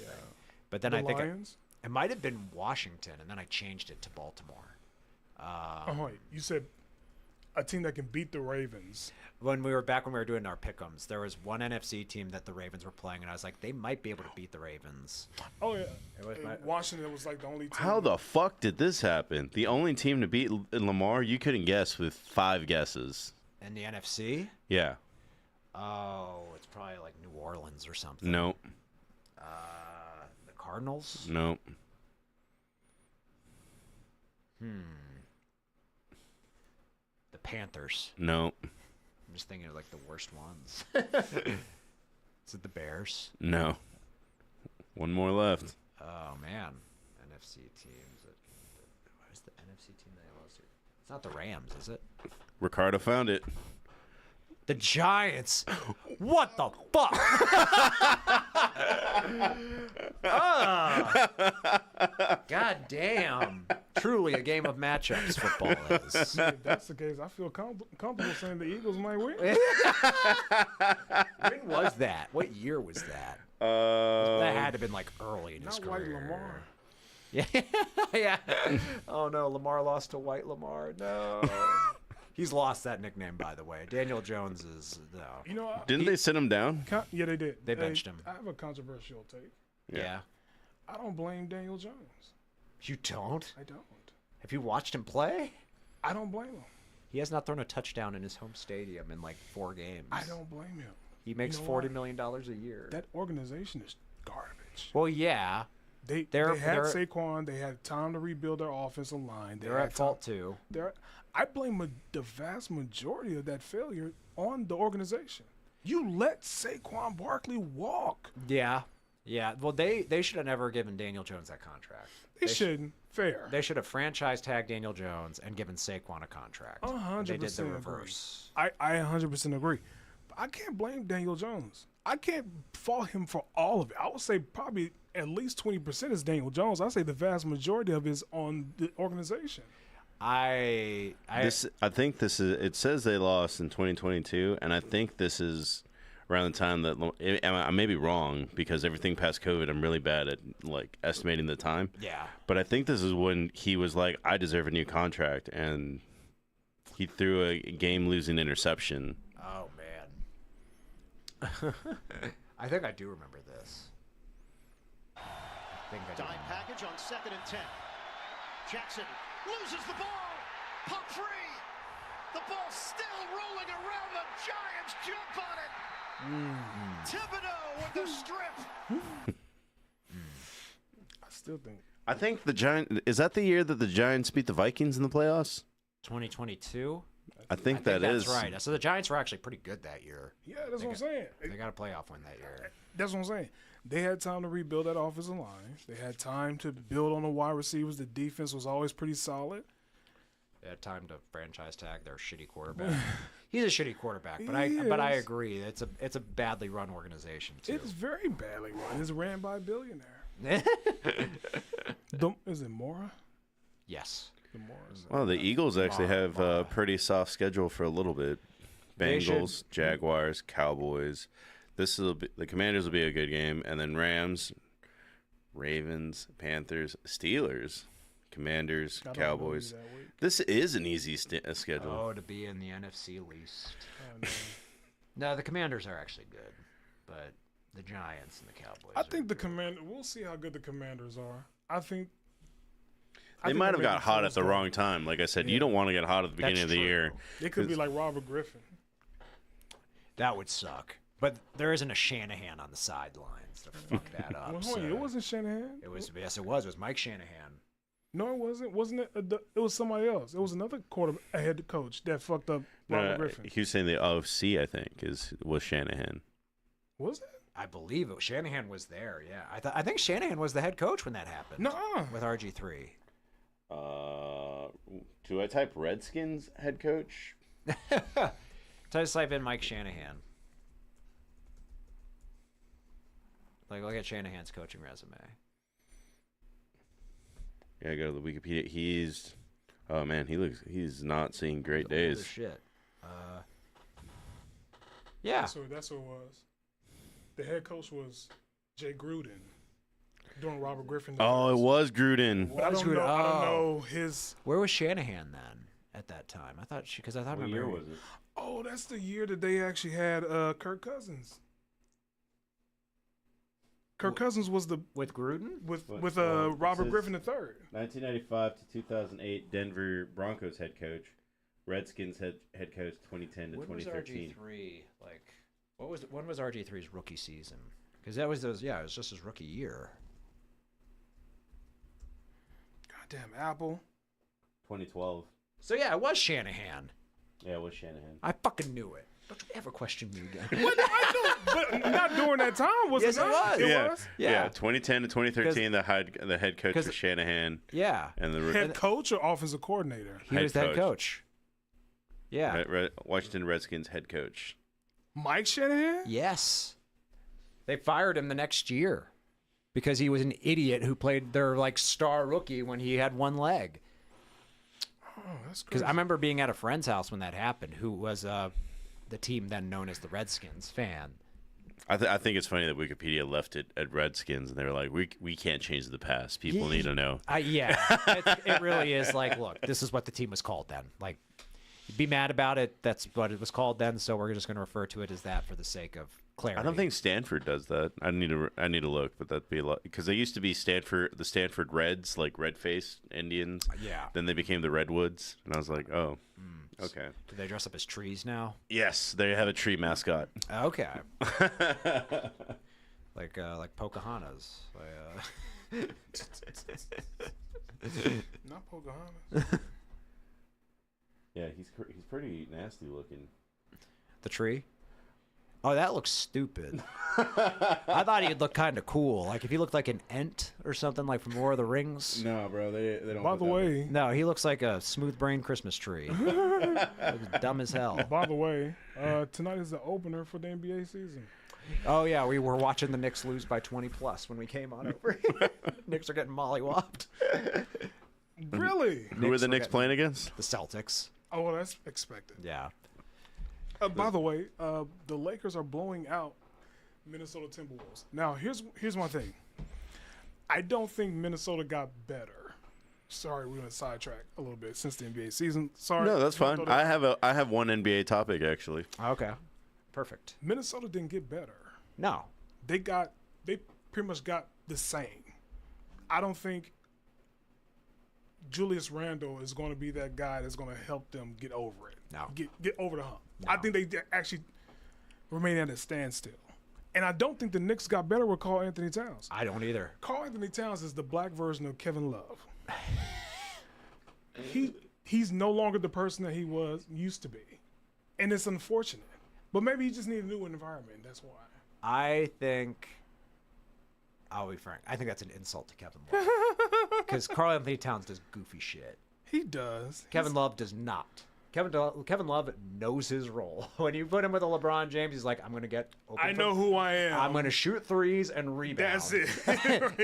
But then the I think Lions? it might have been Washington, and then I changed it to Baltimore. wait, you said a team that can beat the Ravens. When we were doing our pick'ems, there was one NFC team that the Ravens were playing, and I was like, they might be able to beat the Ravens. Oh yeah, It was my- Washington was like the only team. How the fuck did this happen? The only team to beat Lamar, you couldn't guess with 5 guesses. In the NFC? Yeah. Oh, it's probably like New Orleans or something. Nope. The Cardinals? Nope. The Panthers. Nope. I'm just thinking of like the worst ones. Is it the Bears? No. One more left. Oh man, NFC teams. What is the NFC team they lost to? It's not the Rams, is it? Ricardo found it. The Giants. What the fuck? God damn. Truly a game of matchups, football is. If that's the case, I feel comfortable saying the Eagles might win. When was that? What year was that? That had to have been like early in his Not White career. Lamar. Yeah. Yeah. Oh no, Lamar lost to White Lamar. No. He's lost that nickname, by the way. Daniel Jones is no. You know, Didn't they sit him down? yeah, they did. They benched him. I have a controversial take. Yeah. I don't blame Daniel Jones. You don't? I don't. Have you watched him play? I don't blame him. He has not thrown a touchdown in his home stadium in like 4 games. I don't blame him. He makes know $40 why? million a year. That organization is garbage. Well, yeah. They They're- had they're- Saquon. They had time to rebuild their offensive line. They're at fault too. I blame the vast majority of that failure on the organization. You let Saquon Barkley walk. Yeah. Yeah. Well, they should have never given Daniel Jones that contract. They shouldn't. Fair. They should have franchise tagged Daniel Jones and given Saquon a contract. 100% They did the agree. reverse. I 100% agree. But I can't blame Daniel Jones. I can't fault him for all of it. I would say probably at least 20% is Daniel Jones. I say the vast majority of it is on the organization. I think this is. It says they lost in 2022, and I think this is around the time that I may be wrong because everything past COVID, I'm really bad at like estimating the time. Yeah. But I think this is when he was like, I deserve a new contract, and he threw a game-losing interception. Oh man. I think I do remember this. Dime package on 2nd and 10. Jackson loses the ball. Pump free. The ball still rolling around. The Giants jump on it. Thibodeau with the strip. I still think. I think the Giants. Is that the year that the Giants beat the Vikings in the playoffs? 2022. I think that's is right. So the Giants were actually pretty good that year. Yeah, that's what I'm saying. They got a playoff win that year. That's what I'm saying. They had time to rebuild that offensive line. They had time to build on the wide receivers. The defense was always pretty solid. They had time to franchise tag their shitty quarterback. He's a shitty quarterback, but I agree. It's a badly run organization too. It's very badly run. It's ran by a billionaire. Is it Mora? Yes. Well, the Eagles actually have a pretty soft schedule for a little bit. Bengals, Jaguars, Cowboys. The Commanders will be a good game, and then Rams, Ravens, Panthers, Steelers, Commanders, Cowboys. This is an easy schedule. Oh, to be in the NFC least. No, the Commanders are actually good, but the Giants and the Cowboys. I think the Commanders. We'll see how good the Commanders are. I think they might have got hot at the wrong time. Like I said, you don't want to get hot at the beginning of the year. It could be like Robert Griffin. That would suck. But there isn't a Shanahan on the sidelines to fuck that up. Well, it wasn't Shanahan. It was. Yes, it was. It was Mike Shanahan. No, it wasn't. Wasn't it? It was somebody else. It was another head coach that fucked up Robert Griffin. He was saying the OC, I think, was Shanahan. Was it? I believe it. Shanahan was there. Yeah, I think Shanahan was the head coach when that happened. No, with RG3. Do I type Redskins head coach? Just type in Mike Shanahan. Like, look at Shanahan's coaching resume. Yeah, go to the Wikipedia. He's not seeing great days. Shit. Yeah. That's what it was. The head coach was Jay Gruden doing Robert Griffin. Oh, it was Gruden. Well, I don't know his. Where was Shanahan then at that time? I thought What year was it? Oh, that's the year that they actually had Kirk Cousins. Kirk Cousins was with Gruden with Robert Griffin III. 1995 to 2008, Denver Broncos head coach, Redskins head coach 2010 to 2013. When was RG3 like? When was RG3's rookie season? Because it was just his rookie year. Goddamn Apple. 2012. So yeah, it was Shanahan. Yeah, it was Shanahan. I fucking knew it. Don't you ever question me again. I know, but not during that time, was yes, it? Yes, it was. Yeah, 2010 to 2013, the head coach was Shanahan. Yeah. And the head coach or offensive coordinator? He was the head coach. Yeah. Washington Redskins head coach. Mike Shanahan? Yes. They fired him the next year because he was an idiot who played their like star rookie when he had one leg. Oh, that's crazy. Because I remember being at a friend's house when that happened, who was the team then known as the Redskins fan. I think it's funny that Wikipedia left it at Redskins, and they were like, we can't change the past. People need to know. Yeah, it really is like, look, this is what the team was called then. Like, be mad about it. That's what it was called then. So we're just going to refer to it as that for the sake of clarity. I don't think Stanford does that. I need to look, but that'd be a lot because they used to be the Stanford Reds, like red-faced Indians. Yeah. Then they became the Redwoods, and I was like, oh, okay. Do they dress up as trees now? Yes, they have a tree mascot. Okay. like Pocahontas. Not Pocahontas. Yeah, he's pretty nasty looking. The tree? Oh, that looks stupid. I thought he'd look kind of cool. Like if he looked like an Ent or something like from Lord of the Rings. No, bro, they don't. By the way, no, he looks like a smooth-brained Christmas tree. Looks dumb as hell. By the way, tonight is the opener for the NBA season. Oh yeah, we were watching the Knicks lose by 20+ when we came on over. Knicks are getting mollywopped. Really? Who are the will Knicks get- playing against? The Celtics. Oh, well, that's expected. Yeah. By the way, the Lakers are blowing out Minnesota Timberwolves. Now, here's my thing. I don't think Minnesota got better. Sorry, we're gonna sidetrack a little bit since the NBA season. Sorry. No, that's fine. I have one NBA topic actually. Okay. Perfect. Minnesota didn't get better. No. They pretty much got the same. I don't think Julius Randle is going to be that guy that's going to help them get over it. No. Get over the hump. No. I think they actually remain at a standstill. And I don't think the Knicks got better with Karl Anthony Towns. I don't either. Karl Anthony Towns is the black version of Kevin Love. He's no longer the person that he used to be. And it's unfortunate. But maybe he just needs a new environment. That's why. I think, I'll be frank, I think that's an insult to Kevin Love. Because Karl Anthony Towns does goofy shit. He does. Kevin Love does not. Kevin Love knows his role. When you put him with a LeBron James, he's like, I'm going to get open. I know who I am. I'm going to shoot threes and rebound. That's it.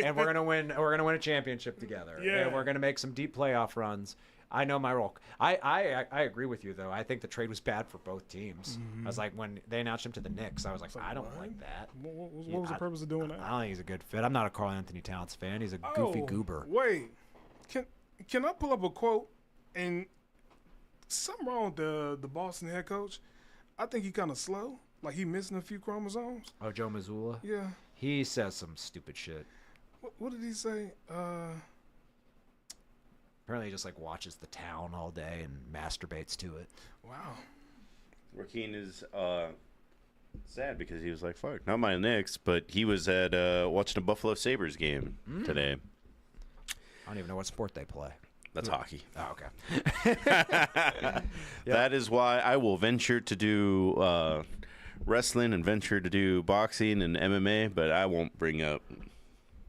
And we're going to win. We're going to win a championship together. Yeah. And we're going to make some deep playoff runs. I know my role. I agree with you though. I think the trade was bad for both teams. I was like, when they announced him to the Knicks, I was like, I don't like that. What was the purpose of doing that? I don't think he's a good fit. I'm not a Karl Anthony Towns fan. He's a goofy goober. Wait, can I pull up a quote? And something wrong with the Boston head coach. I think he kind of slow. Like he missing a few chromosomes. Oh, Joe Mazzulla? Yeah. He says some stupid shit. What did he say? Apparently he just like watches The Town all day and masturbates to it. Wow. Joaquin is sad because he was like, fuck, not my Knicks, but he was at watching a Buffalo Sabres game today. I don't even know what sport they play. That's hockey. Oh, okay. That is why I will venture to do wrestling and venture to do boxing and MMA, but I won't bring up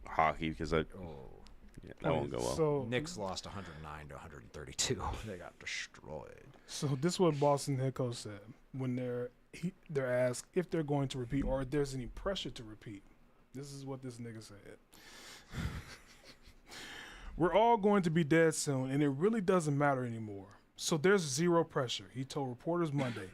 hockey because that won't go well. So Knicks lost 109 to 132. They got destroyed. So this is what Boston head coach said when they're asked if they're going to repeat or if there's any pressure to repeat. This is what this nigga said. We're all going to be dead soon, and it really doesn't matter anymore. So there's zero pressure, he told reporters Monday.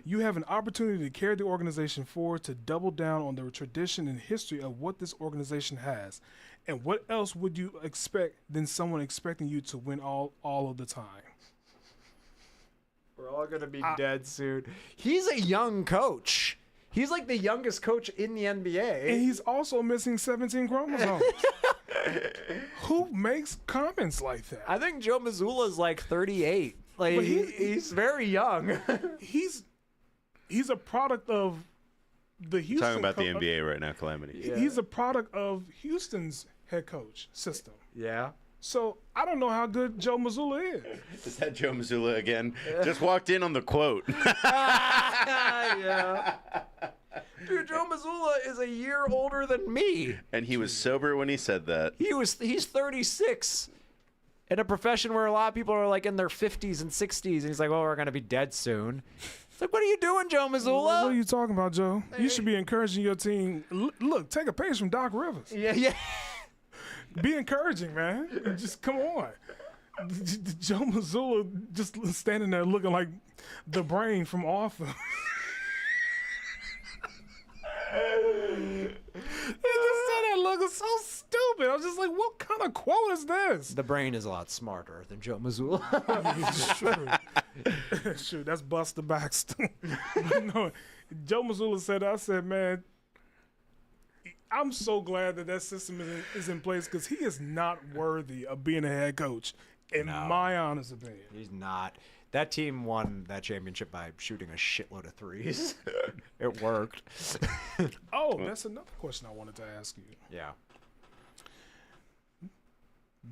You have an opportunity to carry the organization forward, to double down on the tradition and history of what this organization has. And what else would you expect than someone expecting you to win all of the time? We're all going to be dead soon. He's a young coach. He's like the youngest coach in the NBA. And he's also missing 17 chromosomes. Who makes comments like that? I think Joe Mazzulla is like 38. Like But he's very young. He's a product of the Houston. Talking about the NBA right now, Calamity. He's a product of Houston's head coach system. Yeah. So I don't know how good Joe Mazzulla is. Is that Joe Mazzulla again? Just walked in on the quote. Yeah. Dude, Joe Mazzulla is a year older than me. And he was sober when he said that. He's 36 in a profession where a lot of people are like in their 50s and 60s, and he's like, well, we're gonna be dead soon. It's like, what are you doing, Joe Mazzulla? What are you talking about, Joe? You should be encouraging your team. Look, take a page from Doc Rivers. Yeah. Be encouraging, man. Just come on. Joe Mazzulla just standing there looking like the brain from Arthur. He just said that looking so stupid. I was just like, what kind of quote is this? The brain is a lot smarter than Joe Mazzulla. Shoot, that's Buster Baxter. No, Joe Mazzulla said, I said, man, I'm so glad that system is in place because he is not worthy of being a head coach, in my honest opinion. He's not. That team won that championship by shooting a shitload of threes. It worked. Oh, that's another question I wanted to ask you. Yeah.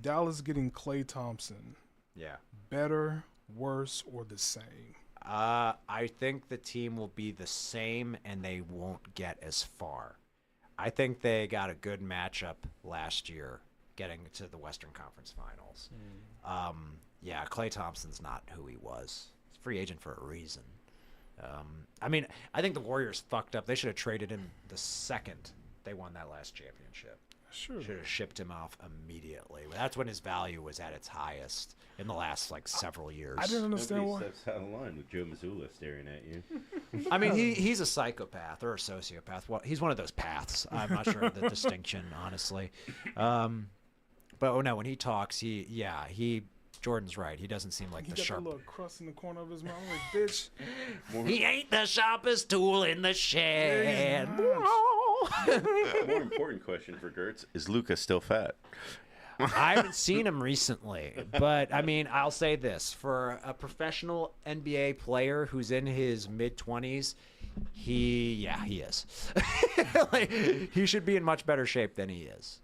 Dallas getting Klay Thompson. Yeah. Better, worse, or the same? I think the team will be the same, and they won't get as far. I think they got a good matchup last year getting to the Western Conference Finals. Yeah, Klay Thompson's not who he was. He's a free agent for a reason. I mean, I think the Warriors fucked up. They should have traded him the second they won that last championship. Sure. Should have shipped him off immediately. That's when his value was at its highest in the last like several years. I didn't understand why. Steps out of line with Joe Mazzulla staring at you. I mean, he's a psychopath or a sociopath. Well, he's one of those paths. I'm not sure of the distinction, honestly. But no, when he talks, Jordan's right. He doesn't seem like He the got sharp. that little crust in the corner of his mouth. Like, bitch. He ain't the sharpest tool in the shed. More important question for Gertz: is Luka still fat? I haven't seen him recently, but I mean, I'll say this: for a professional NBA player who's in his mid-20s, he is. Like, he should be in much better shape than he is.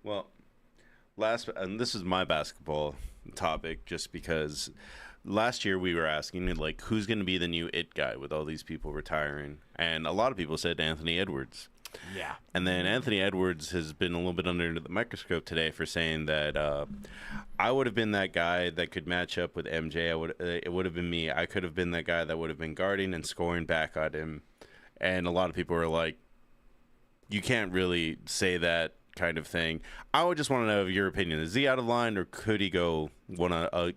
Well, and this is my basketball topic, just because last year we were asking like who's going to be the new it guy with all these people retiring, and a lot of people said Anthony Edwards. Yeah. And then Anthony Edwards has been a little bit under the microscope today for saying that I would have been that guy that could match up with MJ. It would have been me. I could have been that guy that would have been guarding and scoring back at him. And a lot of people were like, you can't really say that kind of thing. I would just want to know your opinion. Is he out of line, or could he go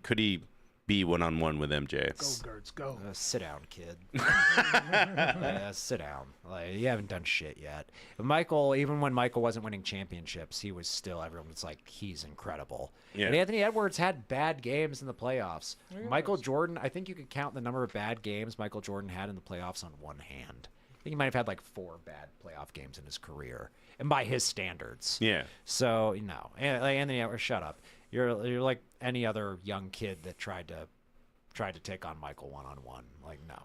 could he be one-on-one with MJ? Go, Gertz, go. Sit down, kid. Sit down. Like, you haven't done shit yet. Michael, even when Michael wasn't winning championships, he was still, everyone was like, he's incredible. Yeah. And Anthony Edwards had bad games in the playoffs. Michael Jordan, I think you could count the number of bad games Michael Jordan had in the playoffs on one hand. I think he might have had like 4 bad playoff games in his career, and by his standards. Yeah. So, no. Anthony Edwards, shut up. You're like any other young kid that tried to take on Michael one-on-one. Like, no.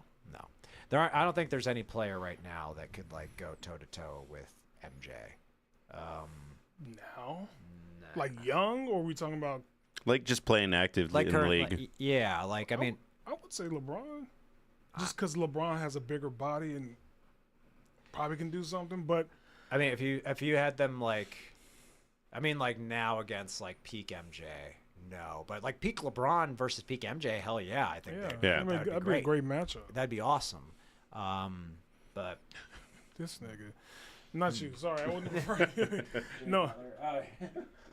I don't think there's any player right now that could like go toe-to-toe with MJ. Now? Like young, or are we talking about? Like just playing actively in the league. Yeah, like, I mean, I would say LeBron. Just because LeBron has a bigger body and probably can do something, but I mean, if you had them like, I mean, like now against like peak MJ, no, but like peak LeBron versus peak MJ, hell yeah, I think. Yeah. I mean, that'd be a great matchup. That'd be awesome. But this nigga, not you. Sorry, I wasn't referring to you. No,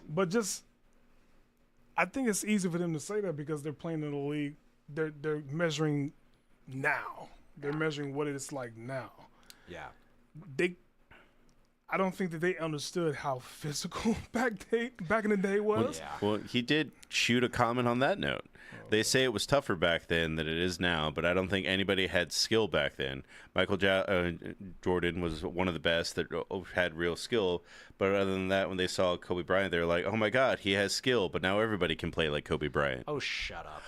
but just, I think it's easy for them to say that because they're playing in the league. They're measuring now. They're measuring what it's like now. Yeah. I don't think that they understood how physical back in the day was. Well, he did shoot a comment on that note. They say it was tougher back then than it is now, but I don't think anybody had skill back then. Michael Jordan was one of the best that had real skill, but other than that, when they saw Kobe Bryant, they were like, oh my God, he has skill, but now everybody can play like Kobe Bryant. Oh, shut up.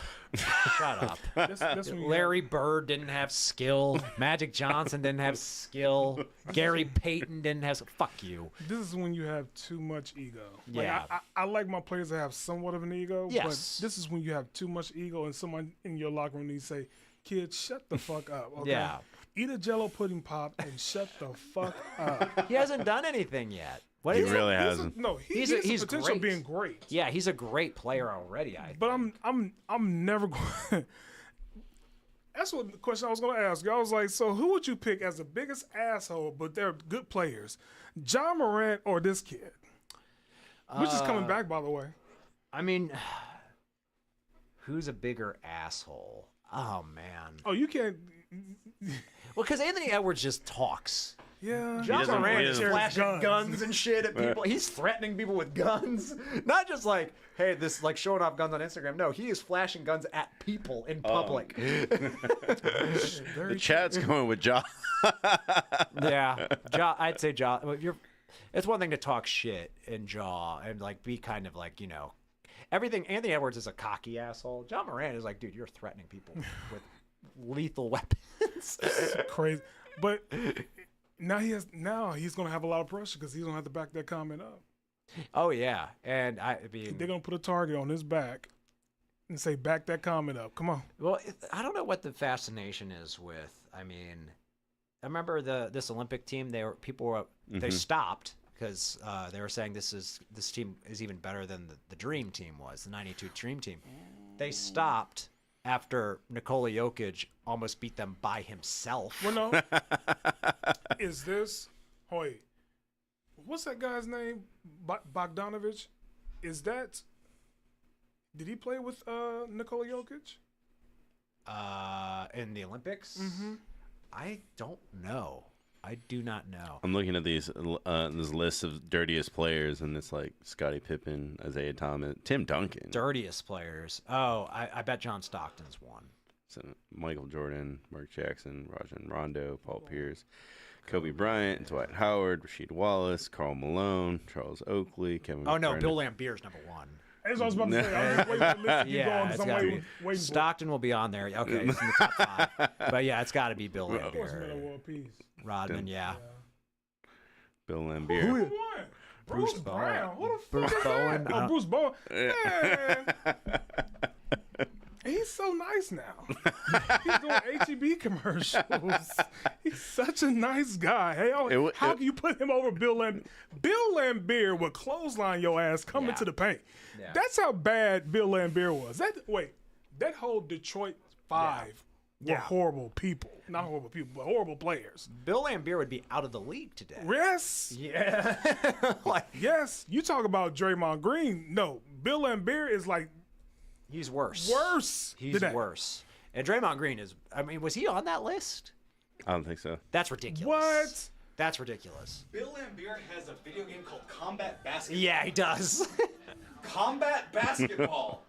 Shut up. That's Larry Bird didn't have skill. Magic Johnson didn't have skill. Gary Payton didn't have. Fuck you. This is when you have too much ego. Yeah. Like, I like my players to have somewhat of an ego. Yes. But this is when you have too much ego and someone in your locker room needs to say, "Kid, shut the fuck up." Okay? Yeah. Eat a Jello pudding pop and shut the fuck up. He hasn't done anything yet. What He is it? really hasn't. He's potential great. of being great. Yeah, he's a great player already. But I'm never going. That's what the question I was going to ask you. I was like, so who would you pick as the biggest asshole, but they're good players? John Morant or this kid? Which is coming back, by the way. I mean, who's a bigger asshole? Oh man. Oh, you can't. Well, because Anthony Edwards just talks. Yeah. John Morant is carries flashing guns and shit at people. He's threatening people with guns. Not just like, hey, this like showing off guns on Instagram. No, he is flashing guns at people in public. The chat's going with Ja. Yeah, Ja. I'd say Ja. It's one thing to talk shit in Ja and like be kind of like, you know, everything. Anthony Edwards is a cocky asshole. John Morant is like, dude, you're threatening people with lethal weapons. Crazy, but. Now he's gonna have a lot of pressure because he's gonna have to back that comment up. Oh yeah, and I mean they're gonna put a target on his back and say back that comment up. Come on. Well, I don't know what the fascination is with. I mean, I remember this Olympic team. They stopped because they were saying this team is even better than the Dream Team was, the '92 Dream Team. They stopped after Nikola Jokic almost beat them by himself. Well, no. Is this, What's that guy's name? Bogdanovich. Is that? Did he play with Nikola Jokic? In the Olympics? Mm-hmm. I don't know. I do not know. I'm looking at these this list of dirtiest players, and it's like Scottie Pippen, Isaiah Thomas, Tim Duncan, Dirtiest players. Oh, I bet John Stockton's one. so Michael Jordan, Mark Jackson, Rajon Rondo, Paul Pierce, Kobe Bryant, Dwight Howard, Rasheed Wallace, Karl Malone, Charles Oakley, Kevin. Oh, no, McBride. Bill Lambier's number one. That's what I was about to say. I was just waiting for the list to keep Yeah, going it's because I'm gotta waiting for Stockton will be on there. Okay, it's in the top 5. But yeah, it's got to be Bill What's Miller Lambier. World Peace? Rodman, yeah. Bill Who Lambier. won? Bruce Bowen. Brown. Who the Bruce fuck is Bowen. that? Oh, Bruce Bowen. Man. He's so nice now. He's doing HEB commercials. He's such a nice guy. Hey, how can you put him over Bill Lambier? Bill Lambier would clothesline your ass coming to the paint. Yeah. That's how bad Bill Lambier was. That whole Detroit 5 were horrible people. Not horrible people, but horrible players. Bill Lambier would be out of the league today. Yes. Yeah. Yes. You talk about Draymond Green. No, Bill Lambier is like He's worse. worse. He's than that. worse. And Draymond Green is, I mean, was he on that list? I don't think so. That's ridiculous. What? That's ridiculous. Bill Lambier has a video game called Combat Basketball. Yeah, he does. Combat Basketball.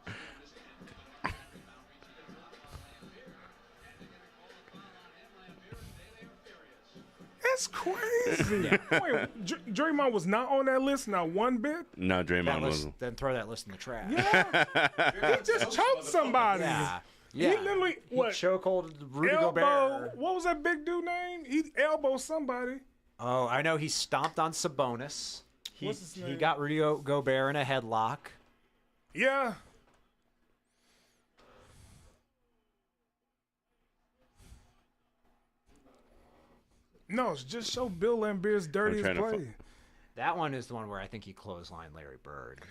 That's crazy. Wait, Draymond was not on that list, not one bit? No, That Draymond list, wasn't. then throw that list in the trash. He just choked somebody. Yeah. He literally, He what? chokehold Rudy Elbow. Gobert. What was that big dude name? He elbowed somebody. Oh, I know he stomped on Sabonis. What's his He name? got Rudy Gobert in a headlock. Yeah. No, just show Bill Lambier's dirtiest trying to play. That one is the one where I think he clotheslined Larry Bird.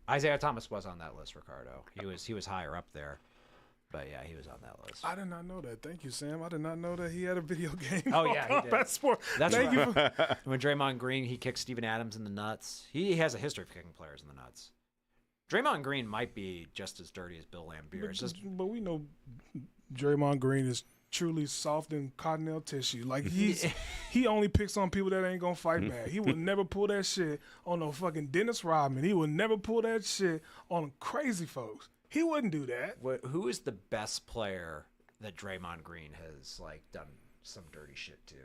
Isaiah Thomas was on that list, Ricardo. He was higher up there. But yeah, he was on that list. I did not know that. Thank you, Sam. I did not know that he had a video game. Oh, called yeah, he did. Combat Sport. That's Thank you. When Draymond Green, he kicked Steven Adams in the nuts. He has a history of kicking players in the nuts. Draymond Green might be just as dirty as Bill Lambier. It's just But we know Draymond Green is truly soft and cottonelle tissue. Like he only picks on people that ain't gonna fight back. He would never pull that shit on no fucking Dennis Rodman. He would never pull that shit on crazy folks. He wouldn't do that. who is the best player that Draymond Green has like done some dirty shit to?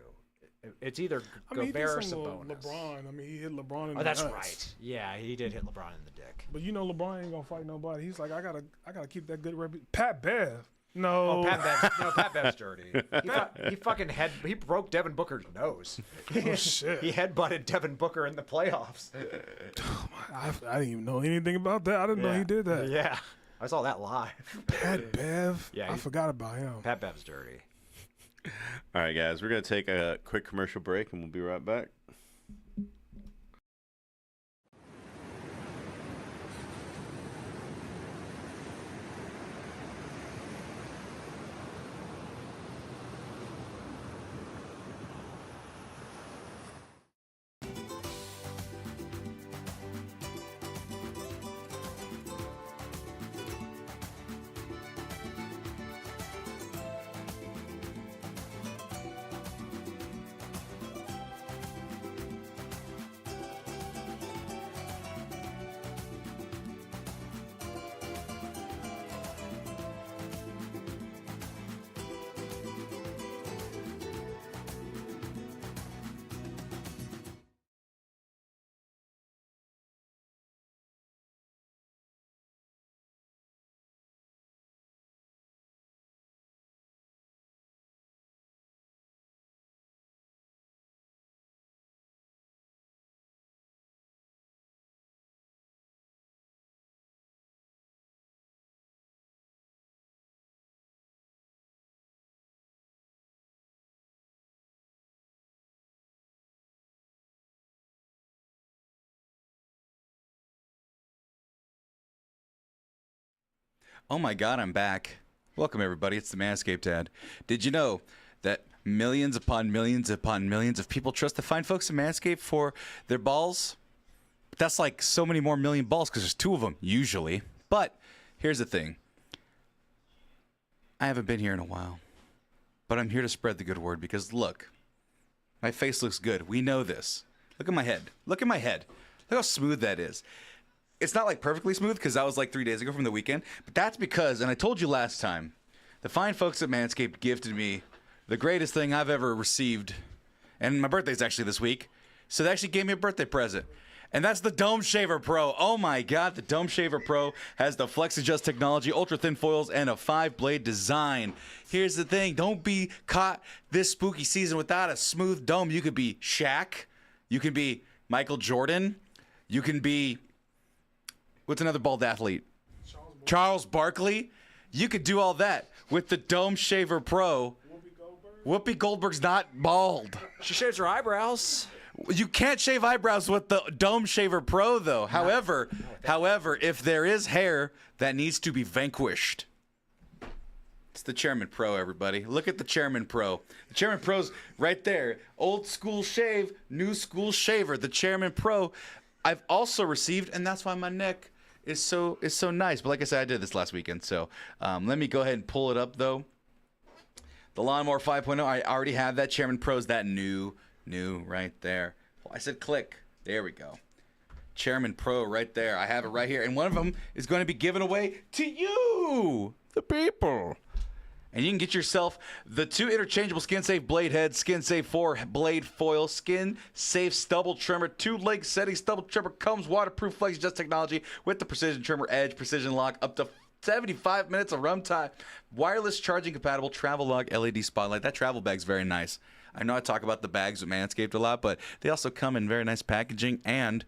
It's either I mean, Gobert or he did some Sabonis. LeBron. I mean, he hit LeBron in the Oh, that's nuts. right. Yeah, he did hit LeBron in the dick. But you know, LeBron ain't gonna fight nobody. He's like, I gotta keep that good reputation. Pat Bev. No. Oh, Pat Bev's dirty. He broke Devin Booker's nose. Oh, shit. He headbutted Devin Booker in the playoffs. I didn't even know anything about that. I didn't know he did that. Yeah, I saw that live. Pat Bev. Yeah, I forgot about him. Pat Bev's dirty. All right, guys, we're going to take a quick commercial break, and we'll be right back. Oh my God, I'm back. Welcome, everybody. It's the Manscaped ad. Did you know that millions upon millions upon millions of people trust the fine folks at Manscaped for their balls? That's like so many more million balls because there's 2 of them, usually. But here's the thing. I haven't been here in a while. But I'm here to spread the good word because, look, my face looks good. We know this. Look at my head. Look at my head. Look how smooth that is. It's not like perfectly smooth because that was like 3 days ago from the weekend. But that's because, and I told you last time, the fine folks at Manscaped gifted me the greatest thing I've ever received. And my birthday's actually this week. So they actually gave me a birthday present. And that's the Dome Shaver Pro. Oh my God, the Dome Shaver Pro has the Flex Adjust technology, ultra thin foils, and a 5-blade design. Here's the thing, don't be caught this spooky season without a smooth dome. You could be Shaq, you can be Michael Jordan, you can be, what's another bald athlete? Charles Barkley. You could do all that with the Dome Shaver Pro. Whoopi Goldberg's not bald. She shaves her eyebrows. You can't shave eyebrows with the Dome Shaver Pro, though. However, if there is hair that needs to be vanquished, it's the Chairman Pro, everybody. Look at the Chairman Pro. The Chairman Pro's right there. Old school shave, new school shaver. The Chairman Pro. I've also received, and that's why my neck is so nice. But like I said, I did this last weekend, so let me go ahead and pull it up, though. The Lawnmower 5.0. I already have that. Chairman Pro's that new right there. Well, I said click. There we go. Chairman Pro right there. I have it right here. And one of them is going to be given away to you, the people. And you can get yourself the 2 interchangeable skin-safe blade heads, skin-safe 4-blade foil, skin-safe stubble trimmer, 2-leg setting stubble trimmer, comes waterproof Flex Adjust technology with the precision trimmer edge, precision lock, up to 75 minutes of runtime, wireless charging compatible travel log LED spotlight. That travel bag's very nice. I know I talk about the bags with Manscaped a lot, but they also come in very nice packaging and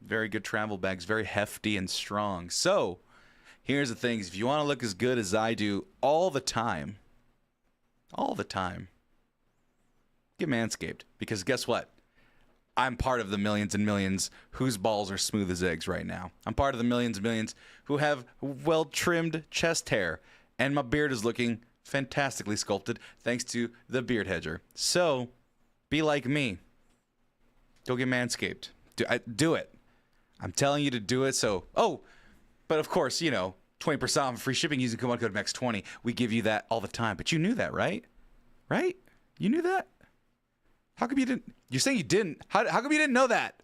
very good travel bags, very hefty and strong. So here's the thing. If you want to look as good as I do all the time, get Manscaped. Because guess what? I'm part of the millions and millions whose balls are smooth as eggs right now. I'm part of the millions and millions who have well-trimmed chest hair. And my beard is looking fantastically sculpted thanks to the Beard Hedger. So, be like me. Go get Manscaped. Do it. I'm telling you to do it. So, but of course, 20% off free shipping using coupon code MEX20. We give you that all the time. But you knew that, right? Right? You knew that? How come you didn't? You're saying you didn't. How come you didn't know that?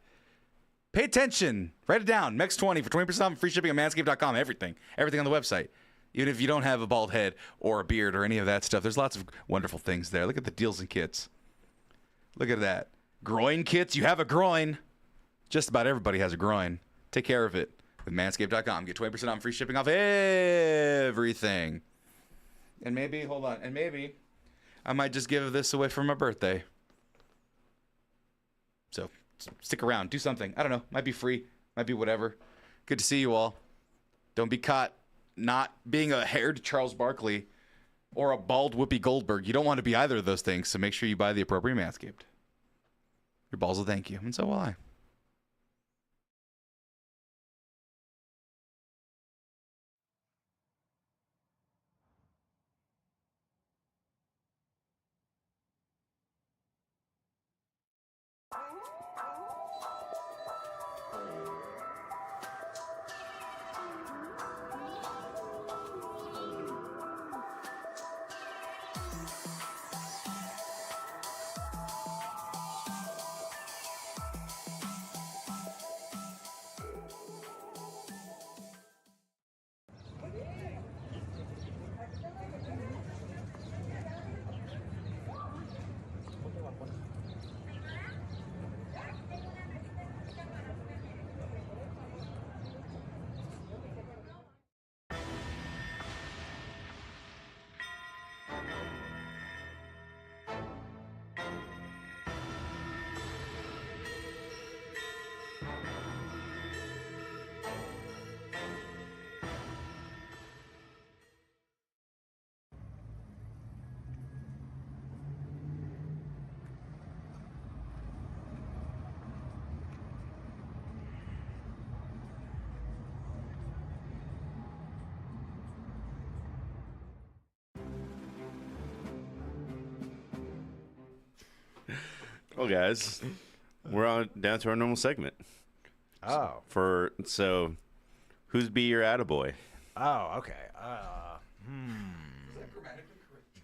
Pay attention. Write it down. MEX20 for 20% off free shipping on manscaped.com. Everything on the website. Even if you don't have a bald head or a beard or any of that stuff, there's lots of wonderful things there. Look at the deals and kits. Look at that. Groin kits. You have a groin. Just about everybody has a groin. Take care of it with manscaped.com. Get 20% off free shipping off everything. And maybe I might just give this away for my birthday. So stick around. Do something. I don't know. Might be free. Might be whatever. Good to see you all. Don't be caught not being a haired Charles Barkley or a bald Whoopi Goldberg. You don't want to be either of those things, so make sure you buy the appropriate Manscaped. Your balls will thank you, and so will I. Well, guys, we're on down to our normal segment. Oh. So, who's be your attaboy? Oh, okay.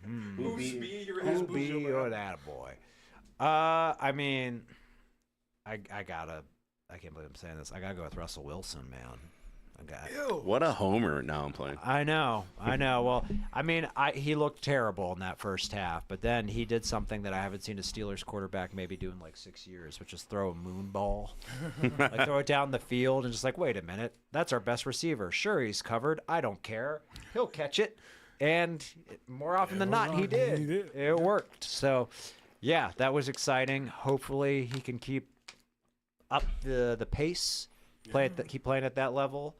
Who's be your Who'll be your attaboy? I mean, I can't believe I'm saying this. I gotta go with Russell Wilson, man. What a homer! Now I'm playing. I know. Well, I mean, he looked terrible in that first half, but then he did something that I haven't seen a Steelers quarterback maybe do in like 6 years, which is throw a moon ball. Like throw it down the field and just like, wait a minute, that's our best receiver. Sure, he's covered. I don't care. He'll catch it. And more often than not, he did. It worked. So, yeah, that was exciting. Hopefully he can keep up the pace, keep playing at that level.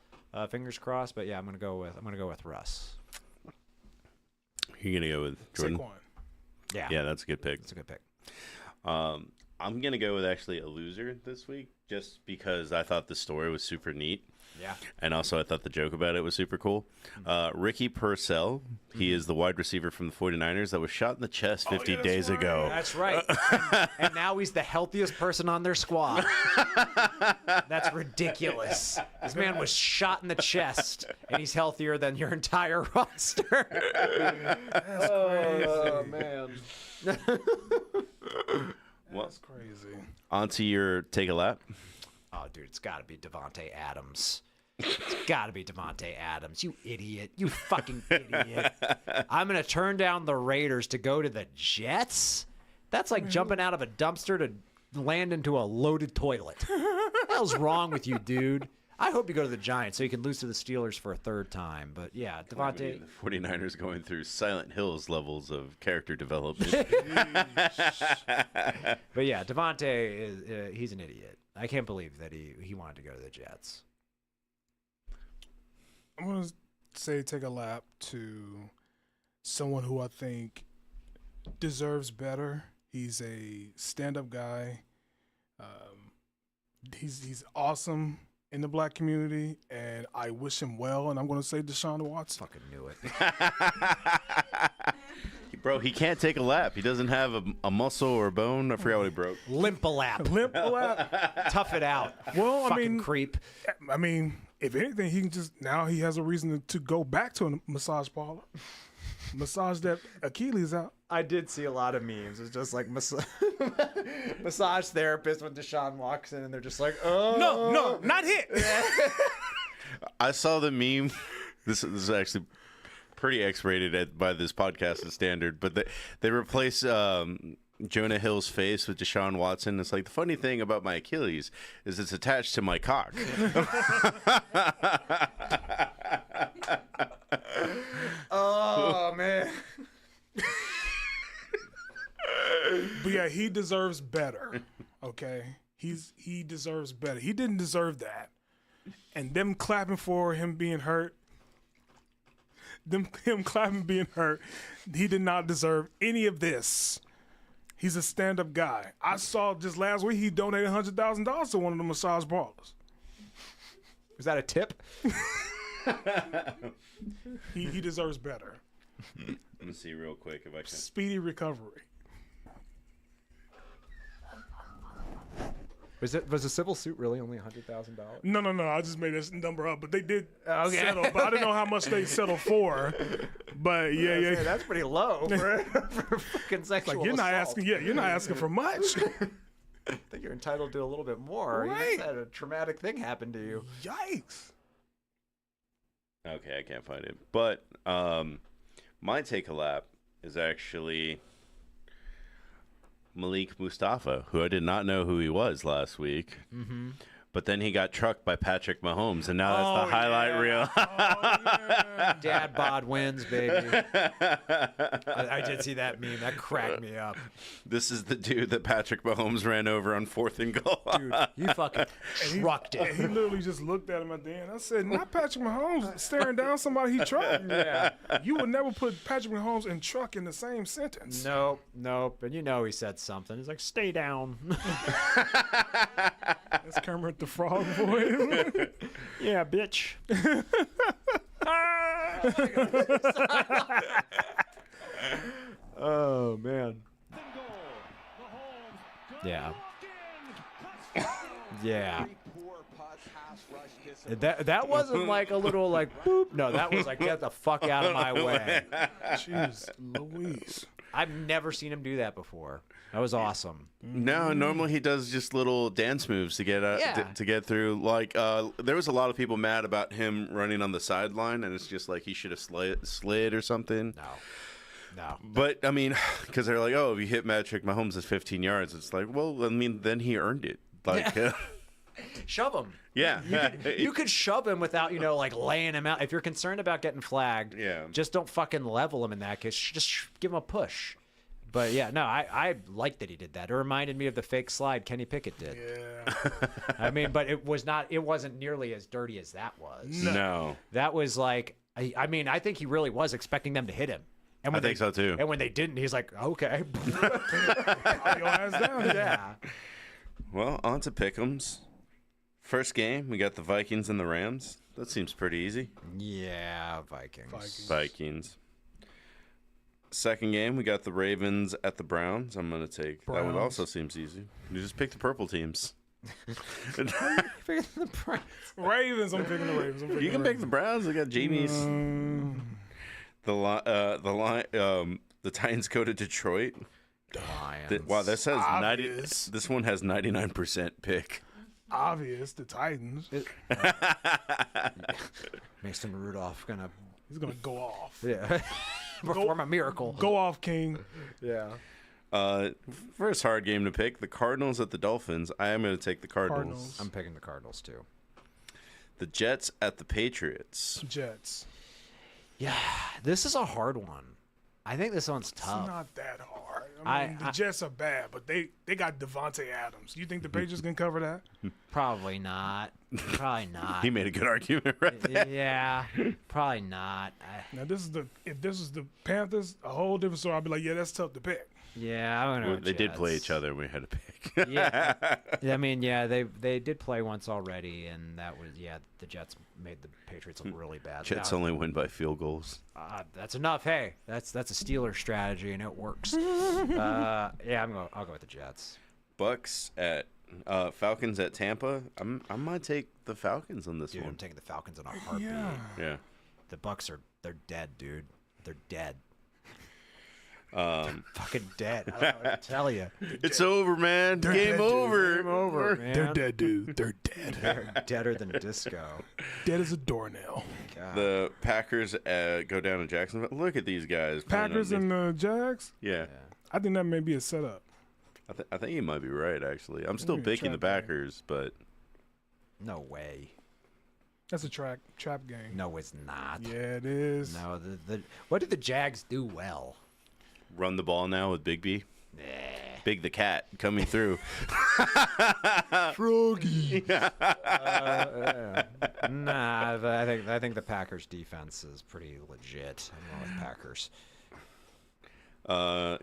Fingers crossed, but yeah, I'm gonna go with Russ. You're gonna go with Jordan? Yeah. Yeah, that's a good pick. That's a good pick. I'm gonna go with actually a loser this week, just because I thought the story was super neat. Yeah. And also, I thought the joke about it was super cool. Ricky Purcell, he is the wide receiver from the 49ers that was shot in the chest 50 days ago. That's right. And now he's the healthiest person on their squad. That's ridiculous. This man was shot in the chest, and he's healthier than your entire roster. That's crazy. Oh, man. That's crazy. On to your take a lap. Oh, dude, it's got to be Devontae Adams. It's got to be Devontae Adams. You idiot. You fucking idiot. I'm going to turn down the Raiders to go to the Jets? That's like jumping out of a dumpster to land into a loaded toilet. What the hell's wrong with you, dude? I hope you go to the Giants so you can lose to the Steelers for a third time. But, yeah, Devontae. The 49ers going through Silent Hills levels of character development. But, yeah, Devontae, he's an idiot. I can't believe that he wanted to go to the Jets. I'm going to say take a lap to someone who I think deserves better. He's a stand-up guy. He's awesome in the black community, and I wish him well, and I'm going to say Deshaun Watson. Fucking knew it. Bro, he can't take a lap. He doesn't have a muscle or a bone. I forgot what he broke. Limp a lap. Limp a lap. Tough it out. Well, Fucking creep. I mean, if anything, he can now he has a reason to go back to a massage parlor, massage that Achilles out. I did see a lot of memes. It's just like massage therapist when Deshaun walks in, and they're just like, oh. No, not hit. I saw the meme. This is actually pretty X-rated by this podcast's standard, but they replace Jonah Hill's face with Deshaun Watson. It's like, the funny thing about my Achilles is it's attached to my cock. Oh, man. But yeah, he deserves better. Okay, he deserves better. He didn't deserve that, and them clapping for him being hurt. Him clapping being hurt. He did not deserve any of this. He's a stand-up guy. I saw just last week he donated $100,000 to one of the massage parlors. Was that a tip? He deserves better. Let me see real quick if I can. Speedy recovery. Was the civil suit really only $100,000? No. I just made this number up, but they did settle. But I didn't know how much they settled for. But yeah. That's pretty low for fucking sexual Like you're not assault. asking. Yeah, you're not asking for much. I think you're entitled to a little bit more. Right. You just had a traumatic thing happen to you. Yikes. Okay, I can't find it. But my take a lap is actually Malik Mustafa, who I did not know who he was last week. Mm-hmm. But then he got trucked by Patrick Mahomes, and now that's the highlight reel. Dad bod wins, baby. I did see that meme. That cracked me up. This is the dude that Patrick Mahomes ran over on 4th and goal. Dude, you fucking trucked it. And he literally just looked at him at the end. I said, not Patrick Mahomes staring down somebody he trucked. Yeah. You would never put Patrick Mahomes and truck in the same sentence. Nope. And you know he said something. He's like, stay down. That's Kermit the Frog voice. Yeah, bitch. Oh, man. Yeah. Yeah. That wasn't like a little like boop. No, that was like get the fuck out of my way. Jeez Louise. I've never seen him do that before. That was awesome. No, normally he does just little dance moves to get to get through. Like there was a lot of people mad about him running on the sideline, and it's just like he should have slid or something. No. But I mean, because they're like, oh, if you hit Patrick Mahomes at 15 yards, it's like, well, I mean, then he earned it. Like, Shove him. yeah, You could shove him without, like laying him out. If you're concerned about getting flagged, just don't fucking level him in that case. Just give him a push. But yeah, no, I like that he did that. It reminded me of the fake slide Kenny Pickett did. Yeah. I mean, but it wasn't nearly as dirty as that was. No. That was like, I mean, I think he really was expecting them to hit him. And I think so too. And when they didn't, he's like, okay. Calm your ass down. Yeah. Well, on to pick'ems. First game, we got the Vikings and the Rams. That seems pretty easy. Yeah, Vikings. Second game, we got the Ravens at the Browns. I'm going to take that one. Also seems easy. You just pick the purple teams. Ravens. I'm picking the Ravens. You can pick the Browns. They got Jamie's. The Titans go to Detroit. Wow, that says 90. This one has 99% pick. Obvious, the Titans. Mason Rudolph He's gonna go off. Yeah. Perform a miracle. Go off, King. Yeah. First hard game to pick, the Cardinals at the Dolphins. I am going to take the Cardinals. I'm picking the Cardinals too. The Jets at the Patriots. Jets. Yeah, this is a hard one. I think this one's tough. It's not that hard. I mean, the Jets are bad, but they got Devontae Adams. You think the Patriots can cover that? Probably not. Probably not. He made a good argument right there. Yeah, probably not. Now, if this is the Panthers, a whole different story. I'd be like, yeah, that's tough to pick. Yeah, I'm gonna. They did play each other, and we had to pick. Yeah, I mean, yeah, they did play once already, and that was the Jets made the Patriots look really bad. Jets only win by field goals. That's enough. Hey, that's a Steelers strategy, and it works. I'll go with the Jets. Bucks at Falcons at Tampa. I might take the Falcons on this one. I'm taking the Falcons in a heartbeat. Yeah. The Bucks they're dead, dude. They're dead. Fucking dead. I don't know what to tell you. It's over, man. Game over. Game over, man. They're dead, dude. They're dead. They're deader than disco. Dead as a doornail. God. The Packers go down to Jacksonville. Look at these guys. Packers and the Jags? Yeah. I think that may be a setup. I think you might be right, actually. I'm still picking the Packers, but... No way. That's a trap game. No, it's not. Yeah, it is. No, what do the Jags do well? Run the ball now with Big B. Big the cat coming through. Froggy. Nah, I think the Packers defense is pretty legit. I'm going with Packers.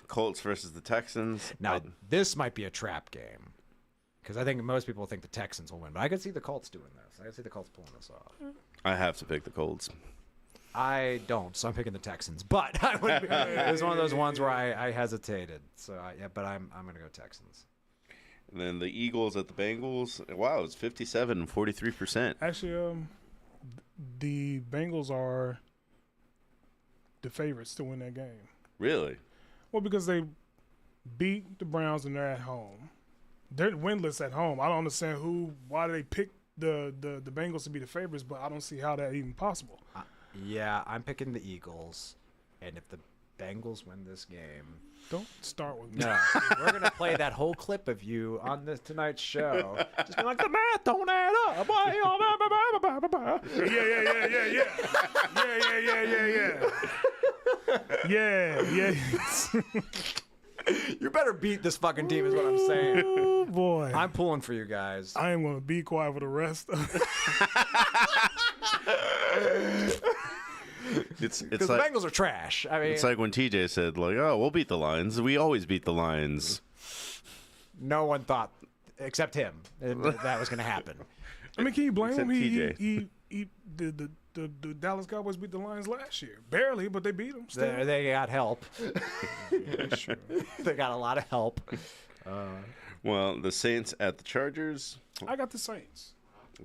Colts versus the Texans. Now, this might be a trap game because I think most people think the Texans will win, but I could see the Colts doing this. I could see the Colts pulling this off. I have to pick the Colts. I don't, so I'm picking the Texans. But I would it was one of those ones where I hesitated. So but I'm going to go Texans. And then the Eagles at the Bengals. Wow, it's 57 and 43%. Actually, the Bengals are the favorites to win that game. Really? Well, because they beat the Browns and they're at home. They're winless at home. I don't understand why they pick the Bengals to be the favorites, but I don't see how that even possible. Yeah, I'm picking the Eagles, and if the Bengals win this game, don't start with me. No, we're gonna play that whole clip of you on tonight's show. Just be like, the math don't add up. Yeah. You better beat this fucking team, is what I'm saying. Oh boy, I'm pulling for you guys. I am gonna be quiet for the rest of It's like, the Bengals are trash. I mean, it's like when TJ said, like, "Oh, we'll beat the Lions. We always beat the Lions." No one thought, except him, that was going to happen. I mean, can you blame him? TJ. The Dallas Cowboys beat the Lions last year, barely, but they beat them. They got help. Yeah, sure. They got a lot of help. Well, the Saints at the Chargers. I got the Saints.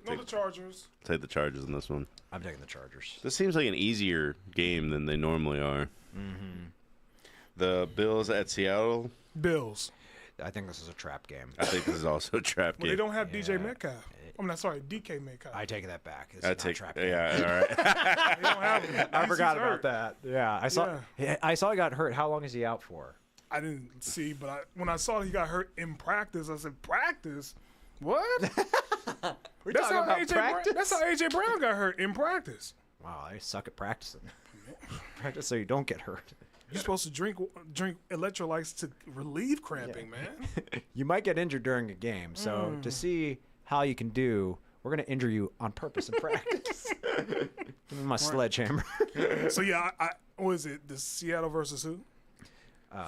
No, the Chargers. Take the Chargers in this one. I'm taking the Chargers. This seems like an easier game than they normally are. The Bills at Seattle. Bills. I think this is a trap game. I think this is also a trap Well, game. they don't have DJ Metcalf. I'm not sorry, DK Metcalf. I take that back. This I is not a take. trap game. Yeah, all right. They don't have him. I He's forgot hurt. about that. Yeah, I saw. I saw he got hurt. How long is he out for? I didn't see, but when I saw he got hurt in practice, I said, "Practice? What?" We're That's talking how about AJ practice. That's how AJ Brown got hurt in practice. Wow, I suck at practicing. Practice so you don't get hurt. You're supposed to drink electrolytes to relieve cramping, man. You might get injured during a game, so to see how you can do, we're gonna injure you on purpose in practice. Give me my sledgehammer. So yeah, what is it? The Seattle versus who?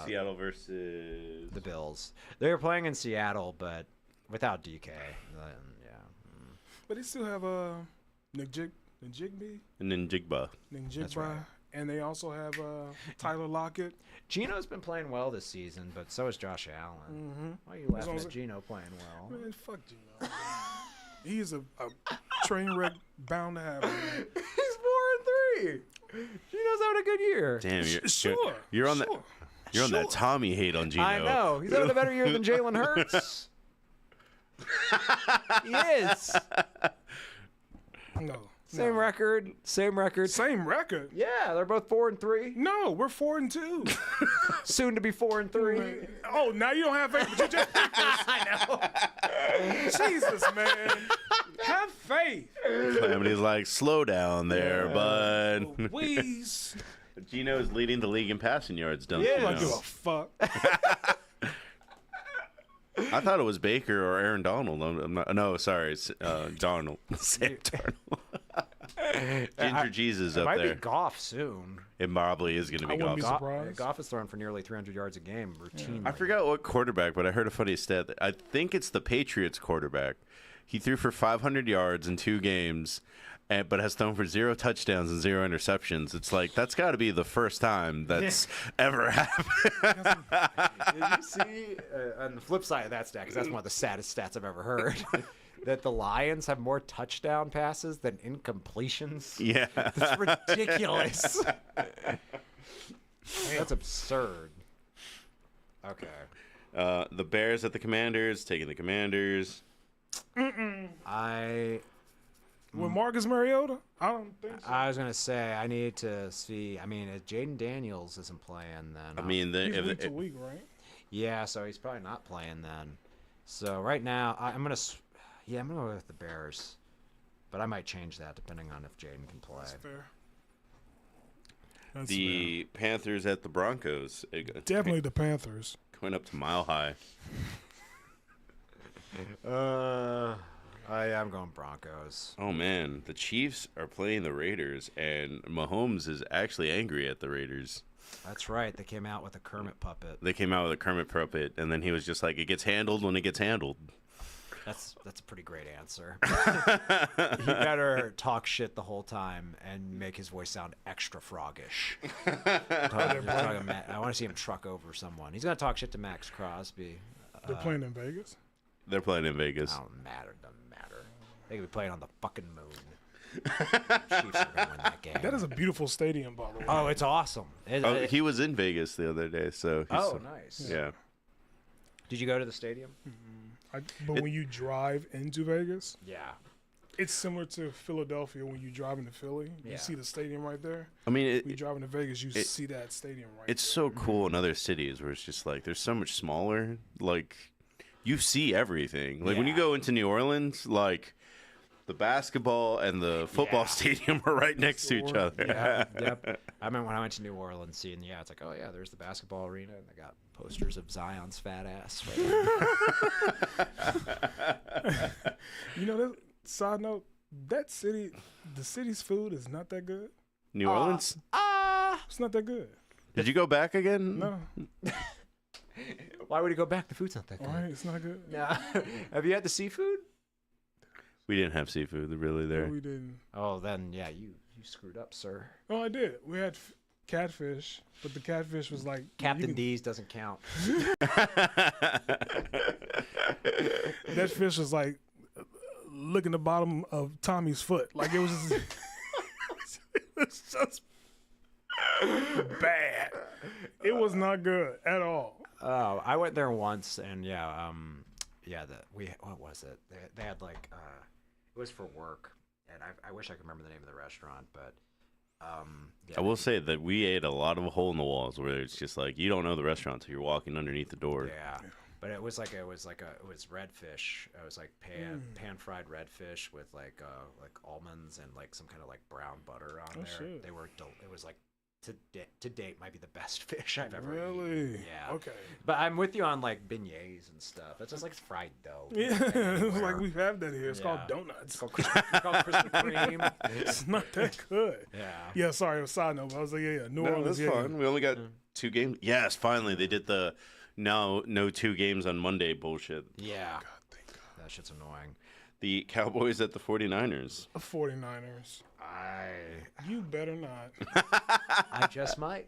Seattle versus The Bills. They were playing in Seattle, but without DK. Yeah. But they still have Njigba, Ninjigba. right. and they also have Tyler Lockett. Gino's been playing well this season, but so has Josh Allen. Why are you laughing at Gino playing well? Man, fuck Gino. He's a train wreck bound to happen. Man. He's 4-3. Gino's having a good year. Damn, Sure. You're on that. You're on that Tommy hate on Gino. I know. He's having a better year than Jalen Hurts. He is. No. Same record. Same record. Same record. Yeah, they're both 4-3. No, we're 4-2. Soon to be 4-3. Oh, now you don't have faith, but you just picked us. I know. Jesus, man. Have faith. Calamity's like, slow down there, bud. Please. Gino's leading the league in passing yards, don't you I know? don't give a fuck. I thought it was Baker or Aaron Donald. I'm not, no, sorry, it's Donald. Sam Darnold. Ginger Jesus It up might there. be Goff soon. It probably is going to be I wouldn't Goff. be surprised. Goff is throwing for nearly 300 yards a game routinely. I forgot what quarterback, but I heard a funny stat. I think it's the Patriots quarterback. He threw for 500 yards in 2 games, but has thrown for 0 touchdowns and 0 interceptions. It's like, that's got to be the first time that's ever happened. Did you see, on the flip side of that stat, because that's one of the saddest stats I've ever heard, that the Lions have more touchdown passes than incompletions? Yeah. That's ridiculous. That's absurd. Okay. The Bears at the Commanders, taking the Commanders. With Marcus Mariota? I don't think so. I was going to say, I need to see. I mean, if Jaden Daniels isn't playing, then. I mean, He's week to week, right? Yeah, so he's probably not playing then. So right now, I'm going to. Yeah, I'm going to go with the Bears. But I might change that depending on if Jaden can play. That's fair. That's the Panthers at the Broncos. Definitely the Panthers. Going up to Mile High. I'm going Broncos. Oh, man. The Chiefs are playing the Raiders, and Mahomes is actually angry at the Raiders. That's right. They came out with a Kermit puppet. They came out with a Kermit puppet, and then he was just like, it gets handled when it gets handled. That's a pretty great answer. He better talk shit the whole time and make his voice sound extra froggish. I want to see him truck over someone. He's going to talk shit to Max Crosby. They're playing in Vegas? They're playing in Vegas. Doesn't matter. They could be playing on the fucking moon. Chiefs are going to win that game. That is a beautiful stadium, by the way. Oh, it's awesome. He was in Vegas the other day, so. Nice. Yeah. Did you go to the stadium? But when you drive into Vegas, Yeah. it's similar to Philadelphia when you drive into Philly. You Yeah. see the stadium right there. I mean, When you drive into Vegas, you see that stadium right it's so cool in other cities where it's just like, there's so much smaller. Like, you see everything. Like, when you Yeah. go into New Orleans, like, the basketball and the football stadium are right next to each other. Yeah, yep. I remember when I went to New Orleans, seeing, it's like, oh, yeah, there's the basketball arena, and they got posters of Zion's fat ass. Right. You know, that side note, the city's food is not that good. New Orleans? It's not that good. Did you go back again? No. Why would he go back? The food's not that good. All right, it's not good. Nah. Have you had the seafood? We didn't have seafood really there. No, we didn't. Oh, then, you screwed up, sir. Oh, I did. We had catfish, but the catfish was like Captain D's doesn't count. That fish was like licking the bottom of Tommy's foot. Like it was just, it was just bad. It was not good at all. Oh, I went there once, and what was it? They had like it was for work, and I wish I could remember the name of the restaurant, but I will say that we ate a lot of hole in the walls where it's just like you don't know the restaurant until you're walking underneath the door. yeah. But it was redfish. It was like pan fried redfish with like almonds and like some kind of like brown butter on there. Shit. They were it was like to date might be the best fish I've ever Really? eaten. Yeah. Okay. But I'm with you on like beignets and stuff. It's just like fried dough. Yeah, it was like we have that here. It's called donuts. It's called Krispy Kreme. It's not that good. Yeah. Yeah, sorry, it was a side note. But I was like, yeah, New Orleans. That's fine. We only got 2 games. Yes, finally they did the no 2 games on Monday bullshit. Yeah. God, thank God. That shit's annoying. The Cowboys at the 49ers. 49ers. You better not. I just might.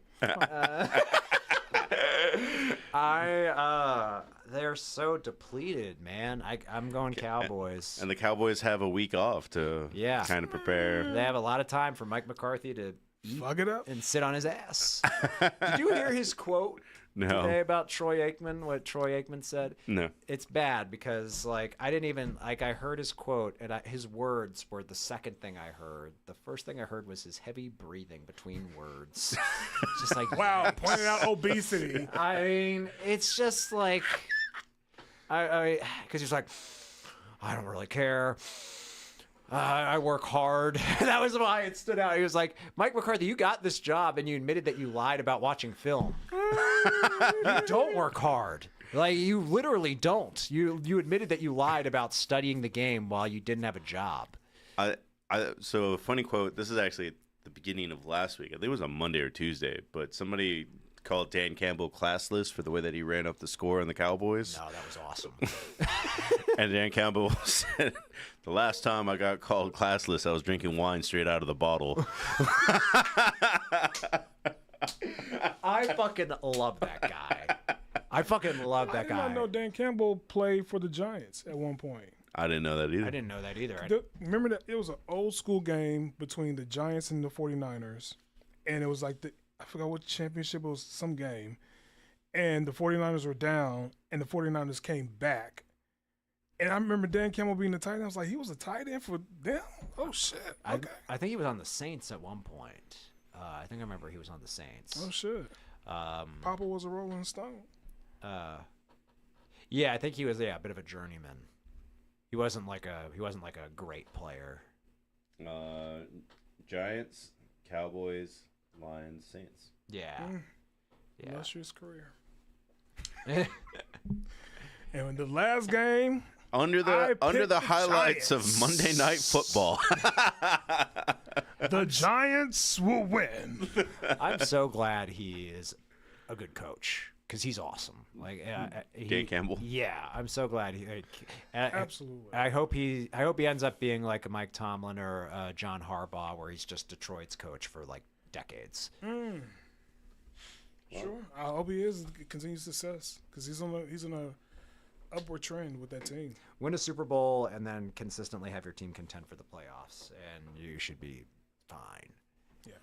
They're so depleted, man. I'm going Cowboys. And the Cowboys have a week off to kind of prepare. They have a lot of time for Mike McCarthy to eat Fuck it up and sit on his ass. Did you hear his quote today about Troy Aikman? What Troy Aikman said? No. It's bad because like I didn't even like I heard his quote and his words were the second thing I heard. The first thing I heard was his heavy breathing between words. Just like wow, pointing out obesity. I mean, it's just like I because he's like I don't really care. I work hard. That was why it stood out. He was like, Mike McCarthy, you got this job and you admitted that you lied about watching film. You don't work hard. Like, you literally don't. You admitted that you lied about studying the game while you didn't have a job. So a funny quote, this is actually at the beginning of last week. I think it was on Monday or Tuesday, but somebody called Dan Campbell classless for the way that he ran up the score on the Cowboys. No, that was awesome. And Dan Campbell said, the last time I got called classless, I was drinking wine straight out of the bottle. I fucking love that guy. I fucking love that guy. I did not know Dan Campbell played for the Giants at one point. I didn't know that either. I didn't know that either. Remember that it was an old school game between the Giants and the 49ers, and it was like I forgot what championship, it was some game, and the 49ers were down, and the 49ers came back. And I remember Dan Campbell being the tight end. I was like, he was a tight end for them? Oh, shit. Okay. I think he was on the Saints at one point. I think I remember he was on the Saints. Oh, shit. Papa was a Rolling Stone. Yeah, I think he was a bit of a journeyman. He wasn't like a great player. Giants, Cowboys, Lions, Saints. Yeah. Yeah. Illustrious career. And in the last game, under the highlights Giants. of Monday Night Football, the Giants will win. I'm so glad he is a good coach because he's awesome. Like Dan Campbell. Yeah, I'm so glad he. Absolutely. I hope he ends up being like a Mike Tomlin or John Harbaugh, where he's just Detroit's coach for like decades. Sure. I hope he is continued success because he's on a upward trend with that team. Win a Super Bowl and then consistently have your team contend for the playoffs, and you should be fine. Yeah.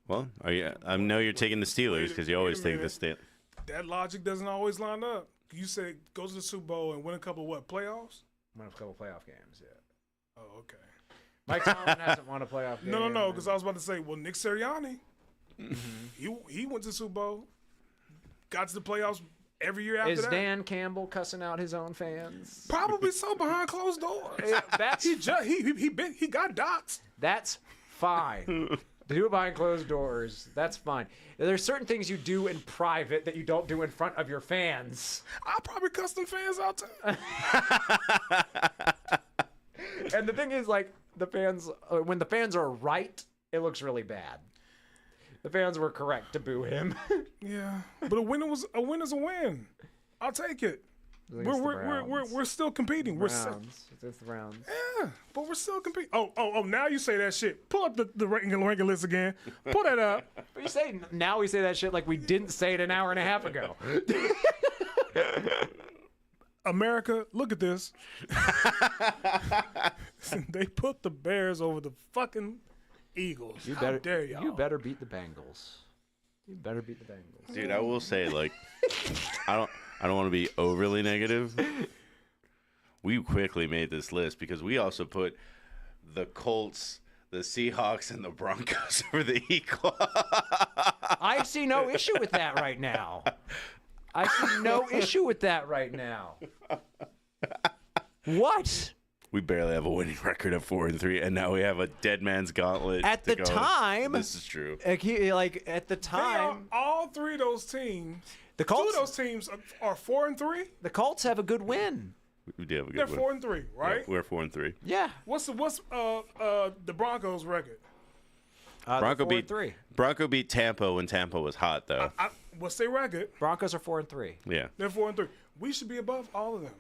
Well, I know you're taking the Steelers because you always take the Steelers. That logic doesn't always line up. You say go to the Super Bowl and win a couple playoffs? Win a couple playoff games, yeah. Oh, okay. Mike Tomlin hasn't won a playoff game. No, because I was about to say, well, Nick Sirianni, he went to the Super Bowl, got to the playoffs every year after that. Is Dan Campbell cussing out his own fans? Probably so, behind closed doors. That's he got doxed. That's fine. To do it behind closed doors, that's fine. There's certain things you do in private that you don't do in front of your fans. I'll probably cuss them fans out too. And the thing is, like, the fans, when the fans are right, it looks really bad. The fans were correct to boo him. Yeah, but a win is a win. I'll take it. We're still competing. We're It's the rounds. yeah, but we're still competing. Oh! Now you say that shit. Pull up the ranking list again. Pull that up. But you say now we say that shit like we didn't say it an hour and a half ago. America, look at this. They put the Bears over the fucking Eagles. How dare y'all? You better beat the Bengals. You better beat the Bengals. Dude, I will say, like, I don't want to be overly negative. We quickly made this list because we also put the Colts, the Seahawks, and the Broncos over the Eagles. I see no issue with that right now. I see no issue with that right now. What? We barely have a winning record at 4-3, and now we have a dead man's gauntlet. At the time, this is true. Like at the time, all three of those teams. The Colts, two of those teams are 4-3. The Colts have a good win. We do have a They're good win. 4-3, right? Yeah, we're 4-3. Yeah. What's the Broncos record? Bronco beat Tampa when Tampa was hot, though. What's their record? Broncos are 4-3. Yeah. They're 4-3. We should be above all of them.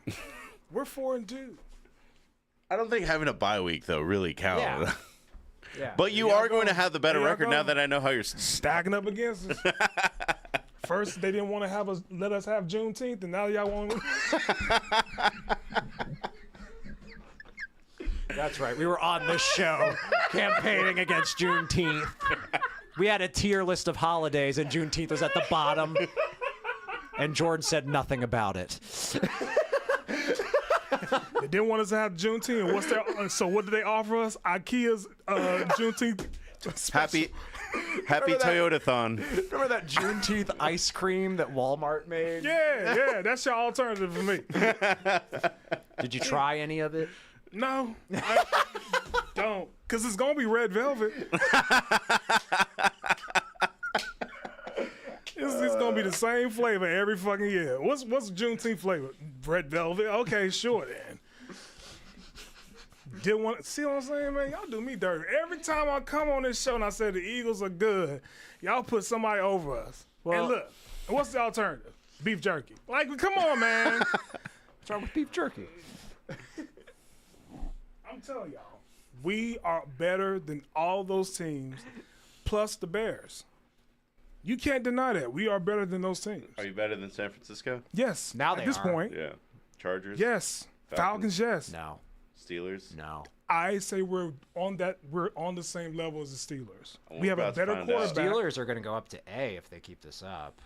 We're 4-2. I don't think having a bye week, though, really counts. Yeah. Yeah. But you are going to have the better record now that I know how you're stacking up against us. First, they didn't want to let us have Juneteenth, and now y'all want. That's right. We were on this show campaigning against Juneteenth. We had a tier list of holidays, and Juneteenth was at the bottom. And Jordan said nothing about it. They didn't want us to have Juneteenth. So what did they offer us? IKEA's Juneteenth Happy Toyota-thon. Remember that Juneteenth ice cream that Walmart made? Yeah, that's your alternative for me. Did you try any of it? No, I don't, because it's going to be red velvet. It's going to be the same flavor every fucking year. What's Juneteenth flavor? Red velvet? Okay, sure then. Didn't want to see what I'm saying, man? Y'all do me dirty. Every time I come on this show and I say the Eagles are good, y'all put somebody over us. Well, and look, what's the alternative? Beef jerky. Like, come on, man. What's wrong with beef jerky? I'm telling y'all, we are better than all those teams, plus the Bears. You can't deny that. We are better than those teams. Are you better than San Francisco? Yes. Now at this point. Yeah. Chargers? Yes. Falcons, yes. No. Steelers? No. I say we're on the same level as the Steelers. We have a better quarterback. Steelers are going to go up to A if they keep this up.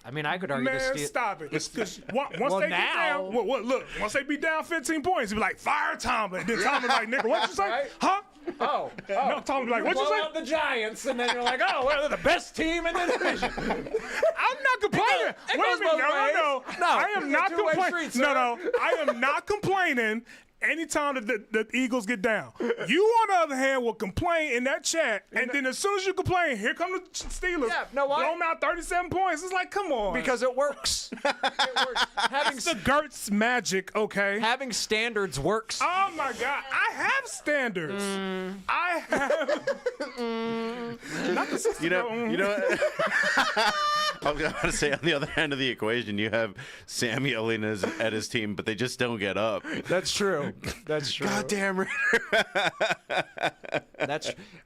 I mean, I could argue the Steelers. Stop it. Once they get down, look, once they be down 15 points, you be like, fire Tomlin. Then Tomlin like, nigga, what you say? Right? Huh? Oh. No, Tomlin be like, what you say? Out the Giants, and then you're like, oh, well, they're the best team in the division. I'm not complaining. It Wait a goes minute. both No. ways. I am not two-way complaining. street, No. I am not complaining. Anytime the Eagles get down, you on the other hand will complain in that chat, and then as soon as you complain, here come the Steelers. Yeah, know why? Blow them out 37 points. It's like, come on. Because it works. It works. It's the Gertz magic, okay? Having standards works. Oh my God, I have standards. I have. Not the system. You know what? I was about to say, on the other end of the equation, you have Sam yelling at his team, but they just don't get up. That's true. That's true. Goddamn Raider.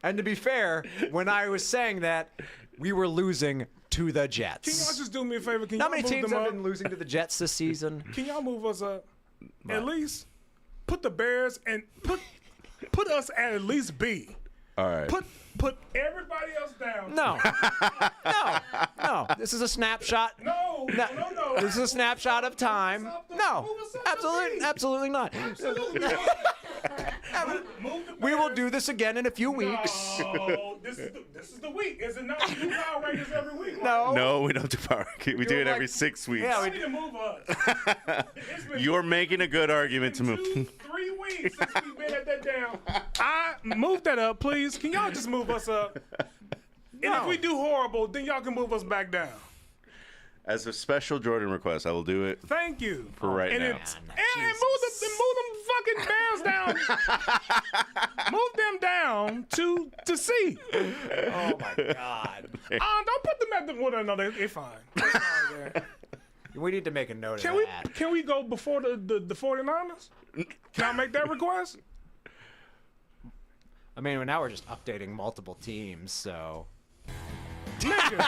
And to be fair, when I was saying that, we were losing to the Jets. Can y'all just do me a favor? Can How y'all many move teams them have up? been losing to the Jets this season? Can y'all move us up? At least put the Bears and put us at least B. All right. Put everybody else down. No. This is a snapshot. No. This is a snapshot of time. No, absolutely not. We will do this again in a few weeks. No, this is the week. Is it not? We do Power Rangers every week. No, we don't do power. We do it every 6 weeks. Yeah, We need to move us. You're making a good argument to move. 3 weeks since we've been at that down. I move that up, please. Can y'all just move us up? And if we do horrible, then y'all can move us back down. As a special Jordan request, I will do it Thank you. for right And now. move them fucking Bears down. Move them down to C. Oh my God. Don't put them at the. Well, no, they're fine. They're fine there. We need to make a note Can of we that. can we go before the 49ers? Can I make that request? I mean, now we're just updating multiple teams, so. Nigga.